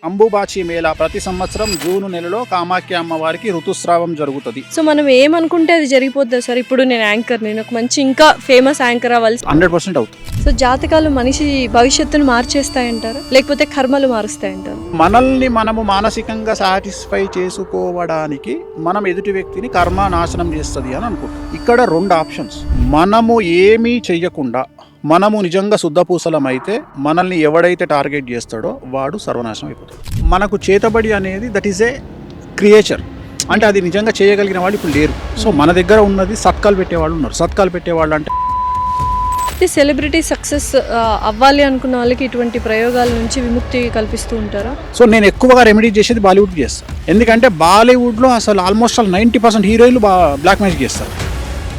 అంబుబాచి మేళా ప్రతి సంవత్సరం జూన్ నెలలో కామాఖ్య అమ్మవారికి ఋతుస్రావం జరుగుతుంది. సో మనం ఏమనుకుంటే అది జరిగిపోద్ది సార్. ఇప్పుడు నేను యాంకర్, నేను ఒక మంచి ఇంకా ఫేమస్ యాంకర్ అవ్వాలి 100% అవుతుంది. సో జాతకాలు మనిషి భవిష్యత్తును మార్చేస్తాయంటారు, లేకపోతే కర్మలు మారుస్తాయంటారు? మనల్ని మనము మానసికంగా సాటిస్ఫై చేసుకోవడానికి మనం ఎదుటి వ్యక్తిని కర్మ నాశనం చేస్తుంది అని అనుకుంటాం. ఇక్కడ 2 ఆప్షన్స్. మనము ఏమీ చెయ్యకుండా మనము నిజంగా శుద్ధపూసలమైతే మనల్ని ఎవడైతే టార్గెట్ చేస్తాడో వాడు సర్వనాశనం అయిపోతాడు. మనకు చేతబడి అనేది దట్ ఈస్ ఏ క్రియేచర్, అంటే అది నిజంగా చేయగలిగిన వాళ్ళు ఇప్పుడు లేరు. సో మన దగ్గర ఉన్నది సత్కాలు పెట్టేవాళ్ళు ఉన్నారు. సత్కాలు పెట్టేవాళ్ళు అంటే సెలబ్రిటీ సక్సెస్ అవ్వాలి అనుకున్న వాళ్ళకి ఇటువంటి ప్రయోగాల నుంచి విముక్తి కల్పిస్తూ ఉంటారా? సో నేను ఎక్కువగా రెమెడీ చేసేది బాలీవుడ్కి చేస్తాను. ఎందుకంటే బాలీవుడ్లో అసలు ఆల్మోస్ట్ 90% హీరోయిన్లు బ్లాక్ మ్యాజిక్ చేస్తారు.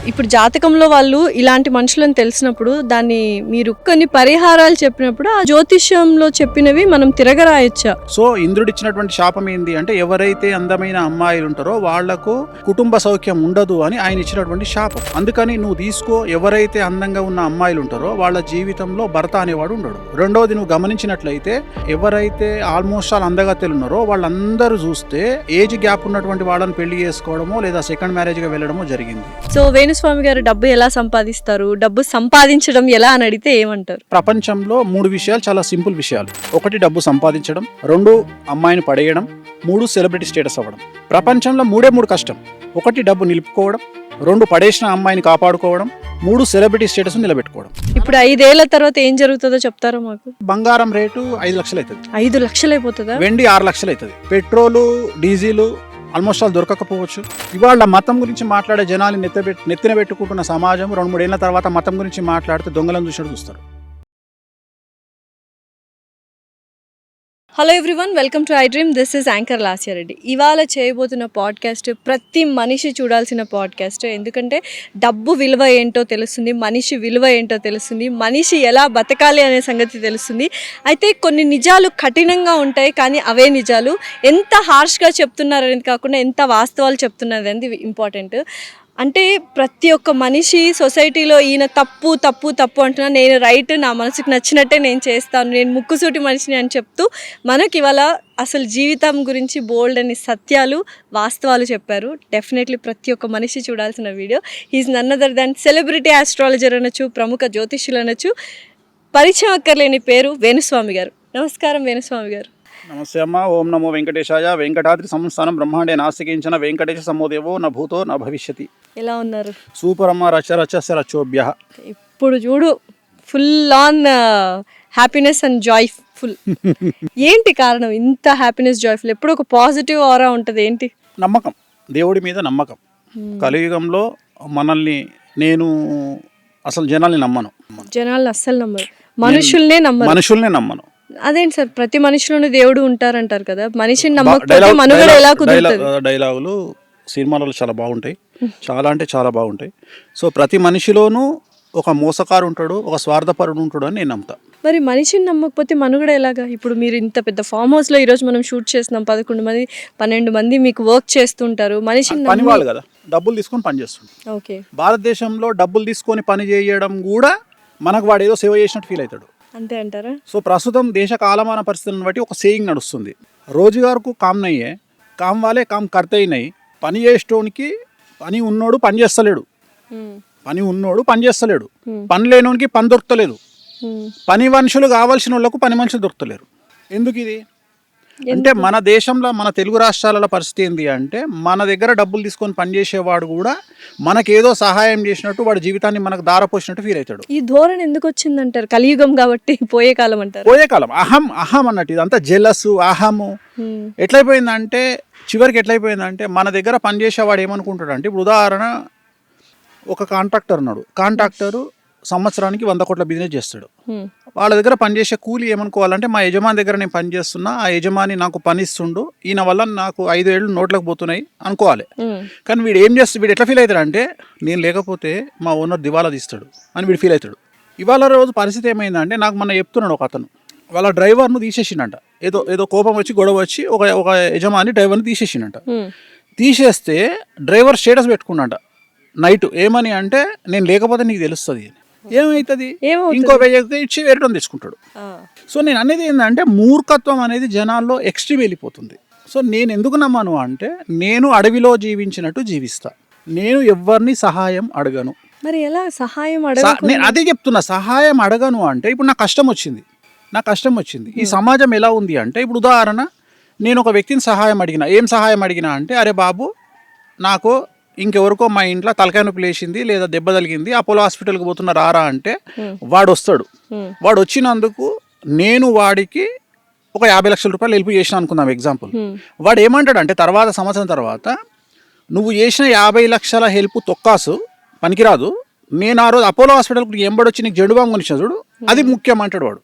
ఇప్పుడు జాతకంలో వాళ్ళు ఇలాంటి మనుషులను తెలిసినప్పుడు దాన్ని మీరు కొన్ని పరిహారాలు చెప్పినప్పుడు ఆ జ్యోతిష్యంలో చెప్పినవి మనం తిరగరాయొచ్చా? సో ఇంద్రుడు ఇచ్చినటువంటి శాపం ఏంది అంటే ఎవరైతే అందమైన అమ్మాయిలు ఉంటారో వాళ్లకు కుటుంబ సౌఖ్యం ఉండదు అని ఆయన ఇచ్చినటువంటి శాపం. అందుకని నువ్వు తీసుకో, ఎవరైతే అందంగా ఉన్న అమ్మాయిలు ఉంటారో వాళ్ళ జీవితంలో భర్త అనేవాడు ఉండడు. రెండవది, నువ్వు గమనించినట్లయితే ఎవరైతే ఆల్మోస్ట్ ఆల్ అందగత్తెలు ఉన్నారో వాళ్ళందరూ చూస్తే ఏజ్ గ్యాప్ ఉన్నటువంటి వాళ్ళని పెళ్లి చేసుకోవడమో లేదా సెకండ్ మ్యారేజ్గా వెళ్ళడమో జరిగింది. సో వేణుస్వామి గారు డబ్బు ఎలా సంపాదిస్తారు, డబ్బు సంపాదించడం ఎలా అని అడిగితే ఏమంటారు? ప్రపంచంలో 3 విషయాలు చాలా సింపుల్ విషయాలు. 1 డబ్బు సంపాదించడం, 2 అమ్మాయిని పడేయడం, 3 సెలబ్రిటీ స్టేటస్ అవ్వడం. ప్రపంచంలో 3 కష్టం. 1 డబ్బు నిలుపుకోవడం, 2 పడేసిన అమ్మాయిని కాపాడుకోవడం, 3 సెలబ్రిటీ స్టేటస్ నిలబెట్టుకోవడం. ఇప్పుడు 5 ఏళ్ల తర్వాత ఏం జరుగుతుందో చెప్తారా మాకు? బంగారం రేటు 5 లక్షలు అవుతుంది. 5 లక్షలు అయిపోతుందా? వెండి 6 లక్షలు అవుతుంది. పెట్రోలు డీజిల్ ఆల్మోస్ట్ ఆల్ దొరకకపోవచ్చు. ఇవాళ మతం గురించి మాట్లాడే జనాలు నెత్తిన పెట్టుకుంటున్న సమాజం 2-3 ఏళ్ల తర్వాత మతం గురించి మాట్లాడితే దొంగలను చూస్తారు. Hello everyone, welcome to I dream. This is anchor Lasya Reddy. ఇవాళ చేయబోతున్న పాడ్కాస్ట్ ప్రతి మనిషి చూడాల్సిన పాడ్కాస్ట్. ఎందుకంటే డబ్బు విలువ ఏంటో తెలుస్తుంది, మనిషి విలువ ఏంటో తెలుస్తుంది, మనిషి ఎలా బతకాలి అనే సంగతి తెలుస్తుంది. అయితే కొన్ని నిజాలు కఠినంగా ఉంటాయి, కానీ అవే నిజాలు. ఎంత హార్ష్గా చెప్తున్నారనేది కాకుండా ఎంత వాస్తవాలు చెప్తున్నారు అనేది ఇంపార్టెంట్. అంటే ప్రతి ఒక్క మనిషి సొసైటీలో ఈయన తప్పు తప్పు తప్పు అంటున్నా, నేను రైట్, నా మనసుకు నచ్చినట్టే నేను చేస్తాను, నేను ముక్కుసూటి మనిషిని అని చెప్తూ మనకి ఇవాళ అసలు జీవితం గురించి బోల్డ్ అని సత్యాలు వాస్తవాలు చెప్పారు. డెఫినెట్లీ ప్రతి ఒక్క మనిషి చూడాల్సిన video. He is none other than celebrity astrologer అనొచ్చు, ప్రముఖ జ్యోతిష్యులు అనొచ్చు. పరిచయం అక్కర్లేని పేరు వేణుస్వామి గారు. నమస్కారం వేణుస్వామి గారు. నమస్తే అమ్మ. ఓం నమో వెంకటేశాయ. వెంకటాద్రి సంస్థానం బ్రహ్మాండే నాస్తికించిన వెంకటేశ సమోదేవో నా భూతో నా భవిష్యతి. ఎలా ఉన్నారు? సూపర్ అమ్మ. రచ రచోభ్య. ఇప్పుడు చూడు, full on happiness and joyful. ఏంటి కారణం ఇంత హ్యాపీనెస్, జాయ్ఫుల్? ఎప్పుడు ఒక పాజిటివ్ ఆరా ఉంటుంది. ఏంటి? నమ్మకం, దేవుడి మీద నమ్మకం. కలియుగంలో మనల్ని నేను అసలు జనాల్ని నమ్మను. జనాల్ని అస్సలు నమ్మరు, మనుషుల్నే నమ్మను. అదేంటి సార్, ప్రతి మనిషిలోనూ దేవుడు ఉంటారంటారు కదా, మనిషిని నమ్మకపోతే మనుగడ ఎలా కుదురుతుంది? డైలాగులు సినిమాలలో చాలా బాగుంటాయి, చాలా అంటే చాలా బాగుంటాయి. సో ప్రతి మనిషిలోనూ ఒక మోసకారు ఉంటాడు, ఒక స్వార్థపరుడు ఉంటాడు అని నేను నమ్ముతా. మరి మనిషిని నమ్మకపోతే మనుగడ ఎలాగా? ఇప్పుడు మీరు ఇంత పెద్ద ఫామ్ హౌస్లో ఈరోజు మనం షూట్ చేస్తున్నాం, 11 మంది 12 మంది మీకు వర్క్ చేస్తుంటారు. మనిషిని పని వాళ్ళు కదా, డబ్బులు తీసుకొని పని చేస్తుంటారు. ఓకే, భారతదేశంలో డబ్బులు తీసుకొని పని చేయడం కూడా మనకు వాడు ఏదో సేవ చేసినట్టు ఫీల్ అవుతాడు. అంతే అంటారా? సో ప్రస్తుతం దేశ కాలమాన పరిస్థితులను బట్టి ఒక సేయింగ్ నడుస్తుంది, రోజుగారుకు కామ్ నయ్యే, కామ్ వాలే కామ్ కర్తే నయ్యి. పని చేసేటోనికి పని ఉన్నోడు పని చేస్తలేడు, పని ఉన్నోడు పని చేస్తలేడు, పని లేనోనికి పని దొరకలేదు, పని మనుషులు కావాల్సిన వాళ్ళకు పని మనుషులు దొరకలేరు. ఎందుకు ఇది అంటే మన దేశంలో, మన తెలుగు రాష్ట్రాలలో పరిస్థితి ఏంటి అంటే మన దగ్గర డబ్బులు తీసుకొని పనిచేసేవాడు కూడా మనకేదో సహాయం చేసినట్టు వాడి జీవితాన్ని మనకు దారపోసినట్టు ఫీల్ అవుతాడు. ఈ ధోరణి ఎందుకు వచ్చిందంటారు? కలియుగం కాబట్టి పోయే కాలం అంటారు. పోయే కాలం, అహం అన్నట్టు ఇదంతా జెలస్, అహము ఎట్లయిపోయిందంటే చివరికి ఎట్లయిపోయిందంటే మన దగ్గర పనిచేసేవాడు ఏమనుకుంటాడు అంటే, ఇప్పుడు ఉదాహరణ ఒక కాంట్రాక్టర్ ఉన్నాడు. కాంట్రాక్టరు సంవత్సరానికి 100 కోట్ల బిజినెస్ చేస్తాడు. వాళ్ళ దగ్గర పనిచేసే కూలి ఏమనుకోవాలంటే, మా యజమాని దగ్గర నేను పని చేస్తున్నా, ఆ యజమాని నాకు పని ఇస్తుండు, ఈయన వల్ల నాకు 5 ఏళ్ళు నోట్లకు పోతున్నాయి అనుకోవాలి. కానీ వీడు ఏం చేస్తాడు, వీడు ఎట్లా ఫీల్ అవుతాడు అంటే, నేను లేకపోతే మా ఓనర్ దివాలా తీస్తాడు అని వీడు ఫీల్ అవుతాడు. ఇవాళ రోజు పరిస్థితి ఏమైందంటే, నాకు మొన్న చెప్తున్నాడు ఒక అతను, వాళ్ళ డ్రైవర్ను తీసేసిండంట. ఏదో కోపం వచ్చి గొడవ వచ్చి ఒక యజమాని డ్రైవర్ని తీసేసిండంట. తీసేస్తే డ్రైవర్ స్టేటస్ పెట్టుకున్నాంట నైట్, ఏమని అంటే, నేను లేకపోతే నీకు తెలుస్తుంది. ఏమవుతుంది? ఏమవుతుంది? ఇంకో 1000 ఇచ్చి వేరే తెచ్చుకుంటాడు. సో నేను అనేది ఏంటంటే మూర్ఖత్వం అనేది జనాల్లో ఎక్స్ట్రీమ్ వెళ్ళిపోతుంది. సో నేను ఎందుకు నమ్మను అంటే నేను అడవిలో జీవించినట్టు జీవిస్తా. నేను ఎవరిని సహాయం అడగను. మరి ఎలా సహాయం నేను అదే చెప్తున్నా, సహాయం అడగను అంటే ఇప్పుడు నాకు కష్టం వచ్చింది. ఈ సమాజం ఎలా ఉంది అంటే ఇప్పుడు ఉదాహరణ నేను ఒక వ్యక్తిని సహాయం అడిగినా, ఏం సహాయం అడిగినా అంటే అరే బాబు నాకు ఇంకెవరికో మా ఇంట్లో తలకాయ నొప్పి లేచింది లేదా దెబ్బ తగిలింది, అపోలో హాస్పిటల్కి పోతున్నా రారా అంటే వాడు వస్తాడు. వాడు వచ్చినందుకు నేను వాడికి ఒక 50 లక్షల రూపాయలు హెల్ప్ చేసిన అనుకుందాం ఎగ్జాంపుల్. వాడు ఏమంటాడు అంటే తర్వాత సంవత్సరం తర్వాత నువ్వు చేసిన 50 లక్షల హెల్ప్ తొక్కాసు పనికిరాదు, నేను ఆ రోజు అపోలో హాస్పిటల్కి ఎంబడొచ్చి నీకు జెండు బాంబు కొనిచ్చిన చూడు అది ముఖ్యం అంటాడు వాడు.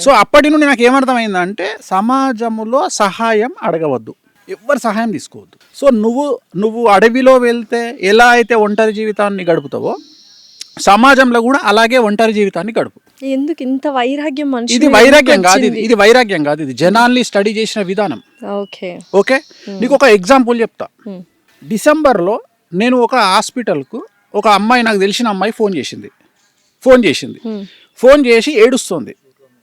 సో అప్పటి నుండి నాకు ఏమర్థమైందంటే సమాజంలో సహాయం అడగవద్దు, ఎవ్వరు సహాయం తీసుకోవద్దు. సో నువ్వు అడవిలో వెళ్తే ఎలా అయితే ఒంటరి జీవితాన్ని గడుపుతావో సమాజంలో కూడా అలాగే ఒంటరి జీవితాన్ని గడుపు. ఎందుకు ఇంత వైరాగ్యం? ఇది వైరాగ్యం కాదు, ఇది జనాల్ని స్టడీ చేసిన విధానం. ఓకే నీకు ఒక ఎగ్జాంపుల్ చెప్తా. డిసెంబర్లో నేను ఒక హాస్పిటల్కు ఒక అమ్మాయి, నాకు తెలిసిన అమ్మాయి ఫోన్ చేసి ఏడుస్తుంది.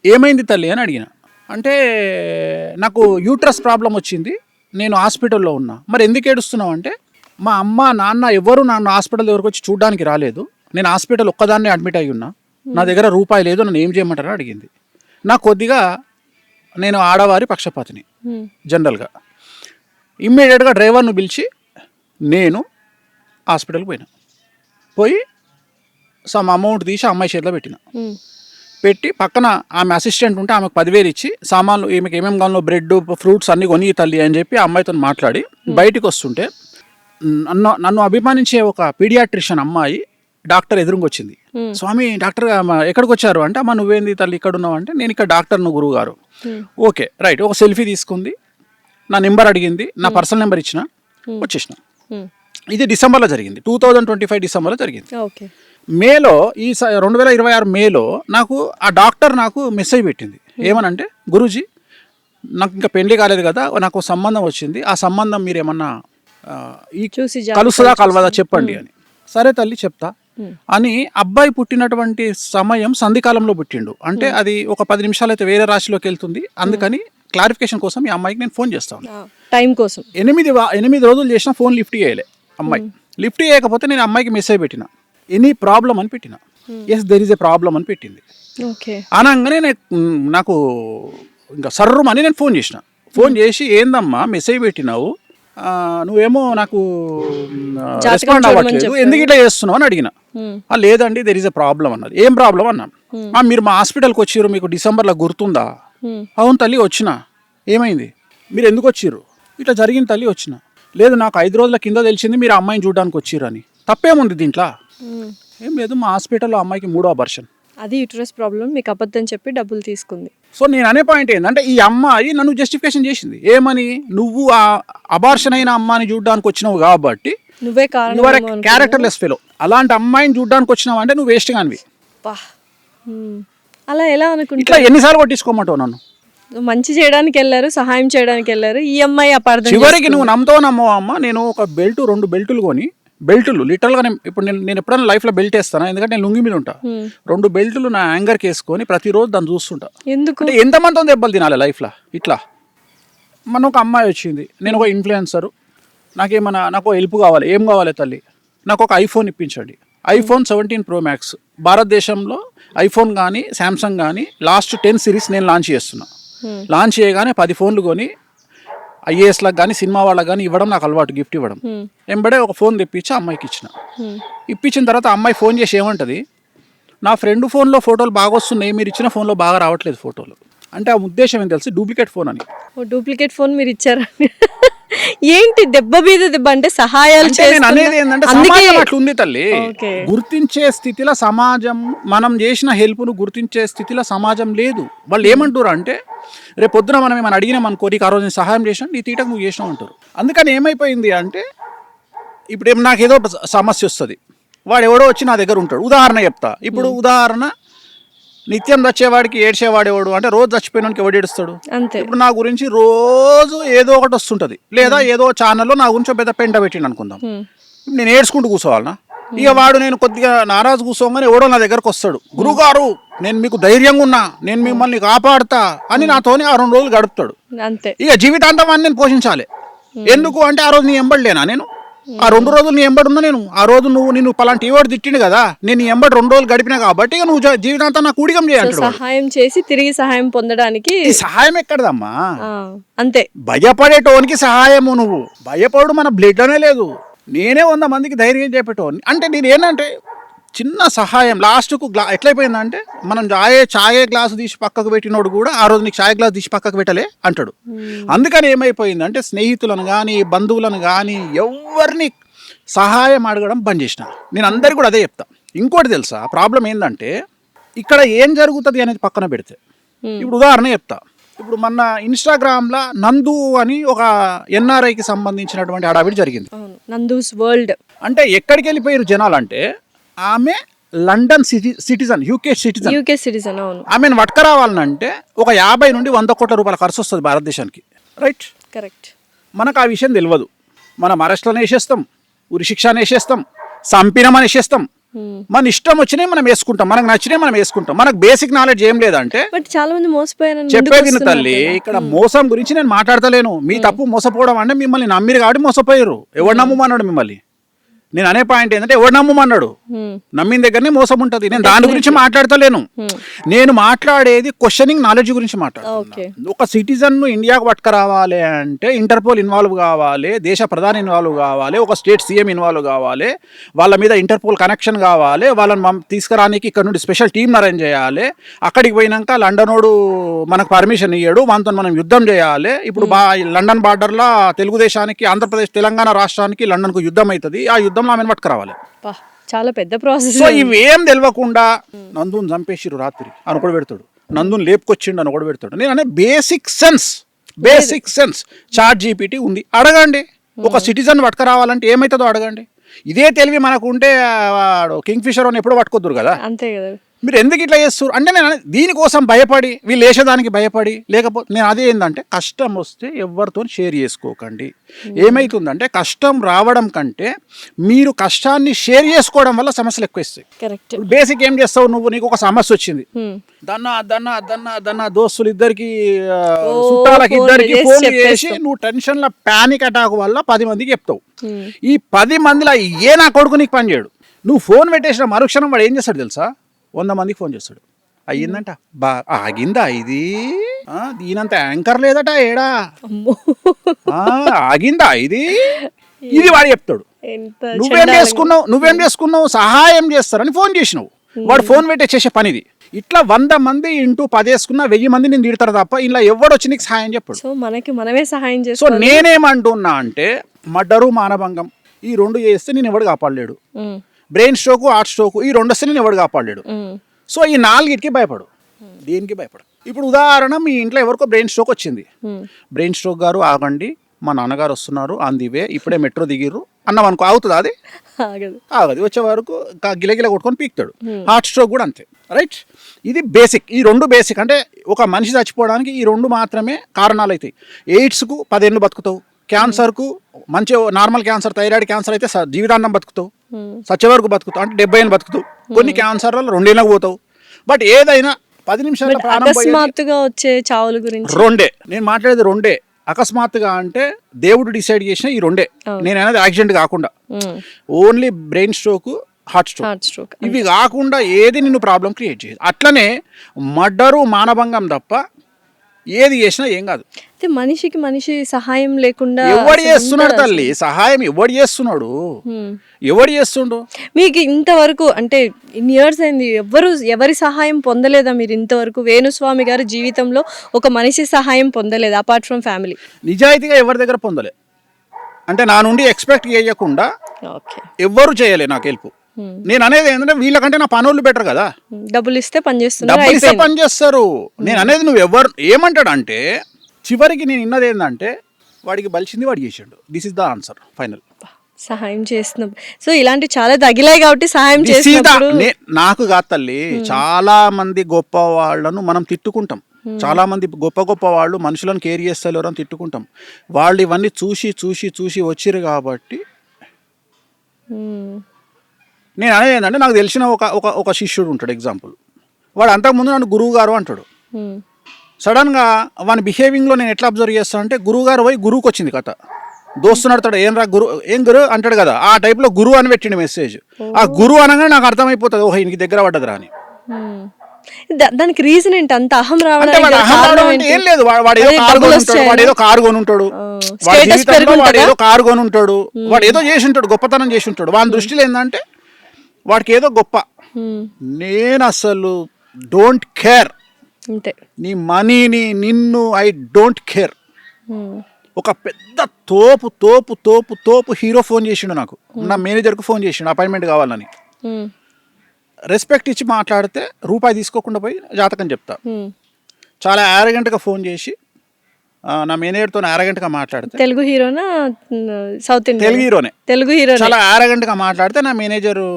ఏమైంది తల్లి అని అడిగిన. అంటే నాకు యూట్రస్ ప్రాబ్లం వచ్చింది, నేను హాస్పిటల్లో ఉన్నా. మరి ఎందుకు ఏడుస్తున్నావు అంటే మా అమ్మ నాన్న ఎవరు నన్ను హాస్పిటల్ దగ్గరకు వచ్చి చూడడానికి రాలేదు, నేను హాస్పిటల్ ఒక్కదాన్నే అడ్మిట్ అయ్యి ఉన్నా, నా దగ్గర రూపాయి లేదు, నన్ను ఏం చేయమంటారని అడిగింది. నాకు కొద్దిగా నేను ఆడవారి పక్షపాతిని జనరల్గా. ఇమ్మీడియట్గా డ్రైవర్ను పిలిచి నేను హాస్పిటల్కి పోయి సమ్ అమౌంట్ తీసి అమ్మాయి చేతిలో పెట్టి పక్కన ఆమె అసిస్టెంట్ ఉంటే ఆమెకు 10,000 ఇచ్చి సామాన్లు ఈమెకి ఏమేమి కావాలో బ్రెడ్ ఫ్రూట్స్ అన్నీ కొని తల్లి అని చెప్పి ఆ అమ్మాయితో మాట్లాడి బయటికి వస్తుంటే నన్ను అభిమానించే ఒక పీడియాట్రిషియన్ అమ్మాయి డాక్టర్ ఎదురుగా వచ్చింది. స్వామి డాక్టర్ ఎక్కడికి వచ్చారు అంటే అమ్మ నువ్వేంది తల్లి ఇక్కడ ఉన్నావు అంటే నేను ఇక్కడ డాక్టర్ నువ్వు గురువు గారు. Okay right. ఒక సెల్ఫీ తీసుకుంది, నా నెంబర్ అడిగింది, నా పర్సనల్ నెంబర్ ఇచ్చిన, వచ్చేసిన. ఇది డిసెంబర్లో జరిగింది, 2025 డిసెంబర్లో జరిగింది. మేలో ఈ 2026 మేలో నాకు ఆ డాక్టర్ నాకు మెసేజ్ పెట్టింది. ఏమనంటే గురూజీ నాకు ఇంకా పెళ్లి కాలేదు కదా, నాకు సంబంధం వచ్చింది, ఆ సంబంధం మీరు ఏమన్నా కలుస్తుందా కలవదా చెప్పండి అని. సరే తల్లి చెప్తా అని. అబ్బాయి పుట్టినటువంటి సమయం సంధికాలంలో పుట్టిండు అంటే అది ఒక 10 నిమిషాలు అయితే వేరే రాశిలోకి వెళ్తుంది. అందుకని క్లారిఫికేషన్ కోసం ఈ అమ్మాయికి నేను ఫోన్ చేస్తాను టైం కోసం. 8 రోజులు చేసిన ఫోన్ లిఫ్ట్ చేయలే అమ్మాయి. లిఫ్ట్ చేయకపోతే నేను అమ్మాయికి మెసేజ్ పెట్టిన, ఎనీ ప్రాబ్లం అని పెట్టిన. Yes there is a problem అని పెట్టింది. అనగానే నాకు ఇంకా సర్రమని నేను ఫోన్ చేసి ఏందమ్మా మెసేజ్ పెట్టినావు, నువ్వేమో నాకు రెస్పాండ్ అవ్వట్లేదు, ఎందుకు ఇట్లా చేస్తున్నావు అని అడిగిన. లేదండి దెర్ ఈజ్ ఎ ప్రాబ్లం అన్నది. ఏం ప్రాబ్లం అన్నాను. మీరు మా హాస్పిటల్కి వచ్చిర్రు, మీకు డిసెంబర్లో గుర్తుందా? అవును తల్లి వచ్చిన. ఏమైంది? మీరు ఎందుకు వచ్చిర్రు? ఇట్లా జరిగింది తల్లి వచ్చిన. లేదు నాకు 5 రోజుల కింద తెలిసింది మీరు అమ్మాయిని చూడడానికి వచ్చిర్రు అని. తప్పేముంది దీంట్లో? ఏం లేదు, మా హాస్పిటల్లో అమ్మాయికి 3వ అబార్షన్, అది యూట్రస్ ప్రాబ్లం, మీకు అబద్ధం చెప్పి డబ్బులు తీసుకుంది. సో నేను అనే పాయింట్ ఏంటంటే ఈ అమ్మాయి నన్ను జస్టిఫికేషన్ చేసింది. ఏమని? నువ్వు ఆ అబార్షన్ అయిన అమ్మాయిని చూడడానికి వచ్చినావు కాబట్టి నువ్వే క్యారెక్టర్లెస్ ఫెలో, అలాంటి అమ్మాయిని చూడడానికి వచ్చినావు అంటే నువ్వు వేస్ట్ కానివి. అలా ఎలా అనుకుంటా? ఇట్లా ఎన్నిసార్లు కొట్టించుకోమంటావు నన్ను? మంచి చేయడానికి వెళ్ళారు, సహాయం చేయడానికి వెళ్ళారు, ఈ అమ్మాయి అపార్థం. చివరికి నువ్వు నమ్మవా అమ్మ, నేను ఒక 2 బెల్టులు కొని, బెల్టులు లిటరల్గా ఇప్పుడు నేను ఎప్పుడైనా లైఫ్లో బెల్ట్ వేస్తాను, ఎందుకంటే నేను లుంగి మీద ఉంటా. 2 బెల్టులు నా యాంగర్కి వేసుకొని ప్రతిరోజు దాన్ని చూస్తుంటా. ఎందుకు? అంటే ఎంతమందితో దెబ్బలు తినాలి లైఫ్లో ఇట్లా. మన ఒక అమ్మాయి వచ్చింది, నేను ఒక ఇన్ఫ్లుయెన్సరు, నాకు హెల్ప్ కావాలి. ఏం కావాలి తల్లి? నాకు ఒక ఐఫోన్ ఇప్పించండి. iPhone 17 Pro Max భారతదేశంలో ఐఫోన్ కానీ శాంసంగ్ కానీ లాస్ట్ 10 సిరీస్ నేను లాంచ్ చేస్తున్నా. లాంచ్ చేయగానే 10 ఫోన్లు కొని IAS-లకు కానీ సినిమా వాళ్ళకి కానీ ఇవ్వడం నాకు అలవాటు, గిఫ్ట్ ఇవ్వడం. వెంబడే ఒక ఫోన్ తెప్పించి అమ్మాయికి ఇప్పించిన తర్వాత అమ్మాయి ఫోన్ చేసి ఏమంటది, నా ఫ్రెండ్ ఫోన్లో ఫోటోలు బాగా వస్తున్నాయి, మీరు ఇచ్చిన ఫోన్లో బాగా రావట్లేదు ఫోటోలు అంటే. ఆ ఉద్దేశం ఏం తెలిసి డూప్లికేట్ ఫోన్ అని. డూప్లికేట్ ఫోన్ మీరు ఇచ్చారా? ఏంటి దెబ్బ మీద దెబ్బ అంటే సహాయాలు నేను అనేది ఏంటంటే సమాజం అట్లుంది తల్లి. గుర్తించే స్థితిలో సమాజం, మనం చేసిన హెల్ప్ను గుర్తించే స్థితిలో సమాజం లేదు. వాళ్ళు ఏమంటారు అంటే రేపు పొద్దున మనం ఏమైనా అడిగినాం అనుకో, నీకు ఆ రోజు నేను సహాయం చేసినా నీ తీటకు నువ్వు చేసినావు అంటారు. అందుకని ఏమైపోయింది అంటే ఇప్పుడు నాకు ఏదో సమస్య వస్తుంది, వాడు ఎవడో వచ్చి నా దగ్గర ఉంటాడు. ఉదాహరణ చెప్తా. ఇప్పుడు ఉదాహరణ నిత్యం చచ్చేవాడికి ఏడ్చేవాడేవాడు అంటే రోజు చచ్చిపోయినానికి ఎవడు ఏడుస్తాడు? ఇప్పుడు నా గురించి రోజు ఏదో ఒకటి వస్తుంటది, లేదా ఏదో ఛానల్లో నా గురించి పెద్ద పెంట పెట్టిండు అనుకుందాం, నేను ఏడ్చుకుంటూ కూర్చోవాలనా? ఇక వాడు నేను కొద్దిగా నారాజు కూర్చోగానే ఎవడో నా దగ్గరకు వస్తాడు, గురుగారు నేను మీకు ధైర్యంగా ఉన్నా, నేను మిమ్మల్ని కాపాడుతా అని నాతోనే ఆ 2 రోజులు గడుపుతాడు. అంతే. ఇక జీవితాంతం అని నేను పోషించాలి. ఎందుకు అంటే ఆ రోజు నీ ఎంబడలేనా నేను, ఆ 2 రోజులు నీ ఎంబడున్నా నేను, ఆ రోజు నిన్ను పలాంటి ఈవాడు తిట్టిండు కదా, నేను నీ ఎంబడి 2 రోజులు గడిపినా కాబట్టి ఇక నువ్వు జీవితాంతం నాకు కూడికం చేయాలి. సహాయం చేసి తిరిగి సహాయం పొందడానికి ఈ సహాయం ఎక్కడదమ్మా, అంతే. భయపడేటోనికి సహాయము, నువ్వు భయపడు మన బ్లడ్ అనే లేదు. నేనే 100 మందికి ధైర్యం చెప్పేటోని. అంటే నేను ఏంటంటే చిన్న సహాయం లాస్ట్కు ఎట్లయిపోయిందంటే మనం చాయే గ్లాసు తీసి పక్కకు పెట్టినోడు కూడా ఆ రోజు నీకు చాయ్ గ్లాస్ తీసి పక్కకు పెట్టలే అంటాడు. అందుకని ఏమైపోయిందంటే స్నేహితులను కానీ బంధువులను కానీ ఎవరిని సహాయం అడగడం బంద్ చేసిన. నేను అందరికి కూడా అదే చెప్తా. ఇంకోటి తెలుసా ప్రాబ్లం ఏంటంటే ఇక్కడ ఏం జరుగుతుంది అనేది పక్కన పెడితే, ఇప్పుడు ఉదాహరణ చెప్తా. ఇప్పుడు మన ఇన్స్టాగ్రామ్లో నందు అని ఒక ఎన్ఆర్ఐకి సంబంధించినటువంటి హడావిడి జరిగింది. నందూస్ వరల్డ్ అంటే ఎక్కడికి వెళ్ళిపోయారు జనాలు అంటే, ఆమె లండన్ సిటిజన్, యూకే సిటిజన్. అవును. ఆమెను పట్టుకురావాలంటే ఒక 50 నుండి 100 కోట్ల రూపాయల ఖర్చు వస్తుంది భారతదేశానికి. Right, correct. మనకు ఆ విషయం తెలియదు. మనం అరెస్ట్లను వేసేస్తాం, ఉరి శిక్షను వేసేస్తాం, సంపినమని వేసేస్తాం, మన ఇష్టం వచ్చినాయి మనం వేసుకుంటాం, మనకు నచ్చినాయి మనం వేసుకుంటాం. మనకు బేసిక్ నాలెడ్జ్ ఏం లేదంటే బట్ చాలా మంది మోసపోయారు. చెప్పేది తల్లి, ఇక్కడ మోసం గురించి నేను మాట్లాడతలేను. మీ తప్పు మోసపోవడం అంటే మిమ్మల్ని నమ్మిరు కాబట్టి మోసపోయారు. ఎవడు నమ్మమన్నాడు మిమ్మల్ని? నేను అనే పాయింట్ ఏంటంటే ఎవడు నమ్మమన్నాడు? నమ్మిన దగ్గరనే మోసం ఉంటుంది. నేను దాని గురించి మాట్లాడతలేను. నేను మాట్లాడేది క్వశ్చనింగ్ నాలెడ్జ్ గురించి మాట్లాడుతున్నాను. ఒక సిటిజన్ ను ఇండియాకు పట్టుకురావాలి అంటే ఇంటర్పోల్ ఇన్వాల్వ్ కావాలి, దేశ ప్రధాని ఇన్వాల్వ్ కావాలి, ఒక స్టేట్ సీఎం ఇన్వాల్వ్ కావాలి, వాళ్ళ మీద ఇంటర్పోల్ కనెక్షన్ కావాలి, వాళ్ళని తీసుకురానికి ఇక్కడ నుండి స్పెషల్ టీమ్ అరేంజ్ చేయాలి. అక్కడికి పోయినాక లండనోడు మనకు పర్మిషన్ ఇయ్యాడు, మనతో మనం యుద్ధం చేయాలి. ఇప్పుడు లండన్ బార్డర్లో తెలుగుదేశానికి, ఆంధ్రప్రదేశ్ తెలంగాణ రాష్ట్రానికి లండన్కు యుద్ధం అవుతుంది. ఆ యుద్ధంలో ఆమెను పట్టుకురావాలి. చాలా పెద్ద ప్రాసెస్. సో ఇవేం తెలియకుండా నందుని చంపేసిరు రాత్రి అని ఒకడు పెడతాడు, నందుని లేపుకొచ్చిండు అని ఒకడు పెడతాడు. నేను అనే బేసిక్ సెన్స్ చాట్ జీపీటీ ఉంది, అడగండి. ఒక సిటిజన్ పట్టుకురావాలంటే ఏమవుతుందో అడగండి. ఇదే తెలివి మనకు ఉంటే కింగ్ ఫిషర్ అని ఎప్పుడు పట్టుకోద్దురు కదా. అంతే కదా. మీరు ఎందుకు ఇట్లా చేస్తారు అంటే నేను దీనికోసం భయపడి, వీళ్ళు వేసేదానికి భయపడి, లేకపోతే నేను అదే ఏంటంటే కష్టం వస్తే ఎవరితో షేర్ చేసుకోకండి. ఏమవుతుందంటే కష్టం రావడం కంటే మీరు కష్టాన్ని షేర్ చేసుకోవడం వల్ల సమస్యలు ఎక్కువ వస్తాయి. బేసిక్ ఏం చేస్తావు నువ్వు, నీకు ఒక సమస్య వచ్చింది, దన్నా దోస్తులు ఇద్దరికి చుట్టాలకి ఇద్దరికి ఫోన్ చేసి నువ్వు టెన్షన్ లో పానిక్ అటాక్ వల్ల 10 మందికి చెప్తావు. ఈ 10 మందిలో ఏ నా కొడుకు నీకు పని చేయడు. నువ్వు ఫోన్ పెట్టేసిన మరుక్షణం వాడు ఏం చేస్తాడు తెలుసా, 100 మందికి ఫోన్ చేస్తాడు. అయ్యిందంట, ఆగిందా ఇది, దీనంత యాంకర్ లేదట ఏడా, ఆగిందా ఇది వాడు చెప్తాడు. నువ్వేం చేసుకున్నావు, సహాయం చేస్తారని ఫోన్ చేసినావు, వాడు ఫోన్ పెట్టే చేసే పనిది. ఇట్లా 100 మంది ఇంటూ 10 వేసుకున్నా 1000 మంది నేను తిడతారు తప్ప ఇలా ఎవడు వచ్చి నీకు సహాయం చెప్పాడు. సో మనకి మనమే సహాయం చేస్తాం. సో నేనేమంటున్నా అంటే మర్డరు, మానభంగం ఈ 2 చేస్తే నేను ఎవడు కాపాడలేడు. బ్రెయిన్ స్ట్రోక్, హార్ట్ స్ట్రోక్ ఈ 2 వస్తే నేను ఎవడు కాపాడలేడు. సో ఈ 4కి భయపడు, దేనికి భయపడు. ఇప్పుడు ఉదాహరణ, మీ ఇంట్లో ఎవరికో బ్రెయిన్ స్ట్రోక్ వచ్చింది. బ్రెయిన్ స్ట్రోక్ గారు ఆగండి, మా నాన్నగారు వస్తున్నారు ఆన్ ది వే, ఇప్పుడే మెట్రో దిగిర్రు అన్నాం అనుకో, అవుతుంది? అది ఆగదు. వచ్చే వరకు గిలగిల కొట్టుకొని పీకుతాడు. హార్ట్ స్ట్రోక్ కూడా అంతే. రైట్, ఇది బేసిక్. ఈ 2 బేసిక్. అంటే ఒక మనిషి చచ్చిపోవడానికి ఈ 2 మాత్రమే కారణాలు అవుతాయి. ఎయిడ్స్కు 10 ఏళ్ళు బతుకుతావు, క్యాన్సర్కు మంచి నార్మల్ క్యాన్సర్, థైరాయిడ్ క్యాన్సర్ అయితే జీవితాంతం బతుకుతావు, సచ్చే వరకు బతుకుతావు, అంటే 70 ఏళ్ళు బతుకుతావు. కొన్ని క్యాన్సర్లలో 2 ఏళ్ళకు పోతావు. బట్ ఏదైనా 10 నిమిషాల అకస్మాత్తుగా వచ్చే చావుల గురించి 2. నేను మాట్లాడేది 2. అకస్మాత్తుగా అంటే దేవుడు డిసైడ్ చేసిన ఈ 2. నేను అనేది యాక్సిడెంట్ కాకుండా only brain stroke, heart stroke, ఇవి కాకుండా ఏది నిన్ను ప్రాబ్లం క్రియేట్ చేయదు. అట్లనే మర్డరు, మానభంగం తప్ప ఏది చేసినా ఏం కాదు. మనిషికి మనిషి సహాయం లేకుండా ఎవడు చేస్తున్నాడు తల్లి, సహాయం ఎవడు చేస్తున్నాడు, ఎవడు చేస్తుండు? మీకు ఇంతవరకు అంటే ఇన్ని ఇయర్స్ అయింది, ఎవరి సహాయం పొందలేదా మీరు ఇంతవరకు? వేణుస్వామి గారి జీవితంలో ఒక మనిషి సహాయం పొందలేదు అపార్ట్ ఫ్రమ్ ఫ్యామిలీ? నిజాయితీగా ఎవరి దగ్గర పొందలే. అంటే నా నుండి ఎక్స్పెక్ట్ చేయకుండా ఎవ్వరు చేయలే నాకు హెల్ప్. నేను అనేది ఏంటంటే వీళ్ళకంటే నా పనులు బెటర్ కదా, డబ్బులు ఇస్తే పని చేస్తారు. నేను అనేది నువ్వు ఎవరు ఏమంటాడు అంటే చివరికి నేను విన్నది ఏంటంటే వాడికి బలిసింది వాడు చేసాడు. This is the answer final. సహాయం చేస్తున్నాం. సో ఇలాంటి చాలా తగిలాయి కాబట్టి సహాయం చేసినప్పుడు నాకు కాదు తల్లి, చాలా మంది గొప్ప వాళ్ళను మనం తిట్టుకుంటాం. చాలా మంది గొప్ప వాళ్ళు మనుషులను కేర్ చేస్తారు అని తిట్టుకుంటాం. వాళ్ళు ఇవన్నీ చూసి వచ్చిర్రు కాబట్టి నేను అనేది ఏంటంటే నాకు తెలిసిన ఒక శిష్యుడు ఉంటాడు ఎగ్జాంపుల్, వాడు అంతకుముందు నన్ను గురువు గారు అంటాడు. సడన్గా వాని బిహేవింగ్లో నేను ఎట్లా అబ్జర్వ్ చేస్తాను అంటే గురువు గారు పోయి గురువుకి వచ్చింది కథ, దోస్తు నడతాడు, ఏం గురు అంటాడు కదా, ఆ టైప్లో గురువు అని పెట్టిండు మెసేజ్. ఆ గురువు అనగానే నాకు అర్థమైపోతుంది, ఓహో ఈయనకి దగ్గర పడ్డదిరా అని. దానికి రీజన్ ఏంటి అంత అహం అంటే రావడానికి? వాడు అహం రావడం అంటే ఏం లేదు, వాడు ఏదో కారు కొనుంటాడు, వాడు ఏదో కారు కొనుంటాడు, వాడు ఏదో కారు కొనుంటాడు, వాడు ఏదో చేసి ఉంటాడు, గొప్పతనం చేసి ఉంటాడు. వాని దృష్టిలో ఏంటంటే వాడికి ఏదో గొప్ప. నేను అసలు డోంట్ కేర్, నీ మనీని నిన్ను ఐ డోంట్ కేర్. ఒక పెద్ద తోపు తోపు తోపు తోపు హీరో ఫోన్ చేసిండు నాకు, నా మేనేజర్కు ఫోన్ చేసిండు అపాయింట్మెంట్ కావాలని. రెస్పెక్ట్ ఇచ్చి మాట్లాడితే రూపాయి తీసుకోకుండా పోయి జాతకం చెప్తా. చాలా యారగెంట్గా ఫోన్ చేసి నా మేనేజర్తో యారగెంట్గా మాట్లాడితే, తెలుగు హీరోనా సౌత్ ఇండియన్? తెలుగు హీరోనే. తెలుగు హీరో చాలా యారగెంట్గా మాట్లాడితే నా మేనేజరు,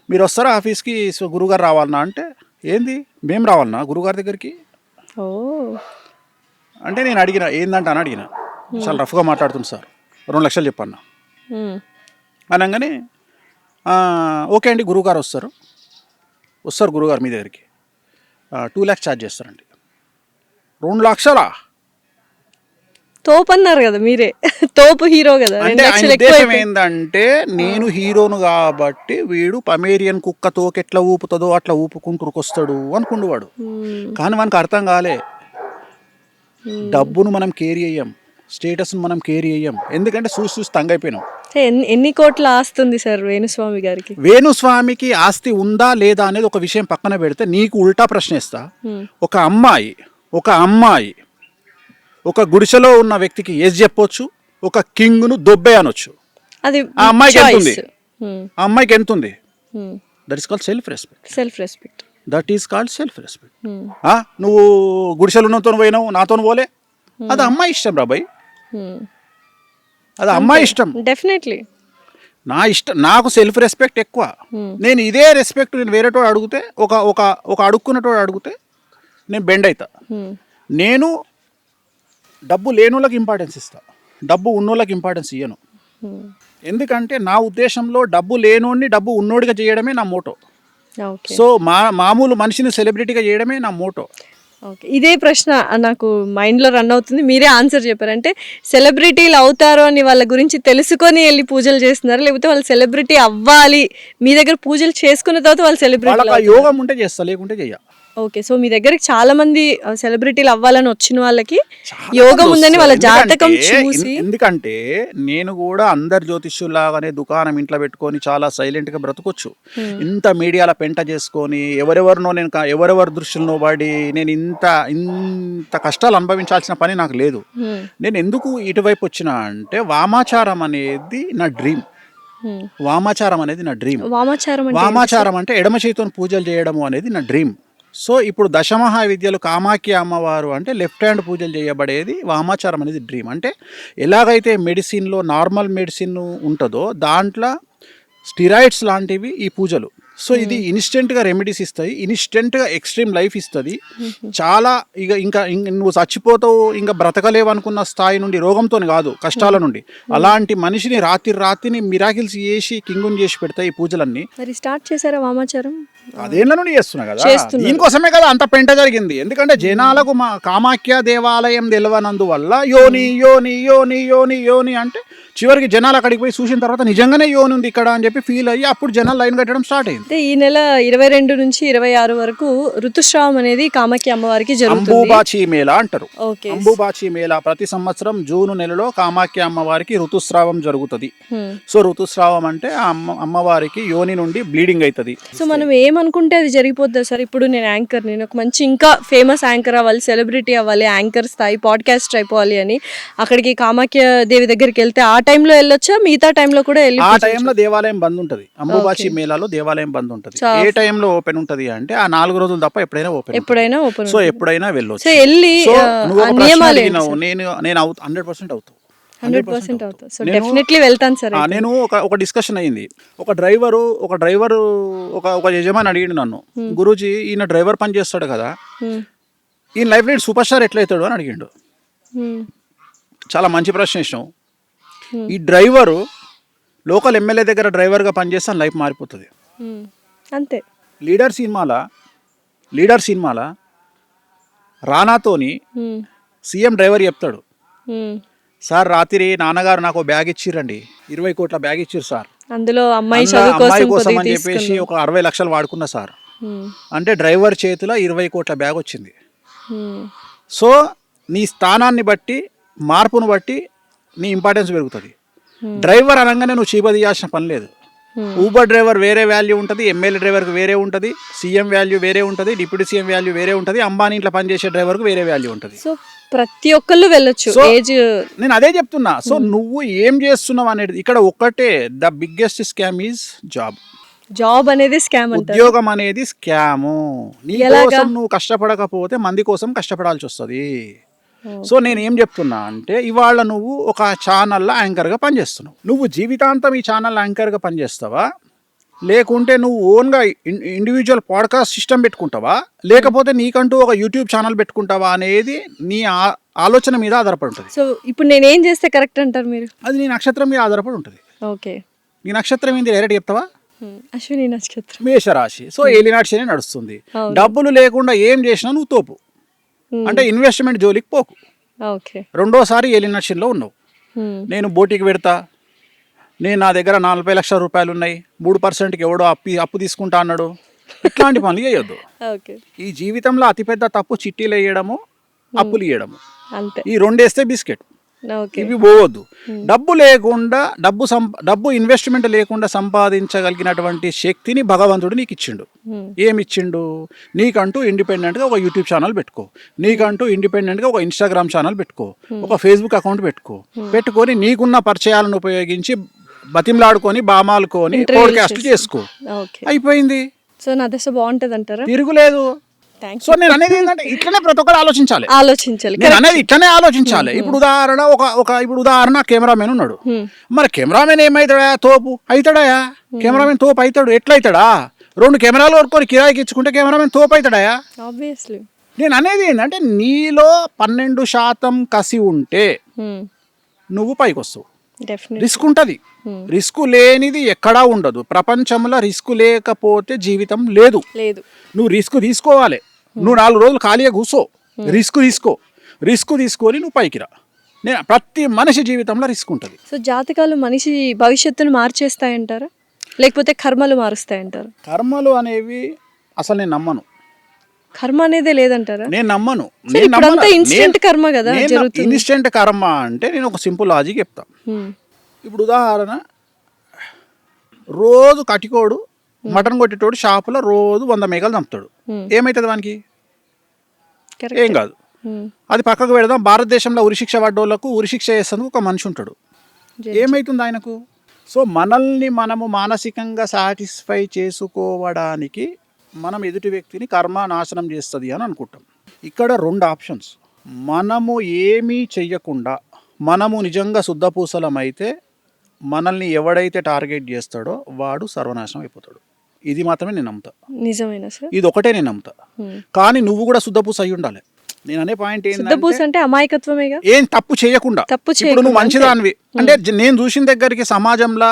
మీరు వస్తారా ఆఫీస్కి, సో గురుగారు రావాలన్నా అంటే, ఏంది మేము రావాలన్నా గురుగారి దగ్గరికి అంటే, నేను అడిగిన ఏందంట అని అడిగిన, చాలా రఫ్గా మాట్లాడుతుంది సార్, 2 లక్షలు చెప్పన్నా అనగానే, ఓకే అండి గురువుగారు వస్తారు గురువుగారు మీ దగ్గరికి 2 lakhs ఛార్జ్ చేస్తారండి. 2 లక్షలా? తోపు అన్నారు కదా మీరే, తోపు హీరో కదా. అంటే ఆయన ఉద్దేశం ఏంటంటే నేను హీరోను కాబట్టి వీడు పమేరియన్ కుక్క తోకెట్లా ఊపుతుందో అట్లా ఊపుకుంటూరుకొస్తాడు అనుకుండు వాడు. కానీ మనకు అర్థం కాలే, డబ్బును మనం కేరీ అయ్యాం, స్టేటస్ను మనం కేరీ అయ్యాం, ఎందుకంటే చూసి తంగైపోయినాం. ఎన్ని కోట్ల ఆస్తి ఉంది సార్ వేణుస్వామి గారికి? వేణుస్వామికి ఆస్తి ఉందా లేదా అనేది ఒక విషయం పక్కన పెడితే, నీకు ఉల్టా ప్రశ్న ఇస్తా. ఒక అమ్మాయి ఒక గుడిసెలో ఉన్న వ్యక్తికి ఎస్ చెప్పొచ్చు, ఒక కింగ్ను దొబ్బే అనొచ్చు. అది ఆ అమ్మాయికి ఎంత ఉంది? ఆ అమ్మాయికి ఎంత ఉంది? That is called self respect. That is called self respect. నువ్వు గుడిసెలు ఉన్నతో పోయినావు, నాతో పోలే, అది అమ్మాయి ఇష్టం రాబాయ్, అది అమ్మాయి ఇష్టం. డెఫినెట్లీ నా ఇష్టం, నాకు సెల్ఫ్ రెస్పెక్ట్ ఎక్కువ. నేను ఇదే రెస్పెక్ట్ నేను వేరేటోడు అడిగితే, ఒక అడుక్కున్నటోడు అడిగితే నేను బెండ్ అవుతా. నేను డబ్బు లేనోళ్ళకి ఇంపార్టెన్స్ ఇస్తా, డబ్బు ఉన్నోళ్ళకి ఇంపార్టెన్స్ ఇయ్యను. ఎందుకంటే నా ఉద్దేశంలో డబ్బు లేనోడిని డబ్బు ఉన్నోడిగా చేయడమే నా మోటో. సో మామూలు మనిషిని సెలబ్రిటీగా చేయడమే నా మోటో. ఓకే, ఇదే ప్రశ్న నాకు మైండ్లో రన్ అవుతుంది, మీరే ఆన్సర్ చెప్పారంటే సెలబ్రిటీలు అవుతారు అని వాళ్ళ గురించి తెలుసుకొని వెళ్ళి పూజలు చేస్తున్నారు, లేకపోతే వాళ్ళు సెలబ్రిటీ అవ్వాలి మీ దగ్గర పూజలు చేసుకున్న తర్వాత వాళ్ళు సెలబ్రిటీ? యోగం ఉంటే చేస్తా, లేకుంటే చెయ్య. ఓకే, సో మీ దగ్గరికి చాలా మంది సెలబ్రిటీలు అవ్వాలని వచ్చిన వాళ్ళకి యోగం ఉందని వాళ్ళ జాతకం చూసి. ఎందుకంటే నేను కూడా అందరు జ్యోతిష్యులాగానే దుకాణం ఇంట్లో పెట్టుకొని చాలా సైలెంట్గా బ్రతకొచ్చు. ఇంత మీడియాలో పెంట చేసుకొని ఎవరెవరి దృష్టిలో పడి నేను ఇంత కష్టాలు అనుభవించాల్సిన పని నాకు లేదు. నేను ఎందుకు ఇటువైపు వచ్చినా అంటే వామాచారం అనేది నా డ్రీమ్. వామాచారం అంటే ఎడమ చేతితో పూజలు చేయడము అనేది నా డ్రీమ్. సో ఇప్పుడు దశమహా విద్యలు కామాఖ్య అమ్మవారు అంటే లెఫ్ట్ హ్యాండ్ పూజలు చేయబడేది వామాచారం అనేది డ్రీమ్. అంటే ఎలాగైతే మెడిసిన్లో నార్మల్ మెడిసిన్ ఉంటుందో దాంట్లో స్టిరాయిడ్స్ లాంటివి ఈ పూజలు. సో ఇది ఇన్స్టెంట్గా రెమెడీస్ ఇస్తాయి, ఇన్స్టెంట్గా ఎక్స్ట్రీమ్ లైఫ్ ఇస్తుంది. చాలా ఇంకా నువ్వు చచ్చిపోతావు, ఇంకా బ్రతకలేవు అనుకున్న స్థాయి నుండి, రోగంతో కాదు కష్టాల నుండి, అలాంటి మనిషిని రాత్రిని మిరాకిల్స్ చేసి కింగుని చేసి పెడతాయి ఈ పూజలన్నీ. మరి స్టార్ట్ చేశారా వామాచారం? అదేళ్ళ నుండి చేస్తున్నా కదా, దీనికోసమే కదా అంత పెంట జరిగింది. ఎందుకంటే జనాలకు మా కామాఖ్య దేవాలయం తెలియనందువల్ల యోని యోని యోని యోని యోని అంటే చివరికి జనాలు అక్కడికి పోయి చూసిన తర్వాత నిజంగానే యోని ఉంది ఇక్కడ అని చెప్పి ఫీల్ అయ్యి అప్పుడు జనాలు లైన్ కట్టడం స్టార్ట్ అయింది. ఈ నెల 22 నుంచి 26 వరకు ఋతుస్రావం అనేది కామాఖ్య అమ్మవారికి జరుగుతుంది. అంబుబాచి మేళా అంటారు. అంబుబాచి మేళా ప్రతి సంవత్సరం జూన్ నెలలో కామాఖ్య అమ్మవారికి ఋతుస్రావం జరుగుతుంది. సో ఋతుస్రావం అంటే అమ్మవారికి యోని నుండి బ్లీడింగ్ అవుతుంది. సో మనం ఏమనుకుంటే అది జరిగిపోద్ది సార్. ఇప్పుడు నేను యాంకర్, నేను ఒక మంచి ఇంకా ఫేమస్ యాంకర్ అవ్వాలి, సెలబ్రిటీ అవ్వాలి, యాంకర్ స్థాయి పాడ్కాస్ట్ అయిపోవాలి అని అక్కడికి కామాఖ్య దేవి దగ్గరికి వెళ్తే ఆ టైంలో వెళ్ళొచ్చా, మిగతా టైంలో కూడా వెళ్ళి? ఆ టైంలో దేవాలయం బంద్ ఉంటుంది. అంబుబాచి మేళాలో దేవాలయం బంద్ ఉంటుంది. ఏ టైంలో ఓపెన్ ఉంటుంది అంటే ఆ 4 రోజులు తప్ప ఎప్పుడైనా ఓపెన్. సో ఎప్పుడైనా వెళ్ళొచ్చు. వెళ్ళి నేను 100% అవుతాను. 100% అవుతా. సో డెఫినెట్లీ వెళ్తాను సార్. నేను ఒక డిస్కషన్ అయింది. ఒక డ్రైవరు ఒక యజమాని అడిగిండు నన్ను, గురూజీ ఈయన డ్రైవర్ పని చేస్తాడు కదా, ఈయన లైఫ్ లో సూపర్ స్టార్ ఎట్లా అవుతాడు అని అడిగిండు. చాలా మంచి ప్రశ్న ఇష్టం. ఈ డ్రైవరు లోకల్ ఎమ్మెల్యే దగ్గర డ్రైవర్గా పనిచేస్తే లైఫ్ మారిపోతుంది. అంతే. లీడర్ సినిమాల రానాతోని సీఎం డ్రైవర్ చెప్తాడు, సార్ రాత్రి నాన్నగారు నాకు బ్యాగ్ ఇచ్చిరండి, 20 కోట్ల బ్యాగ్ ఇచ్చిర్రు సార్, అందులో అమ్మాయి అమ్మాయి కోసం అని చెప్పేసి ఒక 60 లక్షలు వాడుకున్నా సార్ అంటే డ్రైవర్ చేతిలో 20 కోట్ల బ్యాగ్ వచ్చింది. సో నీ స్థానాన్ని బట్టి, మార్పును బట్టి నీ ఇంపార్టెన్స్ పెరుగుతుంది. డ్రైవర్ అనగానే నువ్వు చీప తీయాల్సిన పని లేదు. ఊబర్ డ్రైవర్ వేరే వాల్యూ ఉంటుంది, ఎమ్మెల్యే డ్రైవర్కి వేరే ఉంటుంది, సీఎం వాల్యూ వేరే ఉంటుంది, డిప్యూటీ సీఎం వాల్యూ వేరే ఉంటుంది, అంబానీ ఇంట్లో పనిచేసే డ్రైవర్కి వేరే వాల్యూ ఉంటుంది. సో ప్రతి ఒక్కళ్ళు వెళ్ళొచ్చు. నేను అదే చెప్తున్నా. సో నువ్వు ఏం చేస్తున్నావు అనేది ఇక్కడ ఒక్కటే, the biggest scam is job అనేది స్కామ్. ఉద్యోగం అనేది స్కాము. నీ కోసం నువ్వు కష్టపడకపోతే మంది కోసం కష్టపడాల్సి వస్తుంది. సో నేను ఏం చెప్తున్నా అంటే, ఇవాళ నువ్వు ఒక ఛానల్లో యాంకర్గా పనిచేస్తున్నావు. నువ్వు జీవితాంతం ఈ ఛానల్ యాంకర్గా పనిచేస్తావా, లేకుంటే నువ్వు ఓన్గా ఇండివిజువల్ పాడ్కాస్ట్ సిస్టమ్ పెట్టుకుంటావా, లేకపోతే నీకంటూ ఒక యూట్యూబ్ ఛానల్ పెట్టుకుంటావా అనేది నీ ఆలోచన మీద ఆధారపడి ఉంటుంది. సో ఇప్పుడు నేను ఏం చేస్తే కరెక్ట్ అంటారు మీరు? అది నీ నక్షత్రం మీద ఆధారపడి ఉంటుంది. ఓకే, నీ నక్షత్రం ఏంది డైరెక్ట్ చెప్తావా? అశ్విని నక్షత్రం, మేషరాశి. సో ఏలినాటి శని నడుస్తుంది. డబ్బులు లేకుండా ఏం చేసినా నువ్వు తోపు, అంటే ఇన్వెస్ట్మెంట్ జోలికి పోకు. ఓకే, రెండోసారి ఏలినాటి శనిలో ఉన్నావు. నేను బోటికి పెడతా, నేను నా దగ్గర 40 లక్షల రూపాయలు ఉన్నాయి, 3%కి ఎవడో అప్పు తీసుకుంటా అన్నాడు, ఇట్లాంటి పనులు చేయొద్దు. ఈ జీవితంలో అతిపెద్ద తప్పు చిట్టీలు వేయడము, అప్పులు ఇవ్వడము. ఈ 2 వేస్తే బిస్కెట్, ఇవి పోవద్దు. డబ్బు లేకుండా డబ్బు ఇన్వెస్ట్మెంట్ లేకుండా సంపాదించగలిగినటువంటి శక్తిని భగవంతుడు నీకు ఇచ్చిండు. ఏమిచ్చిండు? నీకంటూ ఇండిపెండెంట్గా ఒక యూట్యూబ్ ఛానల్ పెట్టుకో, నీకంటూ ఇండిపెండెంట్గా ఒక ఇన్స్టాగ్రామ్ ఛానల్ పెట్టుకో, ఒక ఫేస్బుక్ అకౌంట్ పెట్టుకొని నీకున్న పరిచయాలను ఉపయోగించి బతిమలాడుకొని బామాలుకొని పోడ్కాస్ట్ చేసుకో, అయిపోయింది. సో నా దశ బాగుంటది అంటారా? తిరుగులేదు. సో నేను అనేది ఏంటంటే ఇట్లనే ప్రతి ఒక్కరు ఆలోచించాలి. నేను అనేది ఇట్లనే ఆలోచించాలి. ఇప్పుడు ఉదాహరణ కెమెరామెన్ ఉన్నాడు. మరి కెమెరామెన్ ఏమవుతాడా? తోపు అవుతాడా? కెమెరామెన్ తోపు అవుతాడు. ఎట్లయితాడా? 2 కెమెరాలు కొనుక్కొని కిరాయికి ఇచ్చుకుంటే కెమెరామెన్ తోపు అవుతాడా? ఆబ్వియస్లీ. నేను అనేది ఏంటంటే నీలో 12% కసి ఉంటే నువ్వు పైకి వస్తావు. రిస్క్ ఉంటుంది. రిస్క్ లేనిది ఎక్కడా ఉండదు ప్రపంచంలో. రిస్క్ లేకపోతే జీవితం లేదు. నువ్వు రిస్క్ తీసుకోవాలి. నువ్వు 4 రోజులు ఖాళీగా కూర్చో, రిస్క్ తీసుకొని నువ్వు పైకి రా. నేను ప్రతి మనిషి జీవితంలో రిస్క్ ఉంటుంది. సో జాతకాలు మనిషి భవిష్యత్తును మార్చేస్తాయంటారా, లేకపోతే కర్మలు మారుస్తాయంటారా? కర్మలు అనేవి అసలు నేను నమ్మను. కర్మ అనేదే లేదంటారా? నేను నమ్మను. ఇన్స్టెంట్ కర్మ కదా జరుగుతుంది. ఇన్స్టెంట్ కర్మ అంటే నేను ఒక సింపుల్ లాజిక్ చెప్తా. ఇప్పుడు ఉదాహరణ, రోజు కటికోడు మటన్ కొట్టేటోడు షాపులో రోజు 100 మేకలు చంపుతాడు. ఏమవుతుంది వానికి? ఏం కాదు. అది పక్కకు పెడదాం. భారతదేశంలో ఉరిశిక్ష పడ్డోళ్లకు ఉరిశిక్ష చేసేందుకు ఒక మనిషి ఉంటాడు. ఏమవుతుంది ఆయనకు? సో మనల్ని మనము మానసికంగా సాటిస్ఫై చేసుకోవడానికి మనం ఎదుటి వ్యక్తిని కర్మ నాశనం చేస్తుంది అని అనుకుంటాం. ఇక్కడ 2 ఆప్షన్స్. మనము ఏమీ చెయ్యకుండా మనము నిజంగా శుద్ధపూసలమైతే మనల్ని ఎవడైతే టార్గెట్ చేస్తాడో వాడు సర్వనాశనం అయిపోతాడు. ఇది మాత్రమే నేను నమ్ముతా. నిజమేనా సార్? ఇది ఒకటే నేను నమ్ముతా. కానీ నువ్వు కూడా శుద్ధపూస అయి ఉండాలి. నేను అనే పాయింట్ ఏంటంటే అమాయకత్వమేగా, ఏం తప్పు చేయకుండా. ఇప్పుడు నువ్వు మంచిదానివి అంటే నేను చూసిన దగ్గరికి సమాజంలో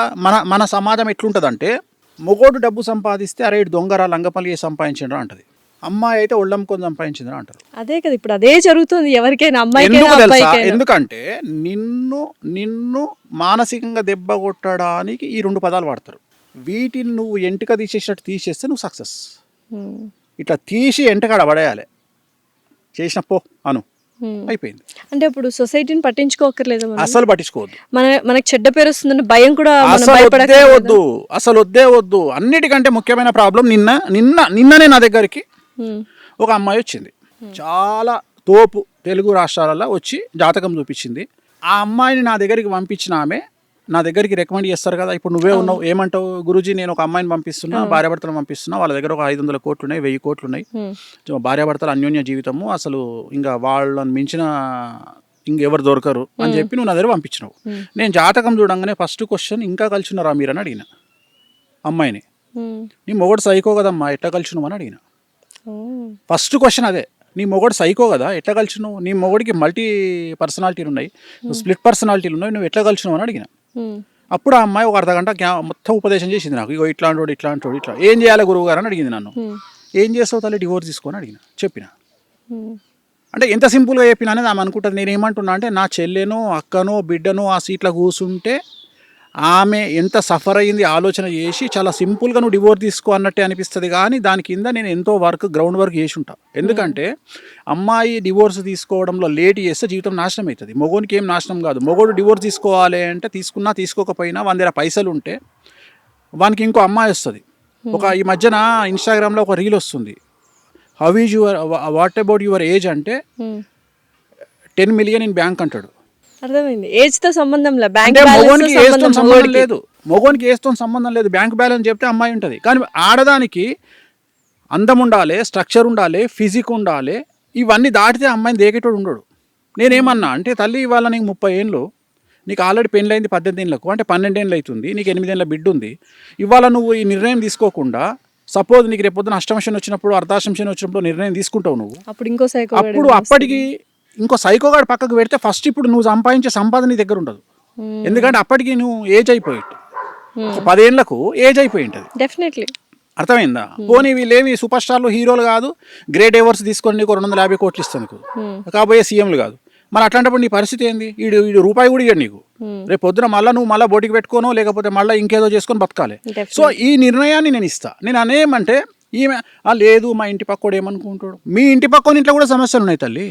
మన సమాజం ఎట్లుంటదంటే, మొగోడు డబ్బు సంపాదిస్తే అరే దొంగరా లంగపల్లి సంపాదించడం అంటది, అమ్మాయి అయితే ఒళ్ళమ్ముకొని సంపాదించిందని అంటారు. అదే కదా ఇప్పుడు అదే జరుగుతుంది ఎవరికైనా, అమ్మాయి. ఎందుకంటే నిన్ను మానసికంగా దెబ్బ కొట్టడానికి ఈ 2 పదాలు వాడతారు. వీటిని నువ్వు ఎంటిక తీసేసినట్టు తీసేస్తే నువ్వు సక్సెస్. ఇట్లా తీసి ఎంటకాడ పడేయాలి. చేసిన పో అను, అయిపోయింది. అంటే ఇప్పుడు సొసైటీని పట్టించుకోకర్లేదు, అసలు పట్టించుకోవద్దు. మనకి చెడ్డ పేరు వస్తుందని భయం కూడా అసలు వద్దే వద్దు. అన్నిటికంటే ముఖ్యమైన ప్రాబ్లం, నిన్ననే నా దగ్గరికి ఒక అమ్మాయి వచ్చింది. చాలా తోపు తెలుగు రాష్ట్రాలలో వచ్చి జాతకం చూపించింది. ఆ అమ్మాయిని నా దగ్గరికి పంపించిన ఆమె నా దగ్గరికి రికమెండ్ చేస్తారు కదా. ఇప్పుడు నువ్వే ఉన్నావు, ఏమంటావు? గురూజీ నేను ఒక అమ్మాయిని పంపిస్తున్నా, భార్యాభర్తలు పంపిస్తున్నా, వాళ్ళ దగ్గర ఒక 500 కోట్లు ఉన్నాయి, 1000 కోట్లు ఉన్నాయి, భార్యాభర్తల అన్యోన్య జీవితము, అసలు ఇంకా వాళ్ళని మించిన ఇంకెవరు దొరకరు అని చెప్పి నువ్వు నా దగ్గర పంపించినావు. నేను జాతకం చూడంగానే ఫస్ట్ క్వశ్చన్, ఇంకా కలిసినారా మీరని అడిగిన అమ్మాయిని. నీ మొగడు సైకో కదమ్మా, ఎట్లా కలిసినావు అని అడిగిన. ఫస్ట్ క్వశ్చన్ అదే. నీ మొగడు సైకో కదా, ఎట్లా కలిసినావు? నీ మొగడికి మల్టీ పర్సనాలిటీలు ఉన్నాయి, స్ప్లిట్ పర్సనాలిటీలు ఉన్నాయి, నువ్వు ఎట్లా కలిసినావు అని అడిగిన. అప్పుడు ఆ అమ్మాయి ఒక అర్ధగంట మొత్తం ఉపదేశం చేసింది నాకు. ఇగో ఇట్లాంటి ఇట్లా ఏం చేయాలి గురువు గారు అని అడిగింది నన్ను. ఏం చేస్తావు తల్లి డివోర్స్ తీసుకొని అడిగిన, చెప్పిన. అంటే ఎంత సింపుల్గా చెప్పిన అనేది ఆమె అనుకుంటుంది. నేను ఏమంటున్నా అంటే నా చెల్లెనో అక్కనో బిడ్డనో ఆ సీట్లో కూర్చుంటే ఆమె ఎంత సఫర్ అయ్యింది ఆలోచన చేసి చాలా సింపుల్గా నువ్వు డివోర్స్ తీసుకో అన్నట్టే అనిపిస్తుంది. కానీ దాని కింద నేను ఎంతో గ్రౌండ్ వర్క్ చేసి ఉంటా. ఎందుకంటే అమ్మాయి డివోర్స్ తీసుకోవడంలో లేట్ చేస్తే జీవితం నాశనం అవుతుంది. మొగోనికి ఏం నాశనం కాదు. మొగోడు డివోర్స్ తీసుకోవాలి అంటే తీసుకున్నా తీసుకోకపోయినా వాని దగ్గర పైసలు ఉంటే వానికి ఇంకో అమ్మాయి వస్తుంది. ఈ మధ్యన ఇన్స్టాగ్రామ్లో ఒక రీల్ వస్తుంది, how is your what about your age అంటే 10 million ఇన్ బ్యాంక్ అంటాడు. అర్థమైంది. ఏజ్ తో సంబంధం లేదు, బ్యాంక్ మొగోనికి ఏజ్తో సంబంధం లేదు, మొగోనికి ఏజ్తో సంబంధం లేదు. బ్యాంక్ బ్యాలెన్స్ చెప్తే అమ్మాయి ఉంటుంది. కానీ ఆడదానికి అందం ఉండాలి, స్ట్రక్చర్ ఉండాలి, ఫిజిక్ ఉండాలి. ఇవన్నీ దాటితే అమ్మాయిని దేకేటోడు ఉండడు. నేనేమన్నా అంటే తల్లి ఇవాళ నీకు 30 ఏళ్ళు, నీకు ఆల్రెడీ పెళ్ళైంది 18 ఏళ్ళకు, అంటే 12 ఏళ్ళు అవుతుంది, నీకు 8 ఏళ్ళ బిడ్డ ఉంది. ఇవాళ నువ్వు ఈ నిర్ణయం తీసుకోకుండా సపోజ్ నీకు రేపు పొద్దున అష్టమశని వచ్చినప్పుడు అర్ధాష్టమశని వచ్చినప్పుడు నిర్ణయం తీసుకుంటావు నువ్వు, అప్పుడు అప్పటికి ఇంకో సైకోగాడు పక్కకు పెడితే ఫస్ట్ ఇప్పుడు నువ్వు సంపాదించే సంపాదన నీ దగ్గర ఉండదు. ఎందుకంటే అప్పటికి నువ్వు ఏజ్ అయిపోయి 10 ఏళ్లకు ఏజ్ అయిపోయి ఉంటుంది. డెఫినెట్లీ అర్థమైందా? పోనీ వీళ్ళేమి సూపర్ స్టార్లు హీరోలు కాదు, గ్రేట్ అవార్డ్స్ తీసుకొని నీకు 250 కోట్లు ఇస్తుంది కాబోయే సీఎంలు కాదు. మరి అట్లాంటప్పుడు నీ పరిస్థితి ఏంది? వీడు రూపాయి కూడా ఇవ్వడు నీకు. రేపు పొద్దున నువ్వు మళ్ళీ బోటికి పెట్టుకోనో లేకపోతే మళ్ళీ ఇంకేదో చేసుకొని బతకాలి. సో ఈ నిర్ణయాన్ని నేను ఇస్తా. నేను అనేమంటే ఈమె లేదు మా ఇంటి పక్కోడు ఏమనుకుంటాడు. మీ ఇంటి పక్కన ఇంట్లో కూడా సమస్యలు ఉన్నాయి తల్లి.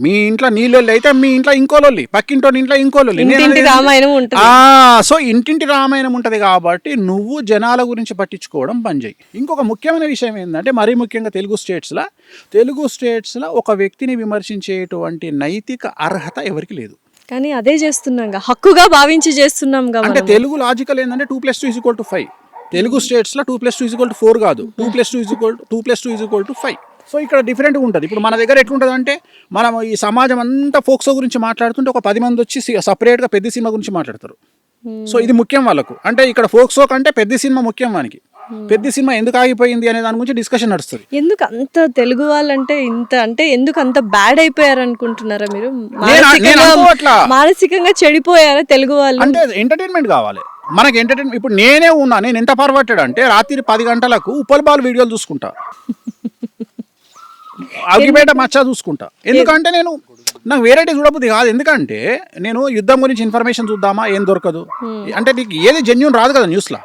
మీ ఇంట్లో నీళ్ళొల్లి అయితే మీ ఇంట్లో ఇంకోలొల్లి, పక్కింటో ఇంట్లో ఇంకోలొల్లి. సో ఇంటింటి రామాయణం ఉంటుంది. కాబట్టి నువ్వు జనాల గురించి పట్టించుకోవడం బంద్ చేయి. ఇంకొక ముఖ్యమైన విషయం ఏంటంటే మరీ ముఖ్యంగా తెలుగు స్టేట్స్లో ఒక వ్యక్తిని విమర్శించేటువంటి నైతిక అర్హత ఎవరికి లేదు. కానీ అదే చేస్తున్నాం, హక్కుగా భావించి చేస్తున్నాం. అంటే తెలుగు లాజికల్ ఏంటంటే 2+2 = 5. తెలుగు స్టేట్స్లో 2+2 = 4 కాదు, 2+2 = 5. సో ఇక్కడ డిఫరెంట్గా ఉంటుంది. ఇప్పుడు మన దగ్గర ఎట్లుంటుంది అంటే మనం ఈ సమాజం అంతా ఫోక్సో గురించి మాట్లాడుతుంటే ఒక 10 మంది వచ్చి సపరేట్గా పెద్ద సినిమా గురించి మాట్లాడతారు. సో ఇది ముఖ్యం వాళ్ళకు. అంటే ఇక్కడ ఫోక్సో కంటే పెద్ద సినిమా ముఖ్యం వానికి. పెద్ద సినిమా ఎందుకు ఆగిపోయింది అనే దాని గురించి డిస్కషన్ నడుస్తుంది. ఎందుకు అంత తెలుగు వాళ్ళంటే ఎందుకు అంత బ్యాడ్ అయిపోయారు అనుకుంటున్నారా మీరు? మానసికంగా చెడిపోయారా తెలుగు వాళ్ళు? అంటే ఎంటర్టైన్మెంట్ కావాలి మనకి. ఎంటర్టైన్మెంట్ ఇప్పుడు నేను ఎంత పర్వట్టాడు అంటే రాత్రి 10 గంటలకు ఉప్పల్ బాల్ వీడియోలు చూసుకుంటా, అగ్గిపేట మచ్చ చూసుకుంటా. ఎందుకంటే నాకు వెరైటీ చూడబుద్ది కాదు. ఎందుకంటే నేను యుద్ధం గురించి ఇన్ఫర్మేషన్ చూద్దామా, ఏం దొరకదు. అంటే నీకు ఏది జెన్యూన్ రాదు కదా న్యూస్లో.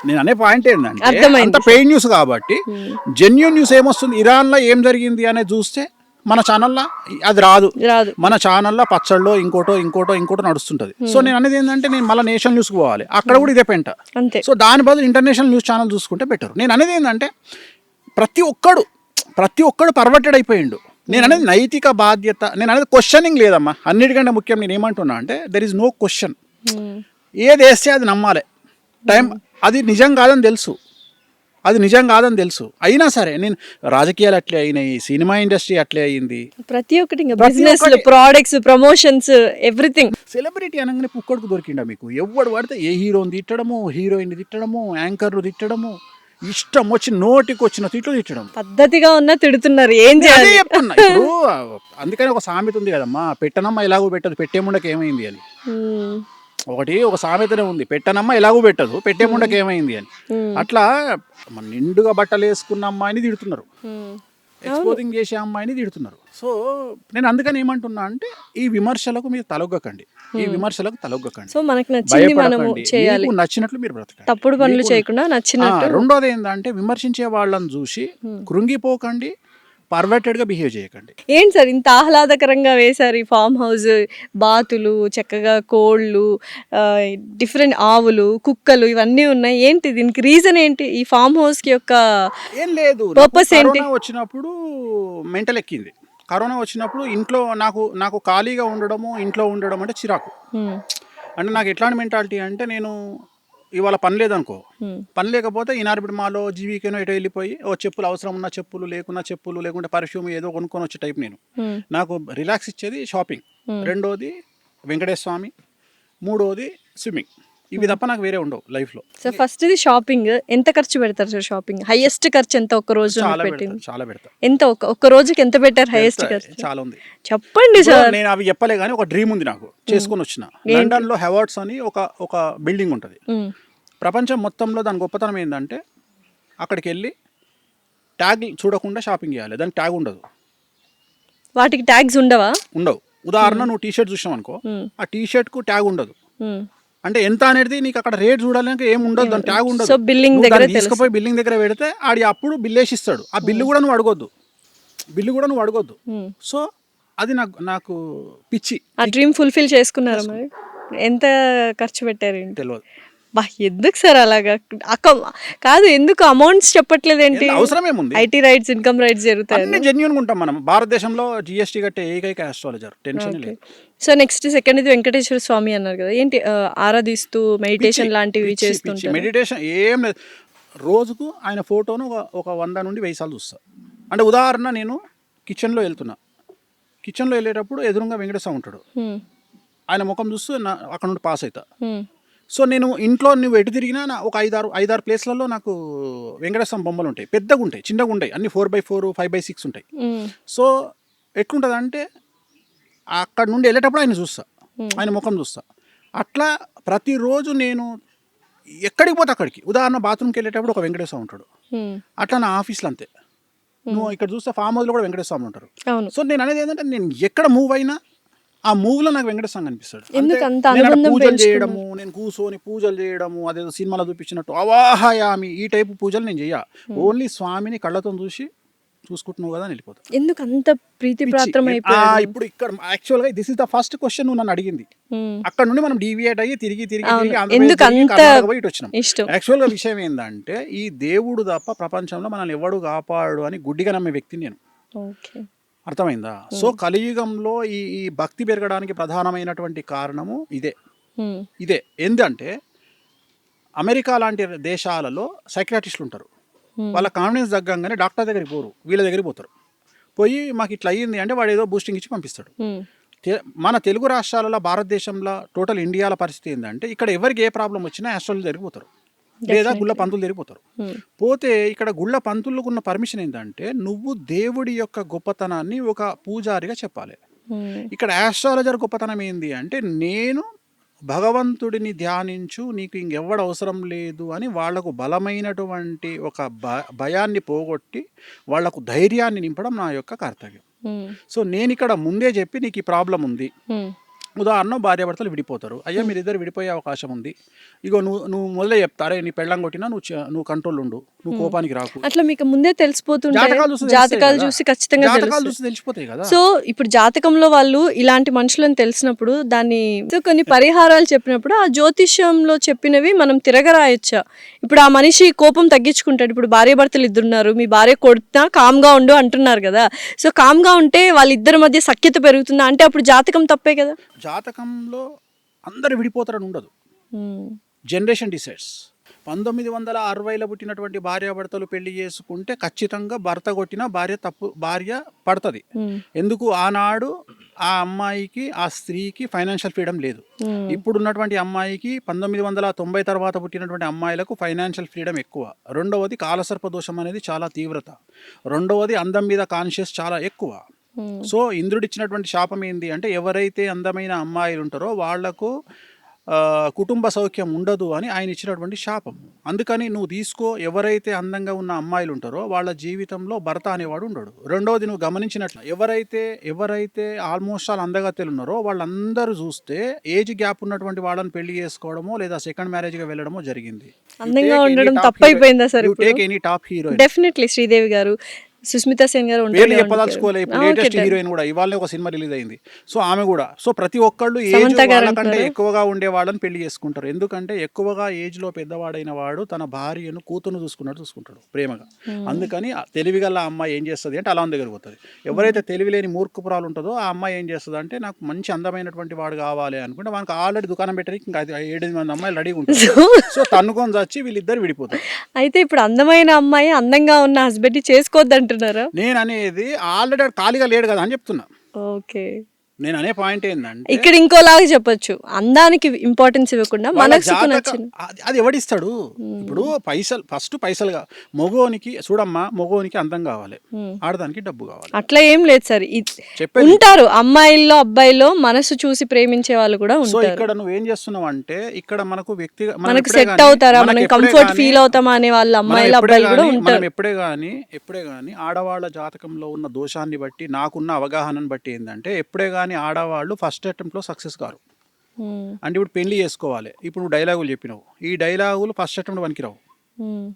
నేను అనే పాయింట్ ఏంటంటే అంత పెయిడ్ న్యూస్ కాబట్టి జెన్యూన్ న్యూస్ ఏమొస్తుంది, ఇరాన్లో ఏం జరిగింది అనేది చూస్తే మన ఛానల్లో అది రాదు. మన ఛానల్లో పచ్చళ్ళలో ఇంకోటో నడుస్తుంటది. సో నేను అనేది ఏంటంటే నేను మళ్ళీ నేషనల్ న్యూస్కి పోవాలి, అక్కడ కూడా ఇదే పెంట. సో దాని బదులు ఇంటర్నేషనల్ న్యూస్ ఛానల్ చూసుకుంటే బెటర్. నేను అనేది ఏంటంటే ప్రతి ఒక్కడు పర్వర్టెడ్ అయిపోయిండు. నేను అనేది నైతిక బాధ్యత, నేను అనేది క్వశ్చనింగ్ లేదమ్మా. అన్నిటికంటే ముఖ్యం నేను ఏమంటున్నా అంటే దెర్ ఇస్ నో క్వశ్చన్. ఏది వేస్తే అది నమ్మాలి. అది నిజం కాదని తెలుసు, అయినా సరే నేను రాజకీయాలు అట్లే అయినాయి, సినిమా ఇండస్ట్రీ అట్లే అయింది, ప్రతి ఒక్కటి business, products, promotions, everything. Celebrity అనగానే పుక్కడికి దొరికిండా మీకు? ఎవడు పడితే ఏ హీరోని తిట్టడము, హీరోయిన్ తిట్టడము, యాంకర్ను తిట్టడము, ఇష్టం వచ్చి నోటికి వచ్చిన తిట్లు తిట్టడం. పద్ధతిగా ఉన్నా తిడుతున్నారు, ఏం చేయాలి చెప్తున్నా. ఇప్పుడు అందుకని ఒక సామెత ఉంది కదమ్మా, పెట్టనమ్మ ఎలాగో పెట్టదు, పెట్టేముండకి ఏమైంది అని. ఒక సామెతనే ఉంది, పెట్టనమ్మ ఎలాగూ పెట్టదు, పెట్టేముండకి ఏమైంది అని. అట్లా నిండుగా బట్టలు వేసుకున్న అమ్మాయిని తిడుతున్నారు, ఎక్స్పోజింగ్ చేసే అమ్మాయిని తిడుతున్నారు. సో నేను అందుకని ఏమంటున్నా అంటే ఈ విమర్శలకు మీరు తలొగ్గకండి. సో మనకు నచ్చింది మనము చేయాలి, నచ్చినట్లు మీరు బ్రతకండి, తప్పుడు పనులు చేయకుండా నచ్చినట్టు. రెండోది ఏంటంటే విమర్శించే వాళ్ళని చూసి కృంగిపోకండి, పర్వర్టెడ్గా బిహేవ్ చేయకండి. ఏంటి సార్ ఇంత ఆహ్లాదకరంగా వేశారు ఈ ఫామ్ హౌస్, బాతులు, చక్కగా కోళ్ళు, డిఫరెంట్ ఆవులు, కుక్కలు ఇవన్నీ ఉన్నాయి. ఏంటి దీనికి రీజన్ ఏంటి? ఈ ఫామ్ హౌస్కి యొక్క ఏం లేదు, పర్పస్ ఏంటి? వచ్చినప్పుడు మెంటల్ ఎక్కింది. కరోనా వచ్చినప్పుడు ఇంట్లో నాకు ఖాళీగా ఇంట్లో ఉండడం అంటే చిరాకు. అంటే నాకు ఎట్లాంటి మెంటాలిటీ అంటే నేను ఇవాళ పని లేదనుకో, పని లేకపోతే ఈనాడు మాలో జీవికేనో ఎటో వెళ్ళిపోయి చెప్పులు అవసరం ఉన్న చెప్పులు, లేకున్నా చెప్పులు, లేకుంటే పర్ఫ్యూమ్ ఏదో కొనుక్కొని వచ్చే టైప్ నేను. నాకు రిలాక్స్ ఇచ్చేది షాపింగ్, రెండోది వెంకటేశ్వర స్వామి, మూడోది స్విమ్మింగ్. ఇవి తప్ప నాకు వేరే ఉండవు లైఫ్లో. సో ఫస్ట్ ఇది షాపింగ్. ఎంత ఖర్చు పెడతారు సార్ షాపింగ్? హైయెస్ట్ ఖర్చు ఎంత ఒక రోజు చాలా పెట్టింది? పెడతా, చాలా పెడతా. ఎంత ఒక్క రోజుకి ఎంత పెట్టారు హైయెస్ట్ ఖర్చు? చాలా ఉంది చెప్పండి సార్. నేను అవి చెప్పలే కానీ ఒక డ్రీమ్ ఉంది నాకు, చేసుకొని వచ్చిన. లండన్ లో హెవార్డ్స్ అని ఒక బిల్డింగ్ ఉంటుంది. ప్రపంచం మొత్తంలో దాని గొప్పతనం ఏంటంటే అక్కడికి వెళ్ళి ట్యాగ్ చూడకుండా షాపింగ్ చేయాలి. దానికి ట్యాగ్ ఉండదు. వాటికి ట్యాగ్స్ ఉండవా? ఉండవు. ఉదాహరణ నువ్వు టీ షర్ట్ చూసావు అనుకో, ఆ టీ షర్ట్ కు ట్యాగ్ ఉండదు. అంటే ఎంత అనేది నీకు అక్కడ రేట్ చూడాలంటే ఏం ఉండదు, దాని ట్యాగ్ ఉండదు. సో బిల్లింగ్ దగ్గర తీసుకుపోయి బిల్లింగ్ దగ్గర పెడితే ఆడి అప్పుడు బిల్ వేసి ఇస్తాడు. ఆ బిల్లు కూడా నువ్వు అడగొద్దు. సో అది నాకు పిచ్చి. ఆ డ్రీమ్ ఫుల్ఫిల్ చేసుకున్నారా మరి? ఎంత ఖర్చు పెట్టారు? తెలియదు. బా ఎందుకు సార్ అలాగా? కాదు, ఎందుకు అమౌంట్స్ చెప్పట్లేదు ఏంటి? అవసరం ఏముంది? ఐటీ రైట్స్, ఇన్కమ్ రైట్స్ జరుగుతాయి. అన్ని జెన్యూన్ గా ఉంటాం మనం. భారతదేశంలో జిఎస్టీ కట్టే ఏకైక ఆస్ట్రాలజర్. టెన్షన్ లేదు. సో నెక్స్ట్ సెకండ్ ఇది వెంకటేశ్వర స్వామి అన్నారు కదా, ఏంటి ఆరాధిస్తూ మెడిటేషన్ లాంటివి చేస్తుంటారు? మెడిటేషన్ ఏం లేదు. రోజుకు ఆయన ఫోటోను ఒక 100 నుండి 1000 సార్లు చూస్తా. అంటే ఉదాహరణ నేను కిచెన్లో వెళ్తున్నా, కిచెన్లో వెళ్ళేటప్పుడు ఎదురుగా వెంకటేశ్వర ఉంటాడు. ఆయన ముఖం చూస్తూ అక్కడ నుండి పాస్ అవుతా. సో నేను ఇంట్లో నువ్వు ఎటు తిరిగినా ఒక 5-6 ప్లేస్లలో నాకు వెంకటేశ్వర బొమ్మలు ఉంటాయి. పెద్దగా ఉంటాయి, చిన్నగా ఉంటాయి, అన్ని 4x4 5x6 ఉంటాయి. సో ఎట్లుంటుంది అంటే అక్కడ నుండి వెళ్ళేటప్పుడు ఆయన చూస్తా, ఆయన ముఖం చూస్తా. అట్లా ప్రతిరోజు నేను ఎక్కడికి పోతే అక్కడికి, ఉదాహరణ బాత్రూమ్కి వెళ్ళేటప్పుడు ఒక వెంకటేశ్వర ఉంటాడు. అట్లా నా ఆఫీస్లో అంతే. నువ్వు ఇక్కడ చూస్తే ఫామ్ హౌస్లో కూడా వెంకటేశ్వర స్వామి ఉంటారు. సో నేను అనేది ఏంటంటే నేను ఎక్కడ మూవ్ అయినా ఆ మూవ్లో నాకు వెంకటేశ్వర స్వామి కనిపిస్తాడు. పూజలు చేయడము, నేను కూర్చొని పూజలు చేయడము, అదేదో సినిమాలో చూపించినట్టు అవాహయామి ఈ టైపు పూజలు నేను చెయ్య. ఓన్లీ స్వామిని కళ్ళతో చూసుకుంటున్నావు కదా వెళ్ళిపోతా. ఎందుకు అంత ప్రీతి ప్రాత్రం అయిపోయింది? ఇప్పుడు ఇక్కడ యాక్చువల్గా this is the first question నువ్వు నన్ను అడిగింది. అక్కడ నుండి మనం డీవియేట్ అయ్యి తిరిగి ఇటు వచ్చినాం. యాక్చువల్గా విషయం ఏంటంటే ఈ దేవుడు తప్ప ప్రపంచంలో మనల్ని ఎవడు కాపాడు అని గుడ్డిగా నమ్మే వ్యక్తి నేను. అర్థమైందా? సో కలియుగంలో ఈ భక్తి పెరగడానికి ప్రధానమైనటువంటి కారణము ఇదే ఏంటంటే అమెరికా లాంటి దేశాలలో సైకియాట్రిస్టులు ఉంటారు. వాళ్ళ కాన్ఫిడెన్స్ తగ్గంగానే డాక్టర్ దగ్గరికి పోరు, వీళ్ళ దగ్గరికి పోతారు. పోయి మాకు ఇట్లా అయ్యింది అంటే వాడు ఏదో బూస్టింగ్ ఇచ్చి పంపిస్తాడు. మన తెలుగు రాష్ట్రాలలో, భారతదేశంలో, టోటల్ ఇండియాల పరిస్థితి ఏంటంటే ఇక్కడ ఎవరికి ఏ ప్రాబ్లం వచ్చినా ఆస్ట్రాలజీ దగ్గరికి పోతారు, లేదా గుళ్ళ పంతులు తిరిగిపోతారు. పోతే ఇక్కడ గుళ్ళ పంతులకు ఉన్న పర్మిషన్ ఏంటంటే నువ్వు దేవుడి యొక్క గొప్పతనాన్ని ఒక పూజారిగా చెప్పాలి. ఇక్కడ ఆస్ట్రాలజర్ గొప్పతనం ఏంది అంటే నేను భగవంతుడిని ధ్యానించు, నీకు ఇంకెవ్వడు అవసరం లేదు అని వాళ్లకు బలమైనటువంటి ఒక భయాన్ని పోగొట్టి వాళ్లకు ధైర్యాన్ని నింపడం నా యొక్క కర్తవ్యం. సో నేను ఇక్కడ ముందే చెప్పి నీకు ఈ ప్రాబ్లం ఉంది. ఉదాహరణ భార్యాభర్తలు విడిపోతారు. అయ్యా మీరిద్దరు విడిపోయే అవకాశం ఉంది, ఇగో నువ్వు మొదలే చెప్తారే నీ పెళ్ళం కొట్టినా నువ్వు కంట్రోల్ ఉండు, నువ్వు కోపానికి రాకు. అట్లా మీకు ముందే తెలిసిపోతుంది. జాతకాలు చూసి ఖచ్చితంగా తెలిసిపోతాయి కదా. సో ఇప్పుడు జాతకంలో వాళ్ళు ఇలాంటి మనుషులను తెలిసినప్పుడు దాన్ని కొన్ని పరిహారాలు చెప్పినప్పుడు ఆ జ్యోతిష్యంలో చెప్పినవి మనం తిరగరాయొచ్చా? ఇప్పుడు ఆ మనిషి కోపం తగ్గించుకుంటాడు. ఇప్పుడు భార్యాభర్తలు ఇద్దరున్నారు, మీ భార్య కొడుతున్నా కామ్గా ఉండు అంటున్నారు కదా. సో కామ్గా ఉంటే వాళ్ళిద్దరి మధ్య సఖ్యత పెరుగుతుందా అంటే అప్పుడు జాతకం తప్పే కదా. జాతకంలో అందరు విడిపోతారని ఉండదు, జనరేషన్ డిసైడ్స్. 1960లో పుట్టినటువంటి భార్యాభర్తలు పెళ్లి చేసుకుంటే ఖచ్చితంగా భర్త కొట్టిన భార్య పడుతుంది. ఎందుకు? ఆనాడు ఆ అమ్మాయికి, ఆ స్త్రీకి ఫైనాన్షియల్ ఫ్రీడమ్ లేదు. ఇప్పుడున్నటువంటి అమ్మాయికి 1990 తర్వాత పుట్టినటువంటి అమ్మాయిలకు ఫైనాన్షియల్ ఫ్రీడమ్ ఎక్కువ. రెండవది కాలసర్ప దోషం అనేది చాలా తీవ్రత. రెండవది అందం మీద కాన్షియస్ చాలా ఎక్కువ. సో ఇంద్రుడిచ్చినటువంటి శాపం ఏంది అంటే ఎవరైతే అందమైన అమ్మాయిలు ఉంటారో వాళ్లకు కుటుంబ సౌఖ్యం ఉండదు అని ఆయన ఇచ్చినటువంటి శాపం. అందుకని నువ్వు తీసుకో, ఎవరైతే అందంగా ఉన్న అమ్మాయిలు ఉంటారో వాళ్ళ జీవితంలో భర్త అనేవాడు ఉండడు. రెండవది నువ్వు గమనించినట్లు ఎవరైతే ఆల్మోస్ట్ ఆల్ అందగత్తెలు ఉన్నారో వాళ్ళందరూ చూస్తే ఏజ్ గ్యాప్ ఉన్నటువంటి వాళ్ళని పెళ్లి చేసుకోవడమో లేదా సెకండ్ మ్యారేజ్గా వెళ్ళడమో జరిగింది. అందంగా ఉండడం తప్పైపోయిందా sir? Take any top heroine, definitely Sridevi garu, Sushmita Sen గారు పేర్లు చెప్పదలుచుకోలేదు. లేటెస్ట్ హీరోయిన్ కూడా ఇవాళ ఒక సినిమా రిలీజ్ అయింది. సో ఆమె కూడా. సో ప్రతి ఒక్కళ్ళు ఏజ్ వాళ్ళకంటే ఎక్కువగా ఉండే వాళ్ళని పెళ్లి చేసుకుంటారు. ఎందుకంటే ఎక్కువగా ఏజ్ లో పెద్దవాడైన వాడు తన భార్యను కూతురును చూసుకుంటాడు ప్రేమగా. అందుకని తెలివిగల అమ్మాయి ఏం చేస్తుంది అంటే అలా దగ్గర పోతుంది. ఎవరైతే తెలివి లేని మూర్ఖపురాలు ఉంటుందో ఆ అమ్మాయి ఏం చేస్తుంది అంటే నాకు మంచి అందమైనటువంటి వాడు కావాలి అనుకుంటే మనకు ఆల్రెడీ దుకాణం పెట్టడానికి ఇంకా 7 మంది అమ్మాయిలు రెడీగా ఉంటారు. సో తన్నుకొని వచ్చి వీళ్ళిద్దరు విడిపోతారు. అయితే ఇప్పుడు అందమైన అమ్మాయి అందంగా ఉన్న హస్బెండ్ చేసుకోవద్దంట. నేను అనేది ఆల్రెడీ ఖాళీగా లేడు కదా అని చెప్తున్నా. ఓకే. నేను అనే పాయింట్ ఏంటంటే ఇక్కడ ఇంకోలాగా చెప్పొచ్చు, అందానికి ఇంపార్టెన్స్ ఇవ్వకుండా వాళ్ళ మనసుకు నచ్చిన అది ఎవడిస్తాడు. ఇప్పుడు పైసలుగా మగోనికి చూడమ్మా, మగోనికి అందం కావాలి, ఆడదానికి డబ్బు కావాలి. అట్లా ఏం లేదు సార్. చెప్పేది ఉంటారు అమ్మాయిల్లో అబ్బాయిలో మనసు చూసి ప్రేమించే వాళ్ళు కూడా సో ఉంటారు. ఇక్కడ నువ్వేం చేస్తున్నావు అంటే ఇక్కడ మనకు మనకు సెట్ అవుతారా, మనం కంఫర్ట్ ఫీల్ అవుతామా అనే వాళ్ళు అమ్మాయిలు అబ్బాయిలు కూడా ఉంటారు. మనం ఎప్పుడే గానీ ఆడవాళ్ళ జాతకంలో ఉన్న దోషాన్ని బట్టి, నాకున్న అవగాహనను బట్టి ఏంటంటే ఎప్పుడే గానీ ఆడవాళ్ళు ఫస్ట్ అటెంప్ట్ లో సక్సెస్ కారు. అంటే ఇప్పుడు పెళ్లి చేసుకోవాలి, ఇప్పుడు నువ్వు డైలాగులు చెప్పినావు, ఈ డైలాగులు ఫస్ట్ అటెంప్ట్ పనికిరావు.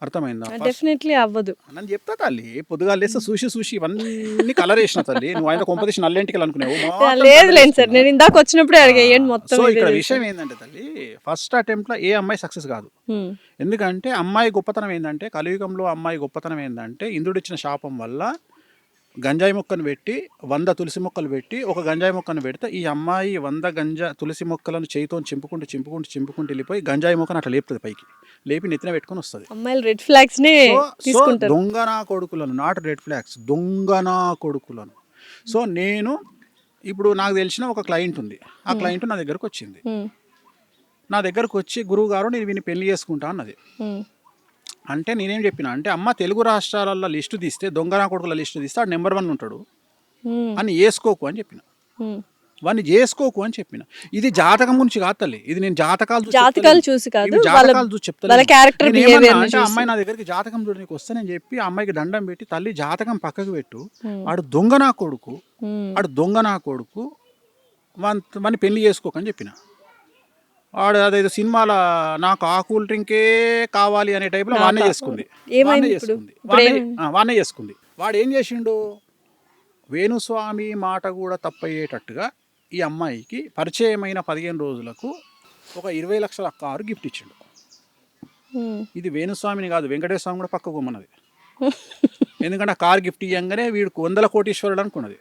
అర్థమైందా? డెఫినెట్లీ అవ్వదు. నన్ను చెప్తా తల్లి, పొద్దుగా లేస్తే చూసి ఇవన్నీ కలర్ వేసిన తల్లి, నువ్వు ఆయన కొంపదీసి నల్లెంటికి అనుకున్నావు. లేదు సార్, నేను ఇందాక వచ్చినప్పుడే అడిగేయండి మొత్తం. సో ఇక్కడ విషయం ఏంటంటే తల్లి, ఫస్ట్ అటెంప్ట్ లో ఏ అమ్మాయి సక్సెస్ కాదు. ఎందుకంటే అమ్మాయి గొప్పతనం ఏంటంటే, కలియుగంలో అమ్మాయి గొప్పతనం ఏంటంటే, ఇంద్రుడిచ్చిన శాపం వల్ల గంజాయి మొక్కను పెట్టి 100 తులసి మొక్కలు పెట్టి ఒక గంజాయి మొక్కను పెడితే ఈ అమ్మాయి 100 తులసి మొక్కలను చేయితో చింపుకుంటూ వెళ్ళిపోయి గంజాయి మొక్కను అట్లా లేపుతుంది, పైకి లేపి నెత్తిన పెట్టుకొని వస్తుంది. అమ్మాయిలు రెడ్ ఫ్లాగ్స్ ని తీసుకుంటారు. దొంగనా కొడుకులను, నాట్ రెడ్ ఫ్లాగ్స్, దొంగనా కొడుకులను. సో నేను ఇప్పుడు నాకు తెలిసిన ఒక క్లయింట్ ఉంది, ఆ క్లయింట్ నా దగ్గరకు వచ్చింది. నా దగ్గరకు వచ్చి, గురువు గారు నేను వీని పెళ్లి చేసుకుంటా అన్నది. అంటే నేనేం చెప్పిన అంటే, అమ్మ తెలుగు రాష్ట్రాలలో లిస్టు తీస్తే, దొంగనా కొడుకుల లిస్టు తీస్తే ఆడు నెంబర్ 1 ఉంటాడు అని వేసుకోకు అని చెప్పిన, వాడిని చేసుకోకు అని చెప్పిన. ఇది జాతకం గురించి కాదు తల్లి, ఇది నేను జాతకాలు చూసి కాదు, జాతకాలు చూసి చెప్తాను. అంటే అమ్మాయి నా దగ్గరికి జాతకం చూడడానికి వస్తానని చెప్పి ఆ అమ్మాయికి దండం పెట్టి, తల్లి జాతకం పక్కకు పెట్టు, ఆడు దొంగనా కొడుకు వాడిని పెళ్లి చేసుకోకని చెప్పిన. వాడు అదేదో సినిమాల నాకు ఆ కూల్ డ్రింకే కావాలి అనే టైప్లో వాడినే చేసుకుంది. వాడు ఏం చేసిండు, వేణుస్వామి మాట కూడా తప్పయ్యేటట్టుగా ఈ అమ్మాయికి పరిచయమైన 15 రోజులకు ఒక 20 లక్షల కారు గిఫ్ట్ ఇచ్చిండు. ఇది వేణుస్వామిని కాదు, వెంకటేశ్వర స్వామి కూడా పక్కకు ఉన్నది. ఎందుకంటే ఆ కారు గిఫ్ట్ ఇవ్వగానే వీడికి 100 కోటీశ్వరుడు అనుకున్నది.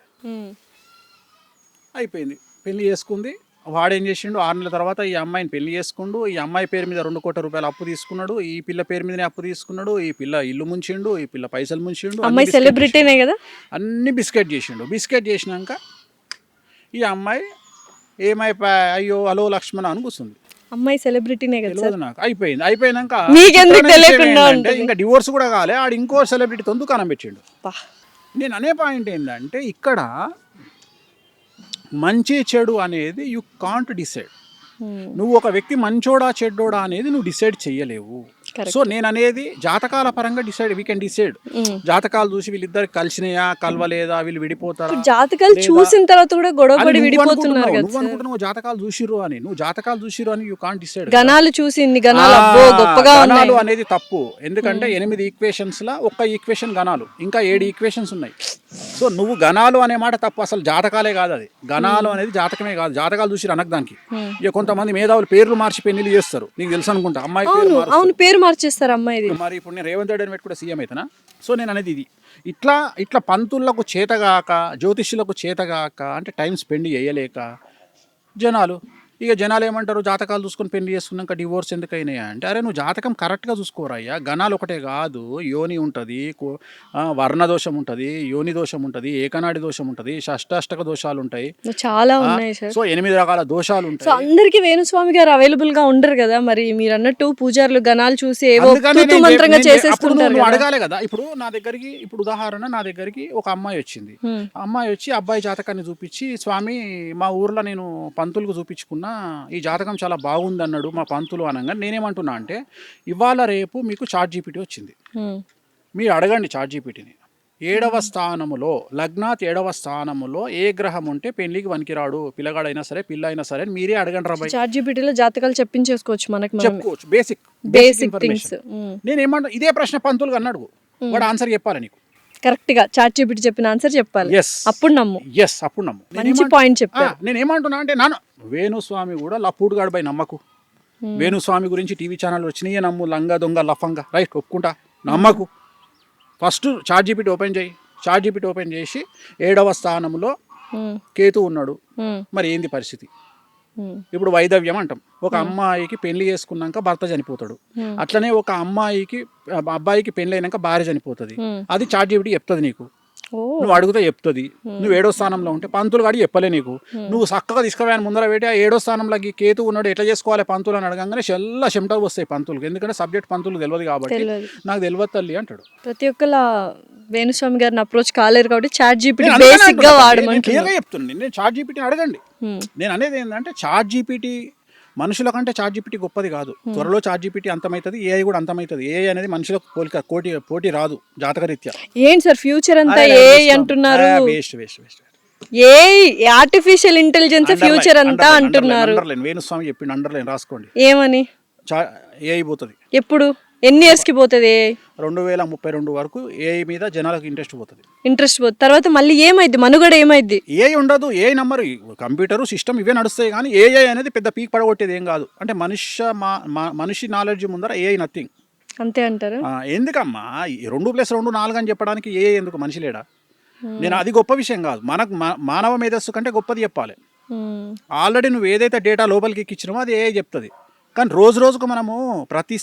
అయిపోయింది, పెళ్లి చేసుకుంది. వాడేం చేసిండు, 6 నెలల తర్వాత ఈ అమ్మాయిని పెళ్లి చేసుకుండు. ఈ అమ్మాయి పేరు మీద 2 కోట్ల రూపాయలు అప్పు తీసుకున్నాడు. ఈ పిల్ల పేరు మీదనే అప్పు తీసుకున్నాడు. ఈ పిల్ల ఇల్లు ముంచిండు, ఈ పిల్ల పైసలు ముంచిండు. అమ్మాయి సెలబ్రిటీనే కదా, అన్ని బిస్కెట్ చేసిండు. బిస్కెట్ చేసినాక ఈ అమ్మాయి ఏమైపోయా, అయ్యో హలో లక్ష్మణ అని కూర్చుంది. అమ్మాయి సెలబ్రిటీనే కదా తెలియదు నాకు. అయిపోయినాక ఇంకా డివోర్స్ కూడా కాలే, ఆడు ఇంకో సెలబ్రిటీతో దుకాణం పెట్టిండు. నేను అనే పాయింట్ ఏంటంటే, ఇక్కడ మంచి చెడు అనేది యు కాంట్ డిసైడ్. నువ్వు ఒక వ్యక్తి మంచోడా చెడ్డోడా అనేది నువ్వు డిసైడ్ చెయ్యలేవు. సో నేను అనేది జాతకాల పరంగా వీ కెన్ డిసైడ్. జాతకాలు చూసి వీళ్ళిద్దరు కలిసినాయా కలవలేదా, వీళ్ళు విడిపోతారా, జాతకాలు చూసిన తర్వాత కూడా గొడవపడి విడిపోతున్నారు. నువ్వు అనుకుంటున్నావు జాతకాలు చూసిరు అని యూ కాంట్ డిసైడ్. గణాలు చూసి గణాలు అనేది తప్పు. ఎందుకంటే 8 ఈక్వేషన్స్ లా ఒక్క ఈక్వేషన్ గణాలు, ఇంకా 7 ఈక్వేషన్స్ ఉన్నాయి. సో నువ్వు గణాలు అనే మాట తప్పు, అసలు జాతకాలే కాదు అది. గణాలు అనేది జాతకమే కాదు, జాతకాలు చూసి అనకు దానికి. ఇక కొంతమంది మేధావులు పేర్లు మార్చి పెళ్లి చేస్తారు, నీకు తెలుసు అనుకుంటా. అమ్మాయి పేరు మార్చేస్తారు అమ్మాయి. మరి ఇప్పుడు నేను రేవంత్ రెడ్డి అని పెట్టి కూడా సీఎం అవుతానా? సో నేను అనేది ఇది. ఇట్లా పంతులకు చేతగాక, జ్యోతిష్యులకు చేతగాక, అంటే టైం స్పెండ్ చేయలేక జనాలు ఏమంటారు, జాతకాలు చూసుకొని పెళ్లి చేసుకున్నాక డివోర్స్ ఎందుకైనాయా అంటే, అరే నువ్వు జాతకం కరెక్ట్గా చూసుకోరయ్యా. గణాలు ఒకటే కాదు, యోని ఉంటుంది, వర్ణ దోషం ఉంటుంది, యోని దోషం ఉంటుంది, ఏకనాడి దోషం ఉంటుంది, షష్టాష్టక దోషాలు ఉంటాయి, చాలా ఉన్నాయి. సో 8 రకాల దోషాలు ఉంటాయి. సో అందరికి వేణుస్వామి గారు అవైలబుల్ గా ఉండరు కదా, మరి మీరు అన్నట్టు పూజారులు గణాలు చూసి ఏవో మంత్రంగా చేసేస్తుంటారు. అడగాలి కదా. ఇప్పుడు నా దగ్గరికి, ఇప్పుడు ఉదాహరణ, నా దగ్గరికి ఒక అమ్మాయి వచ్చింది. అమ్మాయి వచ్చి అబ్బాయి జాతకాన్ని చూపించి, స్వామి మా ఊర్లో నేను పంతులకు చూపించుకున్నా, ఈ జాతకం చాలా బాగుంది అన్నాడు మా పంతులు అనగా, నేనేమంటున్నా అంటే, ఇవాళ రేపు మీకు చాట్ జీపీటీ వచ్చింది, మీరు అడగండి చాట్ జీపీటీని. 7వ స్థానములో, లగ్నాత్ 7వ స్థానములో ఏ గ్రహం ఉంటే పెళ్లికి వనికిరాడు, పిల్లగాడైనా సరే పిల్ల అయినా సరే మీరే అడగండి రా. చాట్ జీపీటీలో జాతకాలు చెప్పించేసుకోవచ్చు, మనకి చెప్పుకోవచ్చు, బేసిక్ థింగ్స్. నేనేమంటా, ఇదే ప్రశ్న పంతులుగా అన్నాడు, వాడు ఆన్సర్ చెప్పాలి నీకు కరెక్ట్ గా. చాట్ జీపీటీ చెప్పిన ఆన్సర్ చెప్పాలి, అప్పుడు నమ్ము. మంచి పాయింట్ చెప్పారు. నేను ఏమంటున్నా అంటే, వేణుస్వామి కూడా లప్పుడుగాడు బై నమ్మకు. వేణుస్వామి గురించి టీవీ ఛానల్ వచ్చినాయే నమ్ము, లంగా దొంగ లఫంగా, రైట్ ఒప్పుకుంటా, నమ్మకు. ఫస్ట్ చాట్ జీపీటీ ఓపెన్ చేసి 7వ స్థానంలో కేతు ఉన్నాడు, మరి ఏంది పరిస్థితి? ఇప్పుడు వైదవ్యం అంటాం. ఒక అమ్మాయికి పెళ్లి చేసుకున్నాక భర్త చనిపోతాడు, అట్లనే ఒక అబ్బాయికి పెళ్లి అయినాక భార్య చనిపోతుంది. అది చాట్ జీపీటీ చెప్తుంది నీకు. ఓ నువ్వు అడిగితే చెప్తుంది. నువ్వు 7వ స్థానంలో ఉంటే పంతులు గాడి చెప్పలే నీకు. నువ్వు చక్కగా తీసుకుపోయాను ముందర పెట్టి ఆ 7వ స్థానంలోకి కేతు ఉన్నాడు ఎట్లా చేసుకోవాలి పంతులు అని అడగంగానే చెమటలు వస్తాయి పంతులకు. ఎందుకంటే సబ్జెక్ట్ పంతులు తెలియదు కాబట్టి తెలియదు. నాకు తెలియదు తల్లి అంటాడు. ప్రతి ఒక్కలా వేణుస్వామి గారిని అప్రోచ్ కాలేరు కాబట్టి చాట్ జీపీటీ నేను అందుకనే బేసిక్ గా అంటున్నా, నేను వాడమంటున్నాను. క్లియర్గా చెప్తున్నాను. నేను చాట్ జీపీటీని అడగండి. నేను అనేది ఏంటంటే చాట్ జీపీటీ మనుషుల కంటే చాట్ జీపీటీ గొప్పది కాదు. త్వరలో చాట్ జీపీటీ అంతమవుతుంది, ఏఐ కూడా అంతమవుతుంది. ఏఐ అనేది మనుషులకు పోటీ రాదు జాతకరీత్యా. ఏంటి సార్ ఫ్యూచర్ అంతా ఏ అంటున్నారు? Waste waste waste. ఏ ఆర్టిఫిషియల్ ఇంటెలిజెన్స్ ఫ్యూచర్ అంతా అంటున్నారు. అండర్లైన్ వేణుస్వామి చెప్పిండు, అండర్లైన్ రాసుకోండి. ఏమని? ఏఐ పోతుంది. ఎప్పుడు ఎన్ని ఇయర్స్ కి పోతుంది? 2032 వరకు ఏఐ మీద జనాలకు ఇంట్రెస్ట్ పోతుంది. తర్వాత మళ్ళీ ఏమైంది? మనుగడ ఏమైంది? ఏఐ ఉండదు. ఏఐ నంబర్ కంప్యూటర్ సిస్టమ్ ఇవే నడుస్తాయి కానీ ఏఐ అనేది పెద్ద పీక్ పడగొట్టేది ఏం కాదు. అంటే మనిషి నాలెడ్జ్ ముందర ఏఐ నథింగ్. అంతే అంటారు. ఎందుకమ్మా 2+2 4 అని చెప్పడానికి ఏఐ ఎందుకు? మనిషి లేడా? నేను అది గొప్ప విషయం కాదు. మనకు మానవ మేధస్సు కంటే గొప్పది చెప్పాలి. ఆల్రెడీ నువ్వు ఏదైతే డేటా లోపలికి ఎక్కించినావో అది ఏఐ చెప్తుంది. కానీ రోజు రోజుకు మనము ప్రతి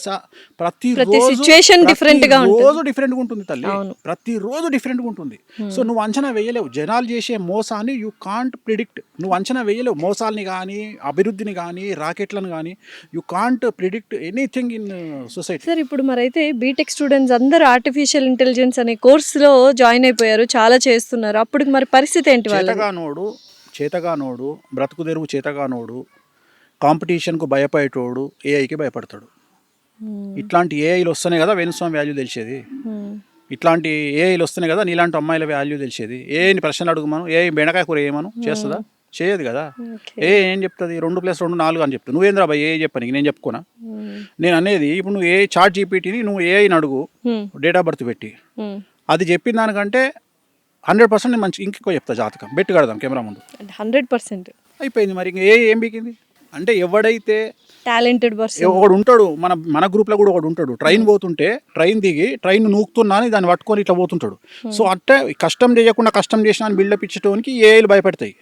సిచ్యుయేషన్ డిఫరెంట్ గా ఉంటుంది. రోజు డిఫరెంట్గా ఉంటుంది తల్లి, ప్రతిరోజు డిఫరెంట్గా ఉంటుంది. సో నువ్వు అంచనా వేయలేవు. జనాలు చేసే మోసాన్ని యూ కాంట్ ప్రిడిక్ట్. నువ్వు అంచనా వేయలేవు మోసాలని కానీ అభివృద్ధిని కానీ రాకెట్లను కానీ. You can't predict anything in society. Sir ఇప్పుడు మరైతే బీటెక్ స్టూడెంట్స్ అందరూ ఆర్టిఫిషియల్ ఇంటెలిజెన్స్ అనే కోర్సులో జాయిన్ అయిపోయారు, చాలా చేస్తున్నారు. అప్పుడు మరి పరిస్థితి ఏంటి? చేతగానోడు బ్రతుకు తెరువు చేతగానోడు కాంపిటీషన్కు భయపడేటోడు ఏఐకి భయపడతాడు. ఇట్లాంటి ఏఐలు వస్తేనే కదా వేణుస్వామి వాల్యూ తెలిసేది. ఇట్లాంటి ఏఐలు వస్తేనే కదా నీలాంటి అమ్మాయిల వాల్యూ తెలిసేది. ఏఐని ప్రశ్నలు అడుగుమను, ఏఐ బెండకాయ కూర ఏమను చేస్తుందా? చేయదు కదా. ఏం చెప్తుంది? 2+2 4 అని చెప్తుంది. నువ్వేంద్రా బాయ్ ఏ చెప్పని నేను చెప్పుకోనా? నేను అనేది ఇప్పుడు నువ్వు చాట్ జీపీటీని నువ్వు ఏఐని అడుగు, డేట్ ఆఫ్ బర్త్ పెట్టి అది చెప్పిన దానికంటే 100% మంచి ఇంకెక్కువ చెప్తా. జాతకం బెట్టు కడదాం కెమెరా ముందు. 100% అయిపోయింది. మరి ఇంకా ఏం బీకింది అంటే ఎవడైతే టాలెంటెడ్ పర్సన్ ఒకడు ఉంటాడు, మన గ్రూప్లో కూడా ఒకడు ఉంటాడు. ట్రైన్ పోతుంటే ట్రైన్ దిగి ట్రైన్ నూకుతున్నా అని దాన్ని పట్టుకొని ఇట్లా పోతుంటాడు. సో అట్టే కష్టం చేయకుండా కష్టం చేసిన అని బిల్డప్ ఇచ్చేటోనికి ఏఐలు భయపెడతాయి.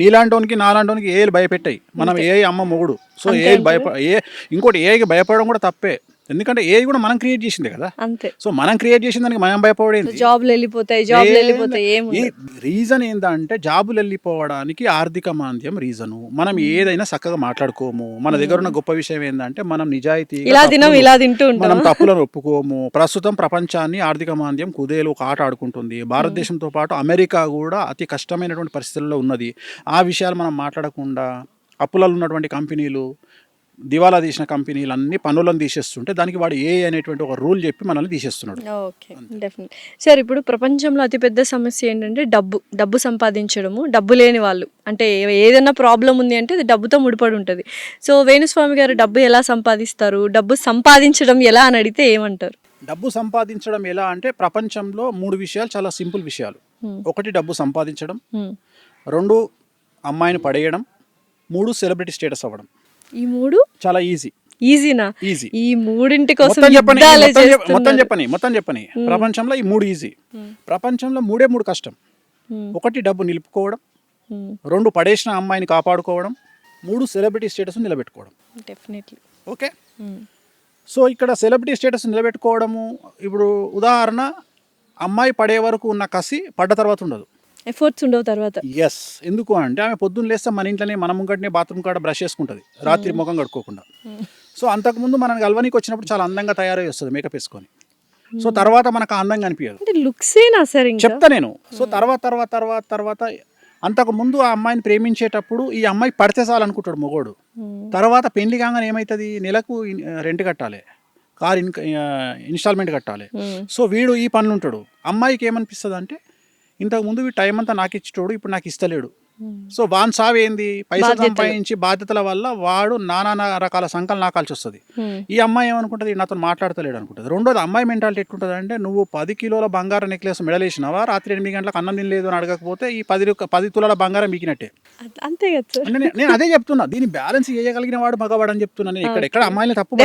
నీలాంటోనికి నాలాంటోనికి ఏఐలు భయపెట్టాయి. మనం ఏఐ అమ్మ మొగుడు. సో ఏఐ ఇంకోటి ఏఐకి భయపడడం కూడా తప్పే. ఎందుకంటే ఏఐ కూడా మనం క్రియేట్ చేసిందే కదా. అంతే. సో మనం క్రియేట్ చేసిన దానికి మనం భయపడేది. జాబ్లు వెళ్ళిపోతాయి. ఈ రీజన్ ఏంటంటే జాబులు వెళ్ళిపోవడానికి ఆర్థిక మాంద్యం రీజను. మనం ఏదైనా చక్కగా మాట్లాడుకోము. మన దగ్గర ఉన్న గొప్ప విషయం ఏంటంటే మనం నిజాయితీ మనం తప్పులను ఒప్పుకోము. ప్రస్తుతం ప్రపంచాన్ని ఆర్థిక మాంద్యం కుదేలు ఒక ఆట ఆడుకుంటుంది. భారతదేశంతో పాటు అమెరికా కూడా అతి కష్టమైనటువంటి పరిస్థితుల్లో ఉన్నది. ఆ విషయాలు మనం మాట్లాడకుండా అప్పులలో ఉన్నటువంటి కంపెనీలు, దివాలా తీసిన కంపెనీలు అన్ని పనులను తీసేస్తుంటే దానికి వాడు ఏ అనేటువంటి ఒక రూల్ చెప్పి మనల్ని తీసేస్తున్నాడు. Okay, definite. సార్ ఇప్పుడు ప్రపంచంలో అతిపెద్ద సమస్య ఏంటంటే డబ్బు సంపాదించడము. డబ్బు లేని వాళ్ళు అంటే ఏదైనా ప్రాబ్లం ఉంది అంటే అది డబ్బుతో ముడిపడి ఉంటుంది. సో వేణుస్వామి గారు డబ్బు ఎలా సంపాదిస్తారు, డబ్బు సంపాదించడం ఎలా అని అడిగితే ఏమంటారు? డబ్బు సంపాదించడం ఎలా అంటే ప్రపంచంలో 3 విషయాలు చాలా సింపుల్ విషయాలు. 1 డబ్బు సంపాదించడం, 2 అమ్మాయిని పడేయడం, 3 సెలబ్రిటీ స్టేటస్ అవ్వడం. ఈ 3 చాలా ఈజీనా? ఈజీ. ఈ 3 కోసం మొత్తం చెప్పని ప్రపంచంలో ఈ 3 ఈజీ. ప్రపంచంలో 3 కష్టం. 1 డబ్బు నిలుపుకోవడం, 2 పడేసిన అమ్మాయిని కాపాడుకోవడం, 3 సెలబ్రిటీ స్టేటస్ నిలబెట్టుకోవడం. డెఫినెట్లీ. ఓకే. సో ఇక్కడ సెలబ్రిటీ స్టేటస్ నిలబెట్టుకోవడము, ఇప్పుడు ఉదాహరణ అమ్మాయి పడే వరకు ఉన్న కసి పడ్డ తర్వాత ఉండదు. ఎఫర్ట్స్ ఉండవు తర్వాత. ఎస్. ఎందుకు అంటే ఆమె పొద్దున్న లేస్తే మన ఇంట్లోనే మన ముంగటనే బాత్రూమ్ కాడ బ్రష్ చేసుకుంటుంది, రాత్రి ముఖం కడుక్కోకుండా. సో అంతకుముందు మనం గల్వనికి వచ్చినప్పుడు చాలా అందంగా తయారై వస్తుంది మేకప్ వేసుకొని. సో తర్వాత మనకు అందంగా అనిపించదు. లుక్సేనా సార్ చెప్తా నేను. సో తర్వాత అంతకుముందు ఆ అమ్మాయిని ప్రేమించేటప్పుడు ఈ అమ్మాయి పడితే చాలు అనుకుంటాడు మొగోడు. తర్వాత పెళ్లి కాగానే ఏమవుతుంది, నెలకు రెంట్ కట్టాలి, కార్ ఇన్స్టాల్మెంట్ కట్టాలి. సో వీడు ఈ పనులు ఉంటాడు. అమ్మాయికి ఏమనిపిస్తుంది అంటే ఇంతకుముందు వీడు టైం అంతా నాకు ఇచ్చేటోడు, ఇప్పుడు నాకు ఇస్తలేడు. సో వాన్ సావేంది, పైసలు సంపాదించి బాధ్యతల వల్ల వాడు నానా రకాల సంకలు నాకాల్సి వస్తుంది. ఈ అమ్మాయి ఏమనుకుంటుంది, నాతో మాట్లాడతలేడు అనుకుంటుంది. రెండోది అమ్మాయి మెంటాలిటీ ఎట్లుంటుంది అంటే నువ్వు 10 కిలోల బంగారం నెక్లెస్ మెడలేసినావా, రాత్రి 8 గంటలకు అన్నం తినలేదు అని అడగకపోతే ఈ 10 తులాల బంగారం మీకినట్టే. అంతే కదా. నేను అదే చెప్తున్నా, దీన్ని బ్యాలెన్స్ చేయగలిగిన వాడు మగవాడు అని చెప్తున్నా. నేను ఎక్కడ అమ్మాయిని తప్పు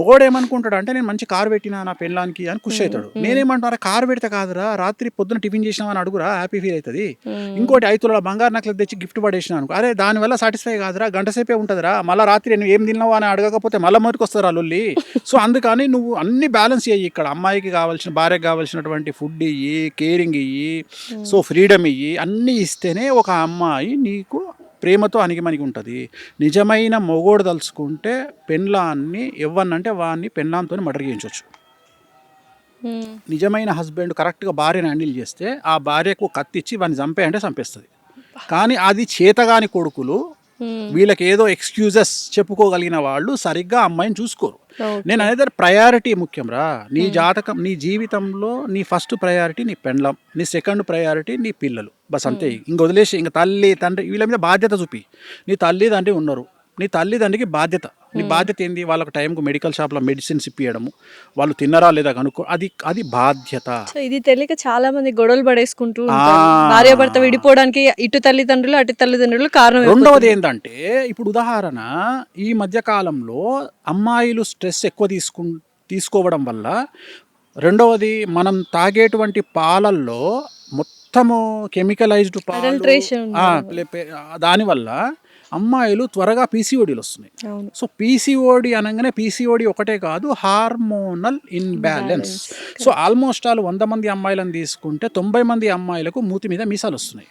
మొగోడు ఏమనుకుంటాడు అంటే నేను మంచి కారు పెట్టినా నా పెళ్ళానికి అని ఖుషి అవుతాడు. నేనేమంటారా, కారు పెడితే కాదురా, రాత్రి పొద్దున టిఫిన్ చేసినావని అడుగురా, హ్యాపీ ఫీల్ అవుతుంది. ఇంకోటి 5 తులాల బంగారు నక్లెస్ తెచ్చి గిఫ్ట్ పడేసిన అనుకో, అరే దానివల్ల సాటిస్ఫై కాదురా, గంట సేపే ఉంటుందిరా, మళ్ళీ రాత్రి నువ్వు ఏం తిన్నావు అని అడగకపోతే మళ్ళీ మొదటికి వస్తారా లొల్లి. సో అందుకని నువ్వు అన్ని బ్యాలెన్స్ చేయి. ఇక్కడ అమ్మాయికి కావాల్సిన, భార్యకి కావాల్సినటువంటి ఫుడ్ ఇయ్యి, కేరింగ్ ఇయ్యి, సో ఫ్రీడమ్ ఇయ్యి, అన్నీ ఇస్తేనే ఒక అమ్మాయి నీకు ప్రేమతో అణిగిమణిగి ఉంటుంది. నిజమైన మొగోడు తలుచుకుంటే పెళ్ళాన్ని ఎవ్వనంటే వాడిని పెళ్ళాంతో మర్డర్ చేయించవచ్చు. నిజమైన హస్బెండ్ కరెక్ట్గా భార్యను హ్యాండిల్ చేస్తే ఆ భార్యకు కత్తిచ్చి వాడిని చంపేయంటే చంపేస్తుంది. కానీ అది చేతగాని కొడుకులు, వీళ్ళకి ఏదో ఎక్స్క్యూజెస్ చెప్పుకోగలిగిన వాళ్ళు సరిగ్గా అమ్మాయిని చూసుకోరు. నేను అనేది ప్రయారిటీ ముఖ్యం రా. నీ జాతకం, నీ జీవితంలో నీ ఫస్ట్ ప్రయారిటీ నీ పెండ్లం, నీ సెకండ్ ప్రయారిటీ నీ పిల్లలు, బస్ అంతే. ఇంక వదిలేసి ఇంక తల్లి తండ్రి వీళ్ళ మీద బాధ్యత చూపి. నీ తల్లి తండ్రి ఉన్నారు, నీ తల్లిదండ్రికి బాధ్యత. నీ బాధ్యత ఏంది? వాళ్ళకి టైంకు మెడికల్ షాప్లో మెడిసిన్స్ ఇప్పియడము, వాళ్ళు తిన్నరా లేదా కనుక్కో, అది బాధ్యత. సో ఇది తెలియక చాలా మంది గొడవలు పడేసుకుంటూ భార్య భర్త విడిపోవడానికి ఇటు తల్లిదండ్రులు అటు తల్లిదండ్రులు కారణం. రెండవది ఏంటంటే, ఇప్పుడు ఉదాహరణ ఈ మధ్య కాలంలో అమ్మాయిలు స్ట్రెస్ ఎక్కువ తీసుకోవడం వల్ల, రెండవది మనం తాగేటువంటి పాలల్లో మొత్తము కెమికలైజ్డ్ పాలు, దానివల్ల అమ్మాయిలు త్వరగా పీసీఓడీలు వస్తున్నాయి. సో పీసీఓడి అనగానే పీసీఓడి ఒకటే కాదు, hormonal imbalance. So almost all 100 మంది అమ్మాయిలను తీసుకుంటే 90 మంది అమ్మాయిలకు మూతి మీద మీసాలు వస్తున్నాయి.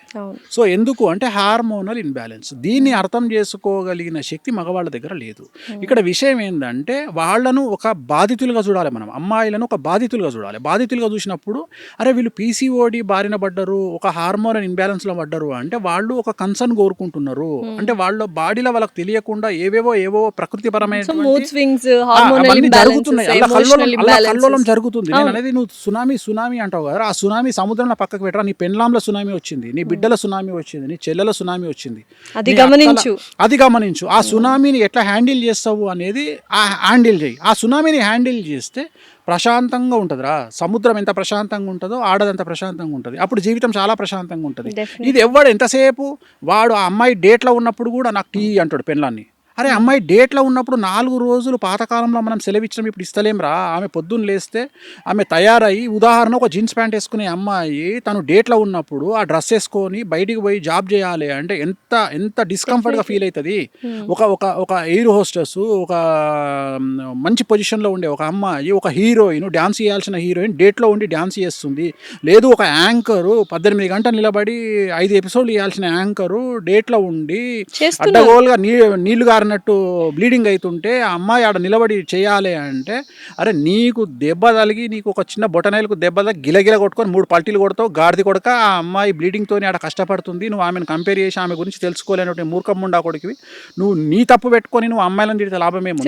సో ఎందుకు అంటే హార్మోనల్ ఇన్బ్యాలెన్స్. దీన్ని అర్థం చేసుకోగలిగిన శక్తి మగవాళ్ళ దగ్గర లేదు. ఇక్కడ విషయం ఏంటంటే, వాళ్ళను ఒక బాధితులుగా చూడాలి మనం, అమ్మాయిలను ఒక బాధితులుగా చూడాలి. బాధితులుగా చూసినప్పుడు అరే వీళ్ళు పీసీఓడి బారిన పడ్డరు, ఒక హార్మోనల్ ఇన్బ్యాలెన్స్లో పడ్డరు అంటే వాళ్ళు ఒక కన్సర్న్ కోరుకుంటున్నారు. అంటే వాళ్ళ బాడీలో వాళ్ళకి తెలియకుండా ఏవో ప్రకృతిపరమైన జరుగుతున్నాయి, కల్లోలం జరుగుతుంది. నేను అనేది, నువ్వు సునామీ అంటావు కదా, ఆ సునామీ సముద్రంలో పక్కకు పెట్టరా. నీ పెన్లాంలో సునామీ వచ్చింది, నీ బిడ్డల సునామీ వచ్చింది, నీ చెల్లెల సునామీ వచ్చింది, అది గమనించు. ఆ సునామీని ఎట్లా హ్యాండిల్ చేస్తావు అనేది హ్యాండిల్ చేయి. ఆ సునామీని హ్యాండిల్ చేస్తే ప్రశాంతంగా ఉంటుందిరా. సముద్రం ఎంత ప్రశాంతంగా ఉంటుందో ఆడదంత ప్రశాంతంగా ఉంటుంది. అప్పుడు జీవితం చాలా ప్రశాంతంగా ఉంటుంది. ఇది ఎవడు ఎంతసేపు వాడు ఆ అమ్మాయి డేట్లో ఉన్నప్పుడు కూడా నాకు టీ అంటాడు పెళ్ళాన్ని. అరే అమ్మాయి డేట్లో ఉన్నప్పుడు 4 రోజులు పాతకాలంలో మనం సెలవిచ్చినాం, ఇప్పుడు ఇస్తలేం రా. ఆమె పొద్దున్న లేస్తే ఆమె తయారయ్యి, ఉదాహరణ ఒక జీన్స్ ప్యాంట్ వేసుకునే అమ్మాయి తను డేట్లో ఉన్నప్పుడు ఆ డ్రెస్ వేసుకొని బయటికి పోయి జాబ్ చేయాలి అంటే ఎంత డిస్కంఫర్ట్గా ఫీల్ అవుతుంది. ఒక ఎయిర్ హోస్టెస్, ఒక మంచి పొజిషన్లో ఉండే ఒక అమ్మాయి, ఒక హీరోయిన్, డ్యాన్స్ చేయాల్సిన హీరోయిన్ డేట్లో ఉండి డ్యాన్స్ చేస్తుంది. లేదు ఒక యాంకరు 18 గంటలు నిలబడి 5 ఎపిసోడ్లు ఇవ్వాల్సిన యాంకరు డేట్లో ఉండి అడ్డగోలుగా నీళ్లు అన్నట్టు బ్లీడింగ్ అవుతుంటే ఆ అమ్మాయి ఆడ నిలబడి చేయాలి అంటే, అరే నీకు దెబ్బ తగిలి, నీకు ఒక చిన్న బొటనేలకు దెబ్బ తగిలి గిలగిల కొట్టుకొని 3 పల్టీలు కొడతావు, గాడిది కొడక ఆ అమ్మాయి బ్లీడింగ్తో ఆడ కష్టపడుతుంది. నువ్వు ఆమెను కంపేర్ చేసి ఆమె గురించి తెలుసుకోలేనటువంటి మూర్ఖముండా కొడుకువి. నువ్వు నీ తప్పు పెట్టుకొని నువ్వు అమ్మాయిలను తిడితే లాభమేమో.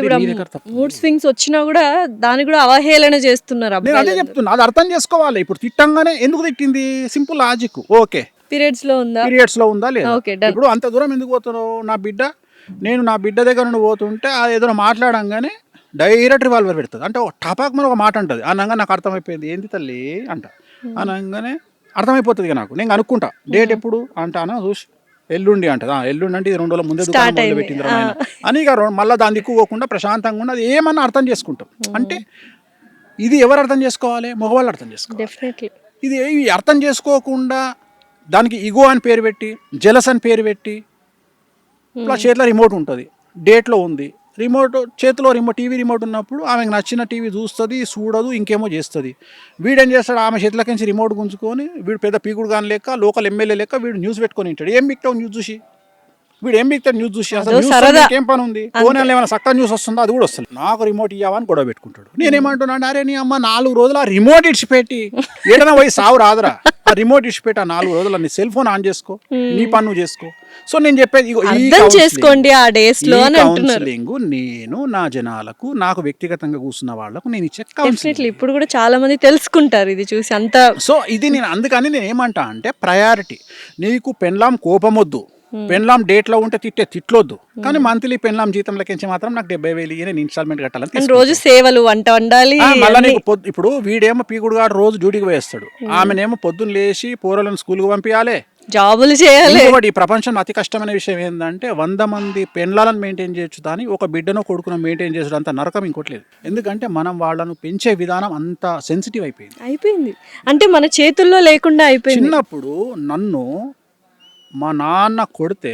మూడ్ స్వింగ్స్ వచ్చినా కూడా దాన్ని కూడా అవహేళన చేస్తున్నారు. నేను అదే చెప్తున్నా, అది అర్థం చేసుకోవాలి. ఇప్పుడు తిట్టంగానే ఎందుకు తిట్టింది, సింపుల్ లాజిక్. ఓకే, పీరియడ్స్ లో ఉందా లేదా, ఇప్పుడు అంత దూరం ఎందుకు పోతున్నావు? నేను నా బిడ్డ దగ్గర నుండి పోతుంటే అది ఏదైనా మాట్లాడంగానే డైరెక్ట్ రివాల్వర్ పెడుతుంది. అంటే ఒక టపాక్ మన ఒక మాట అంటుంది, అనగా నాకు అర్థమైపోయింది ఏంది తల్లి అంట, అనగానే అర్థమైపోతుంది నాకు. నేను అనుకుంటా డేట్ ఎప్పుడు అంటానా చూసి ఎల్లుండి అంటది. ఎల్లుండి అంటే ఇది 2 రోజుల ముందే దుకాణం పెట్టింది అని ఇక మళ్ళీ దాని దిక్కు పోకుండా ప్రశాంతంగా ఉన్నది ఏమన్నా అర్థం చేసుకుంటాం. అంటే ఇది ఎవరు అర్థం చేసుకోవాలి? మగవాళ్ళు అర్థం చేసుకోవాలి. ఇది అర్థం చేసుకోకుండా దానికి ఇగో అని పేరు పెట్టి, జెలస్ అని పేరు పెట్టి, ఇప్పుడు ఆ చేతిలో రిమోట్ ఉంటుంది, డేట్లో ఉంది రిమోట్, చేతిలో టీవీ రిమోట్ ఉన్నప్పుడు ఆమెకు నచ్చిన టీవీ చూస్తుంది, చూడదు, ఇంకేమో చేస్తుంది. వీడేం చేస్తాడు, ఆమె చేతిలోకించి రిమోట్ గుంజుకొని, వీడు పెద్ద పీకుడు కానీ లెక్క, లోకల్ ఎమ్మెల్యే లెక్క వీడు న్యూస్ పెట్టుకొని ఉంటాడు. ఏం మిక్తావు న్యూస్ చూసి? వీడు ఏం మిక్తాడు న్యూస్ చూసి? అసలు ఏం పని ఉంది? ఫోన్లో ఏమైనా చక్కగా న్యూస్ వస్తుందో అది కూడా వస్తుంది. నాకు రిమోట్ ఇవ్వని గొడవ పెట్టుకుంటాడు. నేనేమంటున్నాను, అరే నీ అమ్మ 4 రోజులు ఆ రిమోట్ ఇడిచిపెట్టి ఏదైనా పోయి సావు రాదురా. ఆ రిమోట్ ఇచ్చిపెట్టి ఆ 4 రోజులు నీ సెల్ ఫోన్ ఆన్ చేసుకో, నీ పని నువ్వు చేసుకో. సో నేను చెప్పేది చేసుకోండి ఆ డేస్ లో కౌన్సిలింగ్ నేను నా జనాలకు, నాకు వ్యక్తిగతంగా కూర్చున్న వాళ్ళకు నేను ఇచ్చే కౌన్సిలింగ్. ఇప్పుడు కూడా చాలా మంది తెలుసుకుంటారు ఇది చూసి అంత. సో ఇది నేను అందుకని నేను ఏమంటా అంటే, ప్రయారిటీ నీకు పెన్లాం కోపం వద్దు, పెన్లాం డేట్లో ఉంటే తిట్లొద్దు, కానీ మంత్లీ పెన్లాం జీతం లెక్కించి మాత్రం నాకు 70,000 నేను ఇన్స్టాల్మెంట్ కట్టాలని. రోజు సేవలు, వంట వండాలి. మళ్ళీ నీకు ఇప్పుడు వీడేమో పీకుడుగాడు రోజు డ్యూటీకి వేస్తాడు, ఆమెనేమో పొద్దున్న లేచి పోరలను స్కూల్కి పంపించాలి, జాబులు చేయాలి. ఈ ప్రపంచంలో అతి కష్టమైన విషయం ఏంటంటే 100 మంది పెన్లాలను మెయింటైన్ చేయొచ్చు, కానీ ఒక బిడ్డను కొడుకును మెయింటైన్ చేసుడు అంత నరకం ఇంకోటి లేదు. ఎందుకంటే మనం వాళ్ళను పెంచే విధానం అంత సెన్సిటివ్ అయిపోయింది. అంటే మన చేతుల్లో లేకుండా అయిపోయింది. చిన్నప్పుడు నన్ను మా నాన్న కొడితే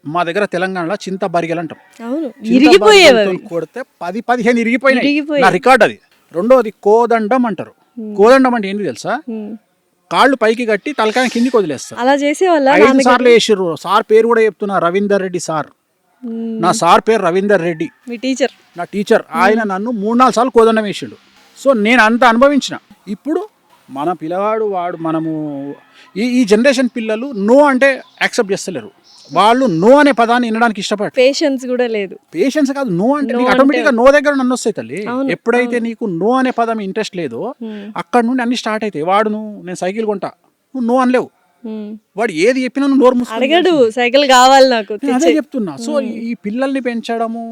మా దగ్గర తెలంగాణలో చింత బరిగెలు అంటాం. అవును, చింత ఇరిగిపోయేవి బరిగెలతో అవి. కొడితే 10-15 ఇరిగిపోయినాయి. ఇరిగిపోయాయి. నా రికార్డ్ అది. రెండోది కోదండం అంటారు. కోదండం అంటే ఏంటి తెలుసా? కాళ్ళు పైకి కట్టి తలకాయ కిందికి వదిలేస్తారు. అలా చేసేవాళ్ళ 5 సార్లు వేసిర్రు. సార్ పేరు కూడా చెప్తున్నా, రవీందర్ రెడ్డి సార్. నా సార్ పేరు రవీందర్ రెడ్డి, మీ టీచర్. నా టీచర్. ఆయన నన్ను 3-4 సార్లు కోదండం వేసిండు. సో నేను అంత అనుభవించిన. ఇప్పుడు మన పిల్లవాడు వాడు మనము ఈ జనరేషన్ పిల్లలు నో అంటే యాక్సెప్ట్ చేస్తలేరు. వాళ్ళు నో అనే పదాన్ని వినడానికి ఇష్టపడరు. పేషెన్స్ కూడా లేదు. పేషెన్స్ కాదు, నో అంటే No ఆటోమేటిక్గా నో దగ్గర నన్ను వస్తాయి తల్లి. అవును, ఎప్పుడైతే నీకు నో అనే పదం ఇంట్రెస్ట్ లేదో అక్కడ నుండి అన్ని స్టార్ట్ అవుతాయి. వాడు నేను సైకిల్ కొంటా, నువ్వు నో అనలేవు. వాడు ఏది చెప్పినా నువ్వు నోరు మూసుకొని అడగడు, సైకిల్ కావాలి నాకు. నేను అదే చెప్తున్నా. సో ఈ పిల్లల్ని పెంచడము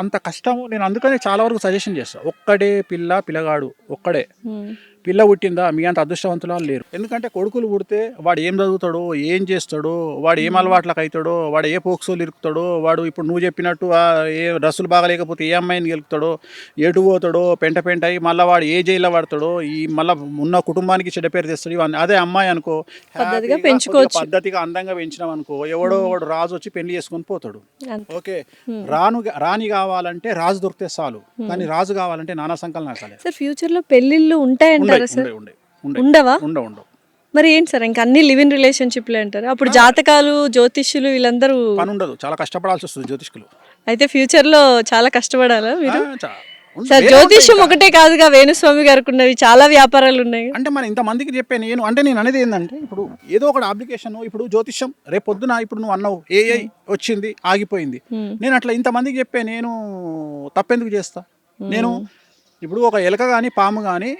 అంత కష్టము. నేను అందుకనే చాలా వరకు సజెషన్ చేస్తాను. ఒక్కడే పిల్లగాడు ఒక్కడే. పిల్ల పుట్టిందా మీ అంత అదృష్టవంతులు లేరు. ఎందుకంటే కొడుకులు పుడితే వాడు ఏం చదువుతాడో, ఏం చేస్తాడో, వాడు ఏం అలవాట్లకు అవుతాడో, వాడు ఏ పోక్సోలు ఇరుకుతాడో, వాడు ఇప్పుడు నువ్వు చెప్పినట్టు ఏ డ్రెస్సులు బాగలేకపోతే ఏ అమ్మాయిని గెలుపుతాడో, ఎటు పోతాడో, పెంట అయ్యి మళ్ళీ వాడు ఏ జైల్లో పడతాడో, ఈ మళ్ళీ ఉన్న కుటుంబానికి చెడ్డ పేరు తెస్తాడు. ఇవన్నీ అదే అమ్మాయి అనుకో, పద్ధతిగా పెంచుకోవచ్చు, పద్ధతిగా అందంగా పెంచినాం అనుకో, ఎవడో వాడు రాజు వచ్చి పెళ్లి చేసుకొని పోతాడు. ఓకే, రాణి కావాలంటే రాజు దొరికితే చాలు, కానీ రాజు కావాలంటే నానా సంకలనం నాకాలి. సార్ ఫ్యూచర్ లో పెళ్లిళ్ళు ఉంటాయంటారా సార్? ఉండవా? ఉండవు. మరి ఏంటి సార్, ఇంకా అన్ని లివ్ ఇన్ రిలేషన్షిప్లే అంటారు? అప్పుడు జాతకాలు, జ్యోతిష్యులు వీళ్ళందరూ పని ఉండదు, చాలా కష్టపడాల్సి వస్తుంది జ్యోతిష్కులు. అయితే ఫ్యూచర్ లో చాలా కష్టపడాలా మీరు? సార్ వేరే జ్యోతిష్యం ఉంటాయి ఒకటే కాదుగా, వేణుస్వామి గారికి ఉన్నవి చాలా వ్యాపారాలు ఉన్నాయి. అంటే మన ఇంతమందికి చెప్పే నేను అనేది ఏంటంటే, ఇప్పుడు ఏదో ఒక అప్లికేషన్, ఇప్పుడు జ్యోతిష్యం రేపు పొద్దున ఇప్పుడు నువ్వు అన్నావు ఏఐ వచ్చింది ఆగిపోయింది, నేను అట్లా ఇంతమందికి చెప్పే నేను తప్పెందుకు చేస్తా? నేను ఇప్పుడు ఒక ఎలక కానీ పాము కానీ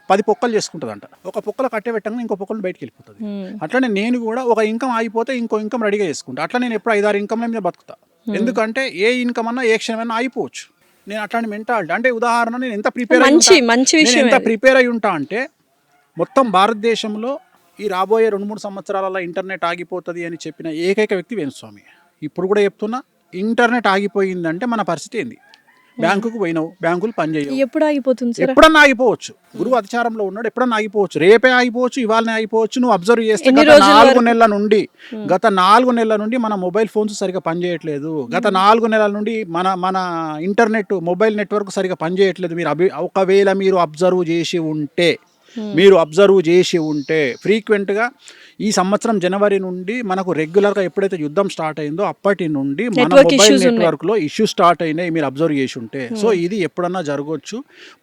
10 పొక్కలు చేసుకుంటుందంట. ఒక పొక్కలు కట్టే పెట్టంగా ఇంకో పొక్కలు బయటకు వెళ్ళిపోతుంది. అట్లనే నేను కూడా ఒక ఇన్కమ్ ఆగిపోతే ఇంకో ఇన్కమ్ రెడీగా చేసుకుంటా. అట్లా నేను ఎప్పుడు 5-6 ఇన్కమ్ల మీద బతుకుతా. ఎందుకంటే ఏ ఇన్కమ్ అన్నా ఏ క్షణమైనా అయిపోవచ్చు. నేను అట్లాంటి మెంటాలిటీ. అంటే ఉదాహరణ, నేను ఎంత ప్రిపేర్ అయి ఉంటా అంటే, మొత్తం భారతదేశంలో ఈ రాబోయే 2-3 సంవత్సరాలలో ఇంటర్నెట్ ఆగిపోతుంది అని చెప్పిన ఏకైక వ్యక్తి వేణుస్వామి. ఇప్పుడు కూడా చెప్తున్నా, ఇంటర్నెట్ ఆగిపోయిందంటే మన పరిస్థితి ఏంది? బ్యాంకుకు పోయినావు, బ్యాంకులు పనిచేయవు. ఎప్పుడు ఆగిపోతుంది సార్? ఎప్పుడన్నా ఆగిపోవచ్చు. గురువు అధిచారంలో ఉన్నాడు, ఎప్పుడన్నా ఆగిపోవచ్చు. రేపే ఆగిపోవచ్చు, ఇవాళనే ఆగిపోవచ్చు. నువ్వు అబ్జర్వ్ చేస్తే గత 4 నెలల నుండి మన మొబైల్ ఫోన్స్ సరిగా పనిచేయట్లేదు. గత 4 నెలల నుండి మన ఇంటర్నెట్ మొబైల్ నెట్వర్క్ సరిగా పనిచేయట్లేదు. మీరు ఒకవేళ మీరు అబ్జర్వ్ చేసి ఉంటే ఫ్రీక్వెంట్గా ఈ సంవత్సరం జనవరి నుండి మనకు రెగ్యులర్గా ఎప్పుడైతే యుద్ధం స్టార్ట్ అయిందో అప్పటి నుండి మన మొబైల్ నెట్వర్క్లో ఇష్యూస్ స్టార్ట్ అయినాయి. మీరు అబ్జర్వ్ చేసి ఉంటే. సో ఇది ఎప్పుడన్నా జరగవచ్చు.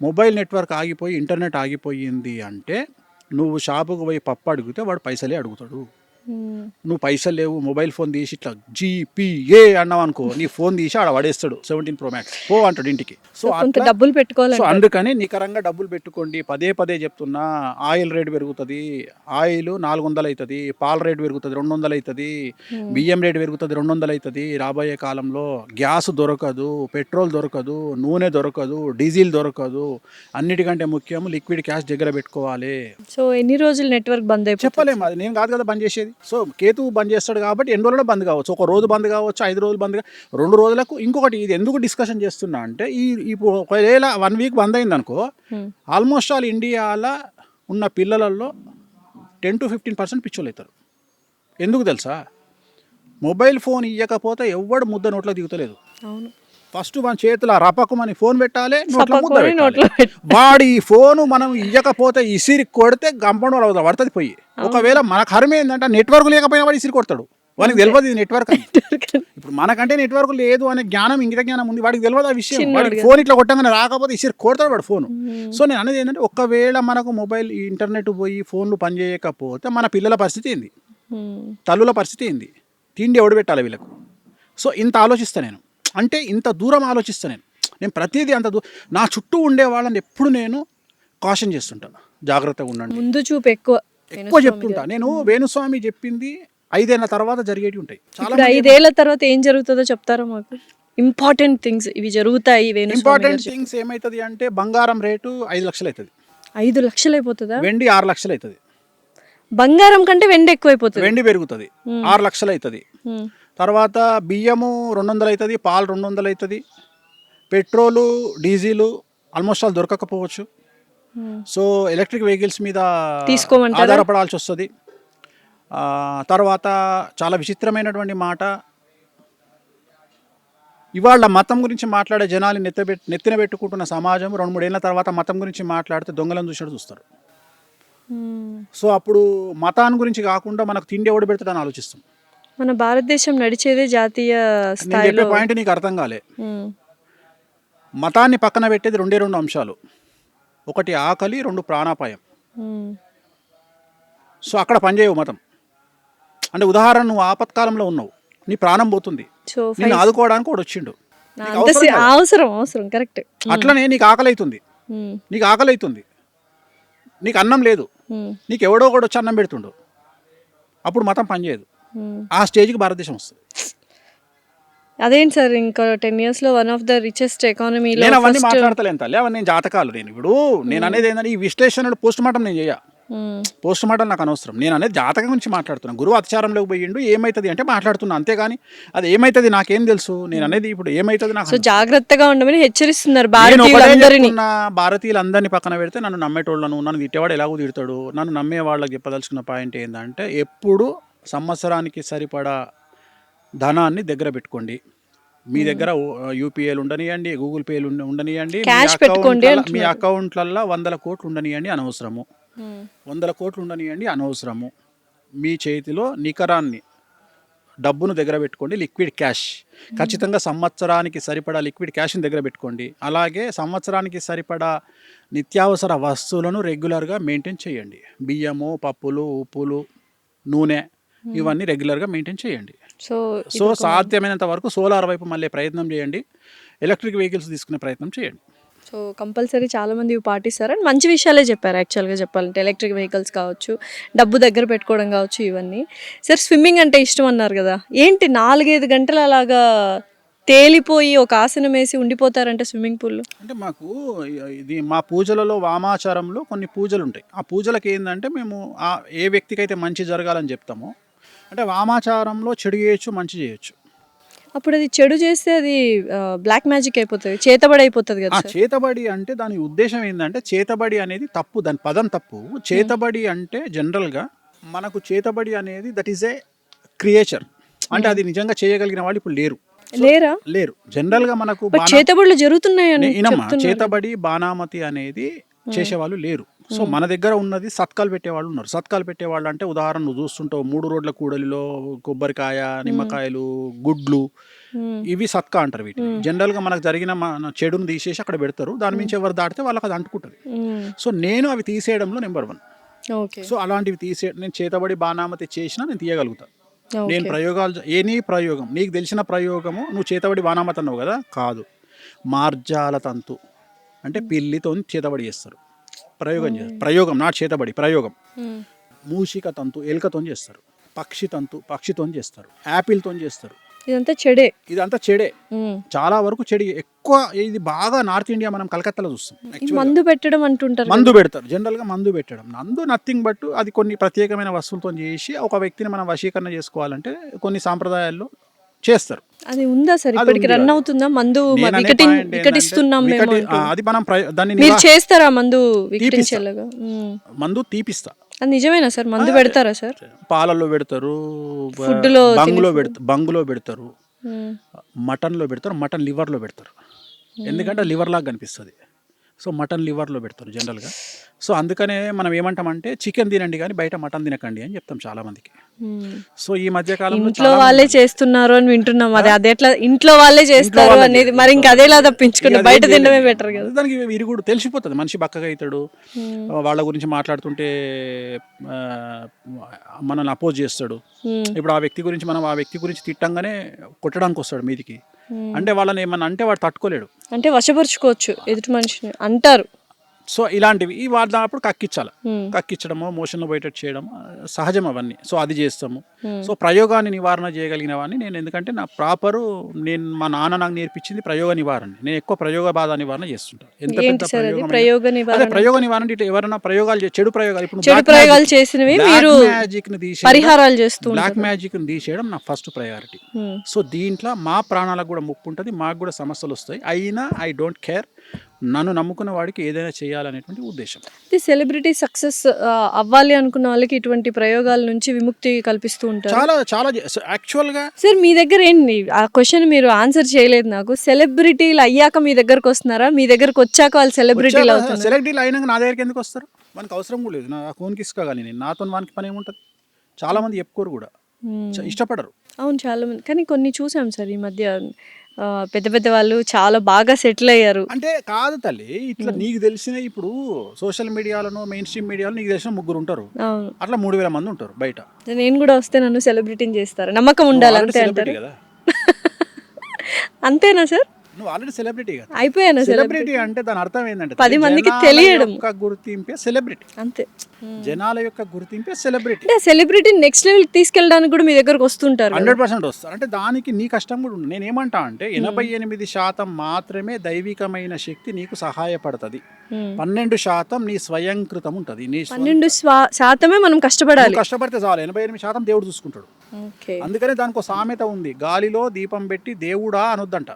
మొబైల్ నెట్వర్క్ ఆగిపోయి ఇంటర్నెట్ ఆగిపోయింది అంటే, నువ్వు షాపుకు పోయి పప్పు అడిగితే వాడు పైసలే అడుగుతాడు. నువ్వు పైసలు లేవు, మొబైల్ ఫోన్ తీసి ఇట్లా GPA అన్నావు అనుకో, నీ ఫోన్ తీసి ఆడ పడేస్తాడు. 17 Pro Max పో అంటాడు ఇంటికి. సో డబ్బులు పెట్టుకోవాలి. సో అందుకని నికరంగా డబ్బులు పెట్టుకోండి. పదే చెప్తున్నా, ఆయిల్ రేట్ పెరుగుతుంది, ఆయిల్ 400 అవుతుంది, పాల రేట్ పెరుగుతుంది 200 అవుతుంది, బియ్యం రేట్ పెరుగుతుంది 200 అవుతుంది. రాబోయే కాలంలో గ్యాస్ దొరకదు, పెట్రోల్ దొరకదు, నూనె దొరకదు, డీజిల్ దొరకదు. అన్నిటికంటే ముఖ్యం లిక్విడ్ క్యాష్ దగ్గర పెట్టుకోవాలి. సో ఎన్ని రోజులు నెట్వర్క్ బంద్ అయిపోతుంది? చెప్పలేము, అది నేను కాదు కదా బంద్ చేసేది. సో కేతు బంద్ చేస్తాడు కాబట్టి ఎన్ని రోజుల్లో బంద్ కావచ్చు. ఒక రోజు బంద్ కావచ్చు, 5 రోజులు బంద్ 2 రోజులకు. ఇంకొకటి, ఇది ఎందుకు డిస్కషన్ చేస్తున్నా అంటే, ఇప్పుడు ఒకవేళ 1 వీక్ బంద్ అయింది అనుకో, ఆల్మోస్ట్ ఆల్ ఇండియాలో ఉన్న పిల్లలలో 10-15% పిచ్చోళ్ళు అవుతారు. ఎందుకు తెలుసా? మొబైల్ ఫోన్ ఇవ్వకపోతే ఎవడు ముద్ద నోట్లో దిగుతలేదు. ఫస్ట్ మన చేతిలో రపకమని ఫోన్ పెట్టాలి, నోట్లో ముద్ద పెట్టాలి. వాడి ఈ ఫోను మనం ఇవ్వకపోతే ఇసిరి కొడితే గంపండు వాళ్ళు పడుతుంది పోయి. ఒకవేళ మన కర్మ ఏంటంటే నెట్వర్క్ లేకపోయినా వాడు ఇసిరి కొడతాడు. వాడికి తెలియదు ఇది నెట్వర్క్ అని. ఇప్పుడు మనకంటే నెట్వర్క్ లేదు అనే జ్ఞానం, ఇంగిత జ్ఞానం ఉంది, వాడికి తెలియదు ఆ విషయం. వాడికి ఫోన్ ఇట్లా కొట్టగానే రాకపోతే ఇసిరి కొడతాడు వాడు ఫోను. సో నేను అనేది ఏంటంటే, ఒకవేళ మనకు మొబైల్ ఇంటర్నెట్ పోయి ఫోన్లు పనిచేయకపోతే మన పిల్లల పరిస్థితి ఏంది, తల్లుల పరిస్థితి ఏంది, తిండి ఎవడు పెట్టాలి వీళ్ళకు? సో ఇంత ఆలోచిస్తాను నేను. అంటే ఇంత దూరం ఆలోచిస్తాను నేను ప్రతిదీ అంత నా చుట్టూ ఉండే వాళ్ళని ఎప్పుడు నేను కాషన్ చేస్తుంటాను, జాగ్రత్తగా ఉండండి, ముందు చూపు ఎక్కువ చెప్తుంటా. నేను వేణుస్వామి చెప్పింది 5 ఏళ్ల తర్వాత జరిగేవి ఉంటాయి. చాలా 5 ఏళ్ల తర్వాత ఏం జరుగుతుందో చెప్తారా మాకు? ఇంపార్టెంట్ థింగ్స్ ఇవి జరుగుతాయి. ఇంపార్టెంట్ థింగ్స్ ఏమవుతుంది అంటే, బంగారం రేటు 5 లక్షలు అవుతుంది. 5 లక్షలు అయిపోతుందా? వెండి 6 లక్షలు అవుతుంది. బంగారం కంటే వెండి ఎక్కువైపోతుంది. వెండి పెరుగుతుంది, 6 లక్షలు అవుతుంది. తర్వాత బియ్యము 200 అవుతుంది, పాలు 200 అవుతుంది, పెట్రోలు డీజిల్ ఆల్మోస్ట్ ఆల్ దొరకకపోవచ్చు. సో ఎలక్ట్రిక్ వెహికల్స్ మీద ఆధారపడాల్సి వస్తుంది. తర్వాత చాలా విచిత్రమైనటువంటి మాట, ఇవాళ మతం గురించి మాట్లాడే జనాలు నెత్తిన పెట్టుకుంటున్న సమాజం 2-3 ఏళ్ళ తర్వాత మతం గురించి మాట్లాడితే దొంగలను చూసినట్టు చూస్తారు. సో అప్పుడు మతాన్ని గురించి కాకుండా మనకు తిండి ఎవడు పెడతాడని ఆలోచిస్తాం. మన భారతదేశం నడిచేదే జాతీయ నేను స్థాయిలో. చెప్పే పాయింట్ నీకు అర్థం కాలే. మతాన్ని పక్కన పెట్టేది 2 అంశాలు, 1 ఆకలి, 2 ప్రాణాపాయం. సో అక్కడ పనిచేయవు మతం. అంటే ఉదాహరణ, నువ్వు ఆపత్కాలంలో ఉన్నావు, నీ ప్రాణం పోతుంది, సో నేను ఆదుకోవడానికి వాడు వచ్చిండు, అవసరం కరెక్ట్. అట్లనే నీకు ఆకలి అవుతుంది, నీకు అన్నం లేదు, నీకు ఎవడో ఒకడు వచ్చి అన్నం పెడుతుండు, అప్పుడు మతం పనిచేయదు. ఆ స్టేజ్కి భారతదేశం వస్తుంది. అదేంటి సార్, ఇంకా 10 years లో వన్ ఆఫ్ ద రిచెస్ట్ ఎకానమీలో. నేను అవన్నీ మాట్లాడతలేను తల్లి, అవన్నీ నేను జాతకాలు. నేను అనేది ఏంటంటే ఈ విశ్లేషణలు పోస్ట్ మార్టం నేను చేయ, పోస్ట్ మార్టం నాకు అనవసరం. నేను అనేది జాతకం గురించి మాట్లాడుతున్నాను. గురువు అత్యాచారంలోకి పోయిండు, ఏమవుతుంది అంటే మాట్లాడుతున్నా, అంతేగాని అది ఏమవుతుంది నాకేం తెలుసు. నేను అనేది ఇప్పుడు ఏమవుతుంది నాకు. సో జాగ్రత్తగా ఉండమని హెచ్చరిస్తున్నారు భారతీయులందరినీ పక్కన పెడితే నన్ను నమ్మేటోళ్ళను, నన్ను తిట్టేవాడు ఎలాగో తిడతాడు, నన్ను నమ్మే వాళ్ళకి చెప్పదలుచుకున్న పాయింట్ ఏంటంటే, ఎప్పుడు సంవత్సరానికి సరిపడా ధనాన్ని దగ్గర పెట్టుకోండి. మీ దగ్గర యూపీఐలు ఉండనియండి, గూగుల్ పేలు ఉండనియండి, మీ అకౌంట్లల్లో 100 కోట్లు ఉండనియండి అనవసరము, 100 కోట్లు ఉండనియండి అనవసరము. మీ చేతిలో నికరాన్ని డబ్బును దగ్గర పెట్టుకోండి, లిక్విడ్ క్యాష్. ఖచ్చితంగా సంవత్సరానికి సరిపడా లిక్విడ్ క్యాష్ని దగ్గర పెట్టుకోండి. అలాగే సంవత్సరానికి సరిపడా నిత్యావసర వస్తువులను రెగ్యులర్గా మెయింటైన్ చేయండి. బియ్యము, పప్పులు, ఉప్పులు, నూనె, ఇవన్నీ రెగ్యులర్గా మెయింటైన్ చేయండి. సో సాధ్యమైనంత వరకు సోలార్ వైపు మళ్ళీ ప్రయత్నం చేయండి, ఎలక్ట్రిక్ వెహికల్స్ తీసుకునే ప్రయత్నం చేయండి. సో కంపల్సరీ చాలామంది ఇవి పాటిస్తారు. అండ్ మంచి విషయాలే చెప్పారు యాక్చువల్గా చెప్పాలంటే. ఎలక్ట్రిక్ వెహికల్స్ కావచ్చు, డబ్బు దగ్గర పెట్టుకోవడం కావచ్చు, ఇవన్నీ. సార్ స్విమ్మింగ్ అంటే ఇష్టం అన్నారు కదా, ఏంటి 4-5 గంటలు అలాగా తేలిపోయి ఒక ఆసనం వేసి ఉండిపోతారంటే స్విమ్మింగ్ పూల్లో? అంటే మాకు ఇది మా పూజలలో, వామాచారంలో కొన్ని పూజలు ఉంటాయి. ఆ పూజలకి ఏంటంటే మేము ఏ వ్యక్తికి అయితే మంచి జరగాలని చెప్తామో, అంటే వామాచారంలో చెడు చేయొచ్చు, మంచి చేయొచ్చు. అప్పుడు అది చెడు చేస్తే అది బ్లాక్ మ్యాజిక్ అయిపోతుంది, చేతబడి అయిపోతుంది కదా. చేతబడి అంటే దాని ఉద్దేశం ఏంటంటే, చేతబడి అనేది తప్పు, దాని పదం తప్పు. చేతబడి అంటే జనరల్గా మనకు చేతబడి అనేది దట్ ఈస్ ఏ క్రియేచర్, అంటే అది నిజంగా చేయగలిగిన వాళ్ళు ఇప్పుడు లేరు. జనరల్గా మనకు చేతబడులు జరుగుతున్నాయి. చేతబడి, బాణామతి అనేది చేసేవాళ్ళు లేరు. సో మన దగ్గర ఉన్నది సత్కాలు పెట్టేవాళ్ళు ఉన్నారు. సత్కాలు పెట్టేవాళ్ళు అంటే ఉదాహరణ నువ్వు చూస్తుంటావు, 3 రోడ్ల కూడలిలో కొబ్బరికాయ, నిమ్మకాయలు, గుడ్లు, ఇవి సత్కా అంటారు వీటిని. జనరల్గా మనకు జరిగిన మన చెడును తీసేసి అక్కడ పెడతారు, దాని మించి ఎవరు దాటితే వాళ్ళకి అది అంటుకుంటుంది. సో నేను అవి తీసేయడంలో నెంబర్ 1. సో అలాంటివి నేను చేతబడి, బాణామతి చేసినా నేను తీయగలుగుతాను. నేను ప్రయోగాలు, ఎనీ ప్రయోగం, నీకు తెలిసిన ప్రయోగము, నువ్వు చేతబడి బాణామతి అన్నావు కదా, కాదు, మార్జాల తంతు అంటే పిల్లితో చేతబడి చేస్తారు, ప్రయోగం నాట్ చేతబడి, ప్రయోగం. మూషిక తంతు ఎలుకతో చేస్తారు, పక్షి తంతు పక్షితో చేస్తారు, యాపిల్తో చేస్తారు. ఇదంతా చెడే, చాలా వరకు చెడి. ఎక్కువ ఇది బాగా నార్త్ ఇండియా, మనం కలకత్తాలో చూస్తాం. మందు పెట్టడం అంటుంటారు, మందు పెడతారు జనరల్గా. మందు పెట్టడం, నథింగ్ బట్ అది కొన్ని ప్రత్యేకమైన వస్తువులతో చేసి ఒక వ్యక్తిని మనం వశీకరణ చేసుకోవాలంటే కొన్ని సాంప్రదాయాల్లో చేస్తారు. అది ఉందా సార్, ఇప్పటికి రన్ అవుతుందా? మందు వికటిస్తున్నాం అది మనం దాన్ని మీరు చేస్తారా? మందు తీపిస్తా. అది నిజమేనా సార్? మందు పెడతారా సార్? పాలల్లో పెడతారు, బంగులో పెడతారు, మటన్లో పెడతారు, మటన్ లివర్లో పెడతారు. ఎందుకంటే లివర్ లాగా కనిపిస్తుంది. సో మటన్ లివర్లో పెడతారు జనరల్గా. సో అందుకనే మనం ఏమంటామంటే, చికెన్ తినండి కానీ బయట మటన్ తినకండి అని చెప్తాం చాలా మందికి. సో ఈ మధ్య కాలంలో ఇంట్లో వాళ్ళే చేస్తున్నారు అని వింటున్నాం. అది ఎట్లా ఇంట్లో వాళ్ళే చేస్తారు అనేది, మరి ఇంకా అదేలా తప్పించుకుని బయట తినడమే బెటర్ కదా. దానికి విరుగుడు తెలిసిపోతుంది, మనిషి బక్కగా అవుతాడు. వాళ్ళ గురించి మాట్లాడుతుంటే మనల్ని అపోజ్ చేస్తాడు. ఇప్పుడు ఆ వ్యక్తి గురించి మనం ఆ వ్యక్తి గురించి తిట్టంగానే కొట్టడానికి వస్తాడు మీదికి. అంటే వాళ్ళని ఏమన్నా అంటే వాడు తట్టుకోలేడు, అంటే వశపరుచుకోవచ్చు ఎదుటి మనిషిని అంటారు. సో ఇలాంటివి వాడినప్పుడు కక్కించడము, మోషన్లో బయట చేయడం సహజం అవన్నీ. సో అది చేస్తాము. సో ప్రయోగాన్ని నివారణ చేయగలిగినవన్నీ నేను, ఎందుకంటే నా మా నాన్న నాకు నేర్పించింది ప్రయోగ నివారణ. నేను ఎక్కువ ప్రయోగ బాధ నివారణ చేస్తుంటాను. ఎంత పెద్ద ప్రయోగ నివారణ ఇటు ఎవరైనా ప్రయోగాలు, చెడు ప్రయోగాలు చేసినవి మ్యాజిక్ని బ్లాక్ మ్యాజిక్ని తీసేయడం నా ఫస్ట్ ప్రయారిటీ. సో దీంట్లో మా ప్రాణాలకు కూడా ముప్పు ఉంటుంది, మాకు కూడా సమస్యలు వస్తాయి. అయినా ఐ డోంట్ కేర్. నన్ను నమ్ముకున్న వాడికి ఏదైనా చేయాలనేటువంటి ఉద్దేశం. ఇది సెలబ్రిటీ సక్సెస్ అవ్వాలి అనుకున్న వాళ్ళకి ఇటువంటి ప్రయోగాల నుంచి విముక్తి కల్పిస్తూ ఉంటారు. చాలా చాలా యాక్చువల్గా సార్ మీ దగ్గర ఏంటి ఆ క్వశ్చన్ మీరు ఆన్సర్ చేయలేదు నాకు. సెలబ్రిటీలు అయ్యాక మీ దగ్గరకు వస్తున్నారా, మీ దగ్గరకు వచ్చాక వాళ్ళు సెలబ్రిటీలు అవుతున్నారు? సెలబ్రిటీలు అయినాక నా దగ్గరికి ఎందుకు వస్తారు? మనకు అవసరం కూడా లేదు. నా ఫోన్కి ఇసుక కానీ నేను నాతో వానికి పని ఏముంటుంది? చాలా మంది చెప్పుకోరు కూడా, ఇష్టపడరు. అవును చాలా మంది, కానీ కొన్ని చూసాం సార్ ఈ మధ్య పెద్ద పెద్ద వాళ్ళు చాలా బాగా సెటిల్ అయ్యారు. అంటే కాదు తల్లి, ఇట్లా నీకు తెలిసిన ఇప్పుడు సోషల్ మీడియాలో మెయిన్ స్ట్రీమ్ మీడియాలో నీకు తెలిసిన 3 ఉంటారు, అవును అట్లా 3000 మంది ఉంటారు బయట. నేను కూడా వస్తే నన్ను సెలబ్రిటీని చేస్తారు, నమ్మకం ఉండాలి అంతే అంటారు కదా. అంతేనా సార్? నువ్వు ఆల్రెడీ సెలబ్రిటీ కదా. అయిపోయాను సెలబ్రిటీ అంటే దాని అర్థం ఏంటంటే 10 మందికి తెలియడం, గుర్తింపే సెలబ్రిటీ. అంతే, జనాల యొక్క గుర్తింపే సెలబ్రిటీ. అంటే సెలబ్రిటీ నెక్స్ట్ లెవెల్ తీసుకెళ్ళడానికి కూడా మీ దగ్గరకు వస్తుంటారు. 100% వస్తారు. అంటే దానికి నీ కష్టం కూడా ఉంది. నేను ఏమంటా అంటే 88% మాత్రమే దైవికమైన శక్తి నీకు సహాయపడుతుంది. 12% నీ స్వయంకృతం ఉంటుంది. నీ 12% మనం కష్టపడాలి. కష్టపడితే చాలు, 88% దేవుడు చూసుకుంటాడు. అందుకనే దానికి ఒక సామెత ఉంది, గాలిలో దీపం పెట్టి దేవుడా అనొద్దంట,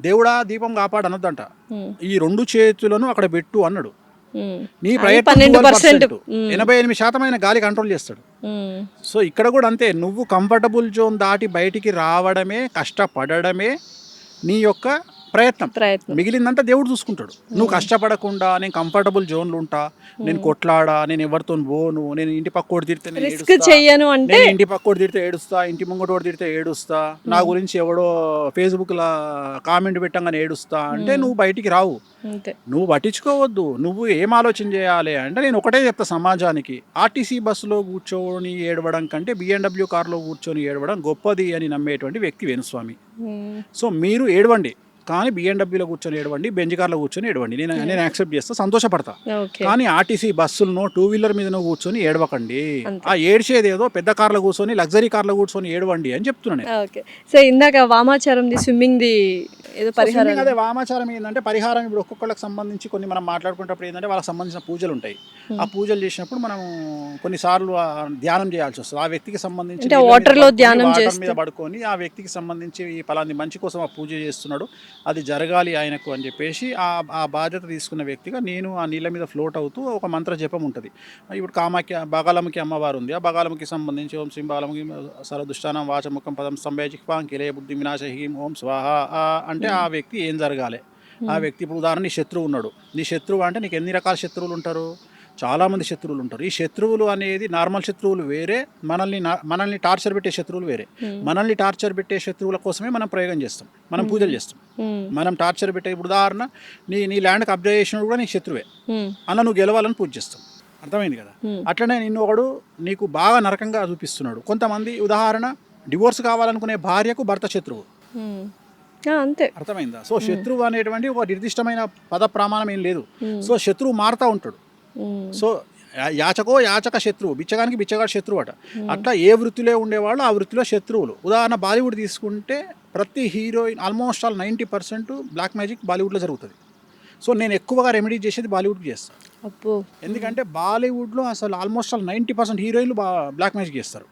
దేవుడా దీపం కాపాడు అనొద్దంట. ఈ 2 చేతులను అక్కడ పెట్టు అన్నాడు. నీ ప్రయత్నం 88% అయిన గాలి కంట్రోల్ చేస్తాడు. సో ఇక్కడ కూడా అంతే, నువ్వు కంఫర్టబుల్ జోన్ దాటి బయటికి రావడమే, కష్టపడడమే నీ యొక్క ప్రయత్నం. మిగిలిందంతా దేవుడు చూసుకుంటాడు. నువ్వు కష్టపడకుండా నేను కంఫర్టబుల్ జోన్లు ఉంటా, నేను కొట్లాడా, నేను ఎవరితో పోను, నేను ఇంటి పక్కోడు తిడితే నేను ఇంటి పక్కోడు తిడితే ఏడుస్తా, ఇంటి ముంగటోడు తిడితే ఏడుస్తా, నా గురించి ఎవడో ఫేస్బుక్ లా కామెంట్ పెట్టంగానే ఏడుస్తా అంటే నువ్వు బయటికి రావు. నువ్వు పట్టించుకోవద్దు. నువ్వు ఏం ఆలోచన చేయాలి అంటే, నేను ఒకటే చెప్తా సమాజానికి, ఆర్టీసీ బస్సులో కూర్చొని ఏడవడం కంటే BMW కార్లో కూర్చొని ఏడవడం గొప్పది అని నమ్మేటువంటి వ్యక్తి వేణుస్వామి. సో మీరు ఏడవండి, కానీ BMW లో కూర్చొని ఏడవండి, బెంజ్ కార్లో కూర్చొని ఏడవండి, నేను యాక్సెప్ట్ చేస్తా, సంతోషపడతా. కానీ ఆర్టీసీ బస్సులను 2 వీలర్ మీద కూర్చొని ఏడవకండి. ఆ ఏడ్చేది ఏదో పెద్ద కార్లో కూర్చొని లగ్జరీ కార్లో కూర్చొని ఏడవండి అని చెప్తున్నాను. సో ఇందాక వామాచారం స్విమ్మింగ్ ది ఏదో పరిహారం, అదే వామాచారం ఏంటంటే పరిహారం. ఇప్పుడు ఒక్కొక్కళ్ళకి సంబంధించి కొన్ని మనం మాట్లాడుకునేటప్పుడు ఏంటంటే వాళ్ళకి సంబంధించిన పూజలు ఉంటాయి. ఆ పూజలు చేసినప్పుడు మనం కొన్నిసార్లు ధ్యానం చేయాల్సి వస్తుంది. ఆ వ్యక్తికి సంబంధించి వాటర్ లో ధ్యానం మీద పడుకొని ఆ వ్యక్తికి సంబంధించి ఈ పలాంది మంచి కోసం ఆ పూజ చేస్తున్నాడు, అది జరగాలి ఆయనకు అని చెప్పేసి ఆ బాధ్యత తీసుకున్న వ్యక్తిగా నేను ఆ నీళ్ళ మీద ఫ్లోట్ అవుతూ ఒక మంత్ర జపం ఉంటుంది. ఇప్పుడు కామాఖ్య బగాలముఖి అమ్మవారు ఉంది, ఆ బగాలముఖి సంబంధించి ఓం శ్రీ బాలముఖి సరదుష్టానం వాచముఖం పదం సంభయజిహ్వాం కిలయ బుద్ధి వినాశహీం ఓం స్వాహ అంటే ఆ వ్యక్తి ఏం జరగాలి. ఆ వ్యక్తి ఇప్పుడు ఉదాహరణ నీ శత్రువు ఉన్నాడు, నీ శత్రువు అంటే నీకు ఎన్ని రకాల శత్రువులు ఉంటారు? చాలామంది శత్రువులు ఉంటారు. ఈ శత్రువులు అనేది నార్మల్ శత్రువులు వేరే, మనల్ని టార్చర్ పెట్టే శత్రువులు వేరే. మనల్ని టార్చర్ పెట్టే శత్రువుల కోసమే మనం ప్రయోగం చేస్తాం, మనం పూజలు చేస్తాం. మనం టార్చర్ పెట్టే, ఇప్పుడు ఉదాహరణ నీ ల్యాండ్కి అబ్జర్వ్ చేసినప్పుడు కూడా నీకు శత్రువే, అలా నువ్వు గెలవాలని పూజ చేస్తాం. అర్థమైంది కదా? అట్లనే నిన్ను ఒకడు నీకు బాగా నరకంగా చూపిస్తున్నాడు. కొంతమంది ఉదాహరణ డివోర్స్ కావాలనుకునే భార్యకు భర్త శత్రువు, అంతే. అర్థమైందా? సో శత్రువు అనేటువంటి ఒక నిర్దిష్టమైన పద ప్రమాణం ఏం లేదు. సో శత్రువు మారుతూ ఉంటాడు. సో యాచక శత్రువు, బిచ్చగానికి బిచ్చగాడు శత్రువు అట. అట్లా ఏ వృత్తిలో ఉండేవాళ్ళు ఆ వృత్తిలో శత్రువులు. ఉదాహరణ బాలీవుడ్ తీసుకుంటే ప్రతి heroine almost all 90% black magic బాలీవుడ్లో జరుగుతుంది. సో నేను ఎక్కువగా రెమెడీ చేసేది బాలీవుడ్కి చేస్తాను. ఎందుకంటే బాలీవుడ్లో అసలు ఆల్మోస్ట్ ఆల్ 90% హీరోయిన్లు బ్లాక్ మ్యాజిక్ చేస్తారు.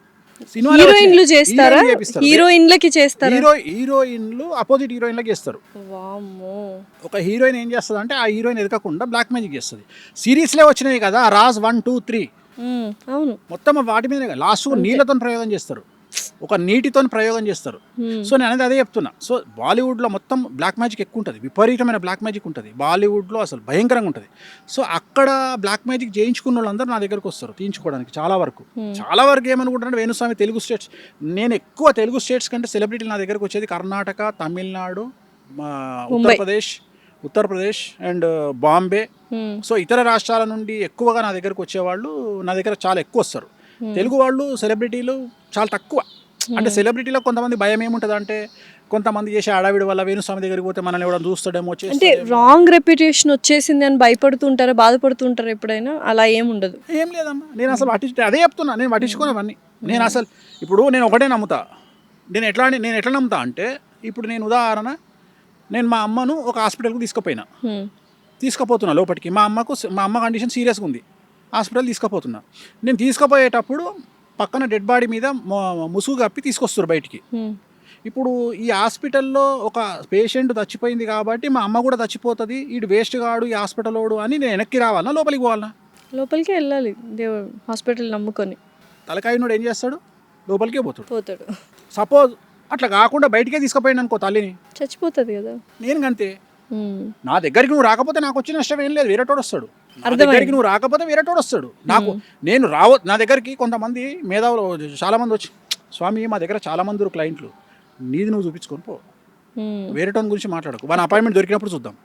హీరోయిన్లు చేస్తారా? హీరోయిన్లకి చేస్తారు, హీరోయిన్లు అపోజిట్ హీరోయిన్లకి చేస్తారు. ఒక హీరోయిన్ ఏం చేస్తుంది అంటే ఆ హీరోయిన్ ఎదగకుండా బ్లాక్ మ్యాజిక్ చేస్తుంది. సిరీస్లే వచ్చినాయి కదా, రాజ్ 1, 2, 3 అవును, మొత్తం వాటి మీద లాస్ట్ నీళ్ళతో ప్రయోగం చేస్తారు, ఒక నీటితో ప్రయోగం చేస్తారు. సో నేను అనేది అదే చెప్తున్నా. సో బాలీవుడ్లో మొత్తం బ్లాక్ మ్యాజిక్ ఎక్కువ ఉంటుంది, విపరీతమైన బ్లాక్ మ్యాజిక్ ఉంటుంది బాలీవుడ్లో, అసలు భయంకరంగా ఉంటుంది. సో అక్కడ బ్లాక్ మ్యాజిక్ చేయించుకున్న వాళ్ళందరూ నా దగ్గరకు వస్తారు తీయించుకోవడానికి. చాలా వరకు ఏమనుకుంటారంటే వేణుస్వామి తెలుగు స్టేట్స్, నేను ఎక్కువ తెలుగు స్టేట్స్ కంటే సెలబ్రిటీలు నా దగ్గరకు వచ్చేది కర్ణాటక, తమిళనాడు, ఉత్తరప్రదేశ్ అండ్ బాంబే. సో ఇతర రాష్ట్రాల నుండి ఎక్కువగా నా దగ్గరకు వచ్చేవాళ్ళు నా దగ్గర చాలా ఎక్కువ వస్తారు. తెలుగు వాళ్ళు సెలబ్రిటీలు చాలా తక్కువ. అంటే సెలబ్రిటీలో కొంతమంది భయం ఏముంటుంది అంటే, కొంతమంది చేసే అడావిడి వల్ల వేణుస్వామి దగ్గరికి పోతే మనల్ని ఎవరైనా చూస్తాడేమో, అంటే రాంగ్ రెప్యుటేషన్ వచ్చేసింది అని భయపడుతుంటారా, బాధపడుతుంటారా ఎప్పుడైనా? అలా ఏముండదు. ఏం లేదమ్మా, నేను అసలు అదే చెప్తున్నా, నేను పట్టించుకోనవన్నీ. నేను అసలు ఇప్పుడు నేను ఒకటే నమ్ముతా. నేను ఎట్లా నమ్ముతా అంటే, ఇప్పుడు నేను ఉదాహరణ, నేను మా అమ్మను ఒక హాస్పిటల్కి తీసుకుపోతున్నా లోపలికి. మా అమ్మ కండిషన్ సీరియస్గా ఉంది, హాస్పిటల్ తీసుకుపోతున్నా. నేను తీసుకుపోయేటప్పుడు పక్కన డెడ్ బాడీ మీద ముసుగు కప్పి తీసుకొస్తారు బయటికి. ఇప్పుడు ఈ హాస్పిటల్లో ఒక పేషెంట్ చచ్చిపోయింది కాబట్టి మా అమ్మ కూడా చచ్చిపోతుంది, వీడు వేస్ట్ కాడు ఈ హాస్పిటల్ వాడు అని నేను వెనక్కి రావాలన్నా లోపలికి పోవాలన్నా? లోపలికే వెళ్ళాలి, దేవుడు హాస్పిటల్ నమ్ముకొని. తలకాయనోడు ఏం చేస్తాడు? లోపలికే పోతాడు. పోతాడు. సపోజ్ అట్లా కాకుండా బయటికే తీసుకుపోయాను అనుకో తల్లిని, చచ్చిపోతుంది కదా. నేను అంతే. నా దగ్గరికి నువ్వు రాకపోతే నాకు వచ్చిన నష్టం ఏం లేదు, వేరేటోడు వస్తాడు. నా అర్థమైంది. దగ్గరికి నువ్వు రాకపోతే వేరేటోడు వస్తాడు. నాకు నేను నా దగ్గరికి కొంతమంది మేధావులు చాలామంది వచ్చి, స్వామి మా దగ్గర చాలామంది క్లయింట్లు, నీది నువ్వు చూపించుకొని పో, వేరేటోని గురించి మాట్లాడకు, మన అపాయింట్మెంట్ దొరికినప్పుడు చూద్దాం,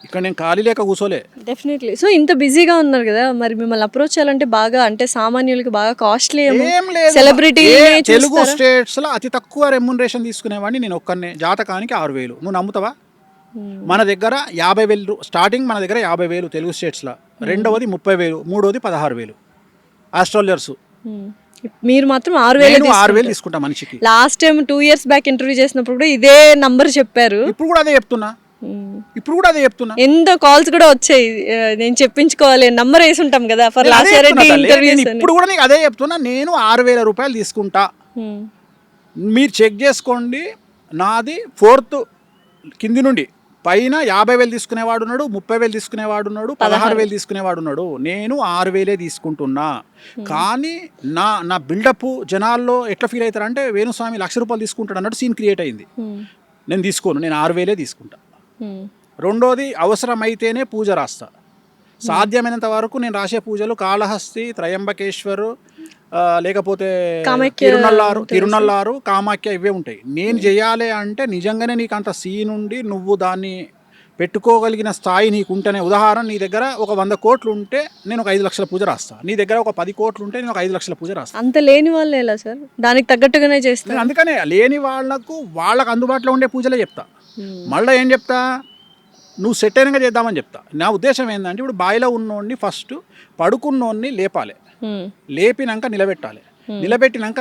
ఇక్కడ నేను ఖాళీ లేక కూర్చోలే. డెఫినెట్లీ. సో ఇంత బిజీగా ఉన్నారు కదా, మరి మిమ్మల్ని అప్రోచ్ చేయాలంటే బాగా, అంటే సామాన్యులకి బాగా కాస్ట్లీ ఏం లేదు. సెలబ్రిటీ తెలుగు స్టేట్స్ లో అతి తక్కువ రెమ్యునరేషన్ తీసుకునేవాడిని నేను ఒక్కనే, జాతకానికి 6,000. నువ్వు నమ్ముతావా? మన దగ్గర 50,000 స్టార్టింగ్, మన దగ్గర 50,000 తెలుగు స్టేట్స్లో, రెండవది 30,000, మూడవది 16,000 ఆస్ట్రాలజర్స్. మీరు మాత్రం 6,000 తీసుకుంటా మనిషికి. Last time 2 years back interview చేసినప్పుడు కూడా ఇదే నంబర్ చెప్పారు. ఇప్పుడు కూడా అదే చెప్తున్నా. ఎంత కాల్స్ కూడా వచ్చాయి, నేను చెప్పించుకోవాలి, నంబర్ వేసి ఉంటాం కదా ఫర్ లాసారెడ్డి ఇంటర్వ్యూస్. ఇప్పుడు కూడా నీకు అదే చెప్తున్నా, నేను 6,000 రూపాయలు తీసుకుంటా, మీరు చెక్ చేసుకోండి. నాది 4th కింది నుండి పైన 50,000 తీసుకునేవాడు ఉన్నాడు, 30,000 తీసుకునేవాడు ఉన్నాడు, 16,000 తీసుకునేవాడు ఉన్నాడు. నేను 6,000 తీసుకుంటున్నా. కానీ నా బిల్డప్ జనాల్లో ఎట్లా ఫీల్ అవుతారంటే, వేణుస్వామి ₹1,00,000 తీసుకుంటాడు అన్నట్టు సీన్ క్రియేట్ అయింది. నేను తీసుకోను, నేను 6,000 తీసుకుంటా. రెండోది, అవసరమైతేనే పూజ రాస్తా. సాధ్యమైనంత వరకు నేను రాసే పూజలు కాళహస్తి, త్రయంబకేశ్వరు, లేకపోతే తిరునల్లారు, కామాఖ్య, ఇవే ఉంటాయి. నేను చేయాలి అంటే నిజంగానే నీకు అంత సీన్ ఉండి నువ్వు దాన్ని పెట్టుకోగలిగిన స్థాయి నీకు ఉంటేనే. ఉదాహరణ, నీ దగ్గర ఒక 100 కోట్లు ఉంటే నేను ఒక 5 లక్షల పూజ రాస్తా, నీ దగ్గర ఒక 10 కోట్లు ఉంటే నేను ఒక 5 లక్షల పూజ రాస్తా. అంత లేని వాళ్ళు ఎలా సార్? దానికి తగ్గట్టుగానే చేస్తాను. అందుకనే లేని వాళ్ళకు అందుబాటులో ఉండే పూజలే చెప్తా. మళ్ళీ ఏం చెప్తా, నువ్వు సెట్ అయినగా చేద్దామని చెప్తా. నా ఉద్దేశం ఏంటంటే, ఇప్పుడు బాయిలో ఉన్నోడిని ఫస్ట్ పడుకున్నోడిని లేపాలి, లేపినాక నిలబెట్టాలి, నిలబెట్టినాక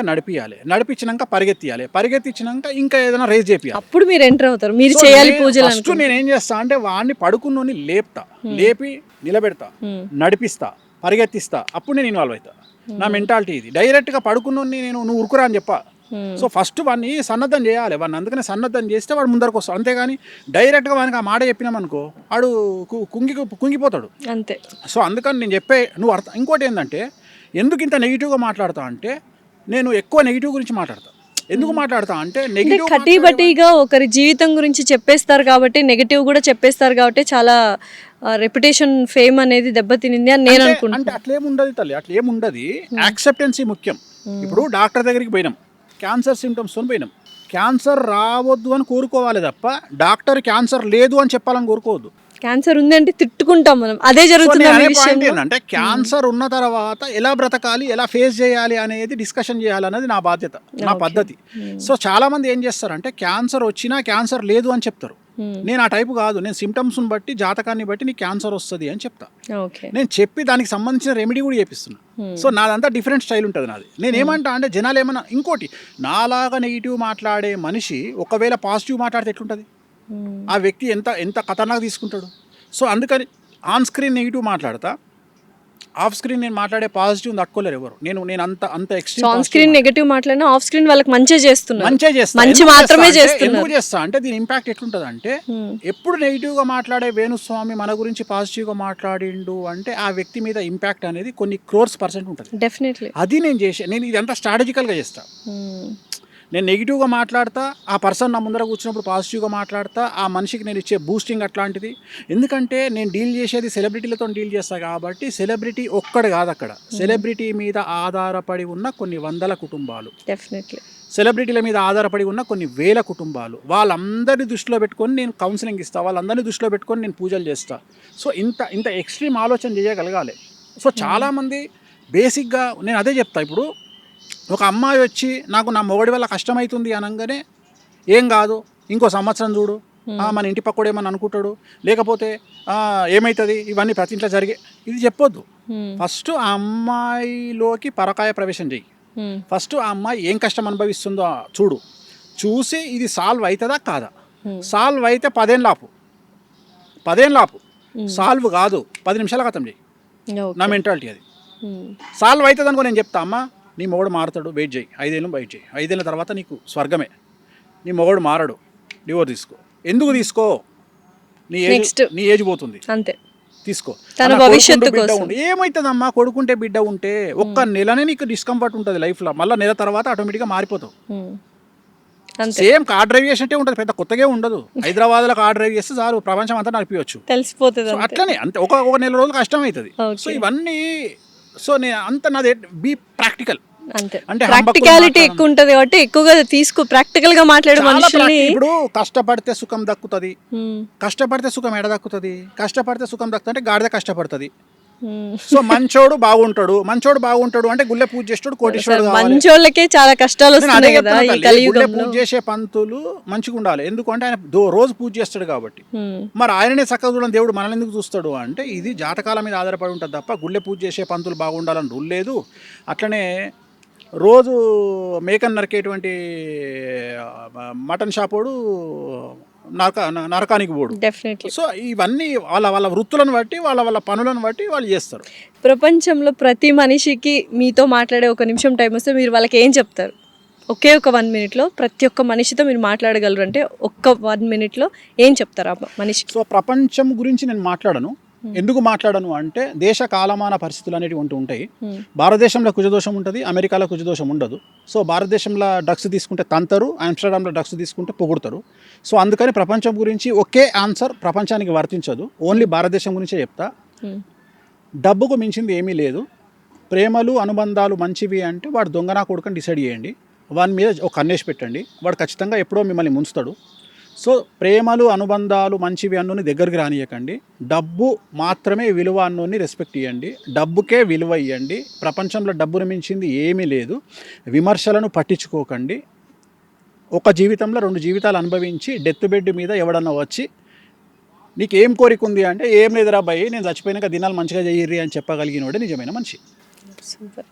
నడిపించినాక పరిగెత్తించినాక ఇంకా ఏదైనా రేజ్ చేయాలి. అప్పుడు మీరు ఎంటర్ అవుతారు, మీరు చేయాలి పూజలు. ఫస్ట్ నేను ఏం చేస్తా అంటే, వాడిని పడుకున్నోని లేపుతా, లేపి నిలబెడతా, నడిపిస్తా, పరిగెత్తిస్తా, అప్పుడు నేను ఇన్వాల్వ్ అవుతా. నా మెంటాలిటీ ఇది. డైరెక్ట్గా పడుకున్నోని నువ్వు ఉరుకురా అని చెప్పా. సో ఫస్ట్ వాడిని సన్నద్ధం చేయాలి. వాడిని అందుకనే సన్నద్ధం చేస్తే వాడు ముందరకు వస్తాడు. అంతేగాని డైరెక్ట్గా వానికి ఆ మాట చెప్పినామనుకో, వాడు కుంగిపోతాడు అంతే. సో అందుకని నేను చెప్పే నువ్వు అర్థం. ఇంకోటి ఏంటంటే, ఎందుకు ఇంత నెగిటివ్గా మాట్లాడతా అంటే, నేను ఎక్కువ నెగిటివ్ గురించి మాట్లాడతా. ఎందుకు మాట్లాడతా అంటే, నెగిటివ్ కటీబటీగా ఒకరి జీవితం గురించి చెప్పేస్తారు కాబట్టి, నెగిటివ్ కూడా చెప్పేస్తారు కాబట్టి చాలా రెప్యుటేషన్, ఫేమ్ అనేది దెబ్బతినింది అని నేను అనుకుంటున్నాను. అంటే అట్లేముండదు తల్లి, అట్లేముండదు. యాక్సెప్టెన్సీ ముఖ్యం. ఇప్పుడు డాక్టర్ దగ్గరికి పోయినాం, క్యాన్సర్ సిమ్టమ్స్తో పోయినాం. క్యాన్సర్ రావద్దు అని కోరుకోవాలి తప్ప డాక్టర్ క్యాన్సర్ లేదు అని చెప్పాలని కోరుకోవద్దు. క్యాన్సర్ ఉంది అంటే తిట్టుకుంటాం మనం, అదే జరుగుతుంది. ఏంటంటే, క్యాన్సర్ ఉన్న తర్వాత ఎలా బ్రతకాలి, ఎలా ఫేస్ చేయాలి అనేది డిస్కషన్ చేయాలన్నది నా బాధ్యత, నా పద్ధతి. సో చాలా మంది ఏం చేస్తారంటే, క్యాన్సర్ వచ్చినా క్యాన్సర్ లేదు అని చెప్తారు. నేను ఆ టైపు కాదు. నేను సిమ్టమ్స్ని బట్టి, జాతకాన్ని బట్టి నీకు క్యాన్సర్ వస్తుంది అని చెప్తా. నేను చెప్పి దానికి సంబంధించిన రెమెడీ కూడా చేపిస్తున్నా. సో నాదంతా డిఫరెంట్ స్టైల్ ఉంటుంది నాది. నేను ఏమంటా అంటే, జనాలు ఏమన్నా, ఇంకోటి, నాలాగా నెగిటివ్ మాట్లాడే మనిషి ఒకవేళ పాజిటివ్ మాట్లాడితే ఎట్లుంటుంది? ఆ వ్యక్తి ఎంత ఖతర్నాక్ తీసుకుంటాడు. సో అందుకని ఆన్ స్క్రీన్ నెగిటివ్ మాట్లాడతా, ఆఫ్ స్క్రీన్ నేను మాట్లాడే పాజిటివ్ తట్టుకోలేరు ఎవరు. నేను అంత ఎక్స్ట్రీమ్. ఆన్ స్క్రీన్ నెగటివ్ మాట్లాడినా ఆఫ్ స్క్రీన్ వాళ్ళకి మంచిగా చేస్తున్నా. మంచి మాత్రమే చేస్తున్నా. ఎందుకు చేస్తా అంటే, దీని ఇంపాక్ట్ ఎట్లుంటుంది అంటే, ఎప్పుడు నెగిటివ్గా మాట్లాడే వేణుస్వామి మన గురించి పాజిటివ్గా మాట్లాడిండు అంటే, ఆ వ్యక్తి మీద ఇంపాక్ట్ అనేది కొన్ని crores% ఉంటుంది. డెఫినెట్లీ. అది నేను ఇదంతా స్ట్రాటజికల్గా చేస్తా. నేను నెగిటివ్గా మాట్లాడతా, ఆ పర్సన్ నా ముందర కూర్చున్నప్పుడు పాజిటివ్గా మాట్లాడతా, ఆ మనిషికి నేను ఇచ్చే బూస్టింగ్ అట్లాంటిది. ఎందుకంటే నేను డీల్ చేసేది సెలబ్రిటీలతో డీల్ చేస్తాను కాబట్టి, సెలబ్రిటీ ఒక్కడు కాదు అక్కడ, సెలబ్రిటీ మీద ఆధారపడి ఉన్న కొన్ని 100 కుటుంబాలు, డెఫినెట్లీ సెలబ్రిటీల మీద ఆధారపడి ఉన్న కొన్ని 1000 కుటుంబాలు, వాళ్ళందరినీ దృష్టిలో పెట్టుకొని నేను కౌన్సిలింగ్ ఇస్తాను, వాళ్ళందరినీ దృష్టిలో పెట్టుకొని నేను పూజలు చేస్తాను. సో ఇంత ఎక్స్ట్రీమ్ ఆలోచన చేయగలగాలి. సో చాలామంది బేసిక్గా నేను అదే చెప్తా. ఇప్పుడు ఒక అమ్మాయి వచ్చి నాకు నా మొగడి వల్ల కష్టమవుతుంది అనగానే, ఏం కాదు, ఇంకో సంవత్సరం చూడు, మన ఇంటి పక్కడు ఏమని అనుకుంటాడు, లేకపోతే ఏమవుతుంది, ఇవన్నీ ప్రతి ఇంట్లో జరిగే, ఇది చెప్పొద్దు. ఫస్ట్ ఆ అమ్మాయిలోకి పరకాయ ప్రవేశం చెయ్యి. ఫస్ట్ ఆ అమ్మాయి ఏం కష్టం అనుభవిస్తుందో చూసి ఇది సాల్వ్ అవుతుందా కాదా. సాల్వ్ అయితే 10 ఏళ్ళు ఆపు, సాల్వ్ కాదు 10 నిమిషాల ఖతం చెయ్యి. నా మెంటాలిటీ అది. సాల్వ్ అవుతుంది అనుకో, నేను చెప్తా, అమ్మ నీ మొగుడు మారుతాడు, వెయిట్ చేయి, 5 ఏళ్ళు వెయిట్ చేయి, 5 ఏళ్ళ తర్వాత నీకు స్వర్గమే. నీ మొగడు మారడు, డివోర్స్ తీసుకో. ఎందుకు తీసుకో? Next. నీ ఏజ్ పోతుంది, అంతే. తీసుకో. తన అలా భవిష్యత్తు కొడుకుంటూ బిడ్డ కోసం. ఉంటే ఏమవుతుందమ్మా? కొడుకుంటే బిడ్డ ఉంటే ఒక్క నెలనే నీకు డిస్కంఫర్ట్ ఉంటుంది లైఫ్లో, మళ్ళీ నెల తర్వాత ఆటోమేటిక్గా మారిపోతావు. అంతే, సేమ్ కార్ డ్రైవ్ చేసినట్టే ఉంటుంది, పెద్ద కొత్తగా ఉండదు. హైదరాబాద్లో కార్ డ్రైవ్ చేస్తే చాలు ప్రపంచం అంతా నడిపించవచ్చు. తెలిసిపోతుంది. సో అట్లనే అంతే, ఒక నెల రోజులు కష్టం అవుతుంది. Okay. సో ఇవన్నీ, సో నేను అంత నాది బీ ప్రాక్టికల్. అంతే, అంటే ప్రాక్టికాలిటీ ఎక్కువ ఉంటుంది కాబట్టి ఎక్కువగా ప్రాక్టికల్ గా మాట్లాడే మనుషుల్ని. ఇప్పుడు కష్టపడితే సుఖం దక్కుతుంది. కష్టపడితే సుఖం ఎడ దక్కుతుంది? కష్టపడితే సుఖం దక్కుతుంది అంటే గాడిద కష్టపడుతుంది. సో మంచోడు బాగుంటాడు అంటే గుళ్ళె పూజ చేస్తాడు, కోటీశ్వరుడు కావాలి. మంచోళ్ళకే చాలా కష్టాలు నేను అదే వస్తున్నాయి కదా చెప్తున్నా ఈ తల్లి, గుళ్ళె కలియుగంలో. పూజ చేసే పంతులు మంచిగా ఉండాలి. ఎందుకంటే ఆయన రోజు పూజ చేస్తాడు కాబట్టి. మరి ఆయననే చక్కగా చూడని దేవుడు మనల్ని ఎందుకు చూస్తాడు అంటే ఇది జాతకాల మీద ఆధారపడి ఉంటుంది తప్ప గుళ్ళె పూజ చేసే పంతులు బాగుండాలని రూల్ లేదు. అట్లనే రోజు మేకను నరికేటువంటి మటన్ షాపోడు నరకానికి పోడు. డెఫినెట్లీ. సో ఇవన్నీ వాళ్ళ వృత్తులను బట్టి వాళ్ళ పనులను బట్టి వాళ్ళు చేస్తారు. ప్రపంచంలో ప్రతి మనిషికి మీతో మాట్లాడే ఒక నిమిషం టైం వస్తే మీరు వాళ్ళకి ఏం చెప్తారు? ఒకే ఒక 1 minute ప్రతి ఒక్క మనిషితో మీరు మాట్లాడగలరు అంటే ఒక్క 1 minute ఏం చెప్తారు ఆ మనిషికి? సో ప్రపంచం గురించి నేను మాట్లాడను. ఎందుకు మాట్లాడను అంటే దేశ కాలమాన పరిస్థితులు అనేవి ఉంటాయి. భారతదేశంలో కుజదోషం ఉంటుంది, అమెరికాలో కుజదోషం ఉండదు. సో భారతదేశంలో డ్రగ్స్ తీసుకుంటే తంతరు, ఆమ్స్టర్డామ్లో డ్రగ్స్ తీసుకుంటే పొగుడతారు. సో అందుకని ప్రపంచం గురించి ఒకే ఆన్సర్ ప్రపంచానికి వర్తించదు. ఓన్లీ భారతదేశం గురించే చెప్తా. డబ్బుకు మించింది ఏమీ లేదు. ప్రేమలు అనుబంధాలు మంచివి అంటే వాడు దొంగనా కొడుకని డిసైడ్ చేయండి. వాని మీద ఒక కన్నేసి పెట్టండి, వాడు ఖచ్చితంగా ఎప్పుడో మిమ్మల్ని ముంచుతాడు. సో ప్రేమలు అనుబంధాలు మంచివి అన్నోని దగ్గరికి రానియకండి. డబ్బు మాత్రమే విలువ అన్నోని రెస్పెక్ట్ ఇవ్వండి. డబ్బుకే విలువ ఇవ్వండి. ప్రపంచంలో డబ్బును మించింది ఏమీ లేదు. విమర్శలను పట్టించుకోకండి. ఒక జీవితంలో 2 జీవితాలు అనుభవించి డెత్ బెడ్ మీద ఎవడన్నా వచ్చి నీకు ఏం కోరిక ఉంది అంటే ఏం లేదురా అబ్బాయి నేను చచ్చిపోయినాక దినాలు మంచిగా చెయ్యిర్రి అని చెప్పగలిగినోడే నిజమైన మనిషి. Super,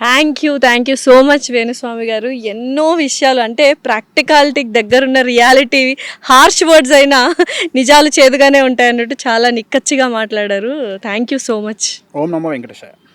thank you so much Venu Swamy గారు. ఎన్నో విషయాలు అంటే ప్రాక్టికాలిటీకి దగ్గరున్న రియాలిటీ, హార్ష్ వర్డ్స్ అయినా నిజాలు చేదుగానే ఉంటాయి అన్నట్టు చాలా నిక్కచ్చిగా మాట్లాడారు. Thank you so much. ఓం నమో వెంకటేశాయ.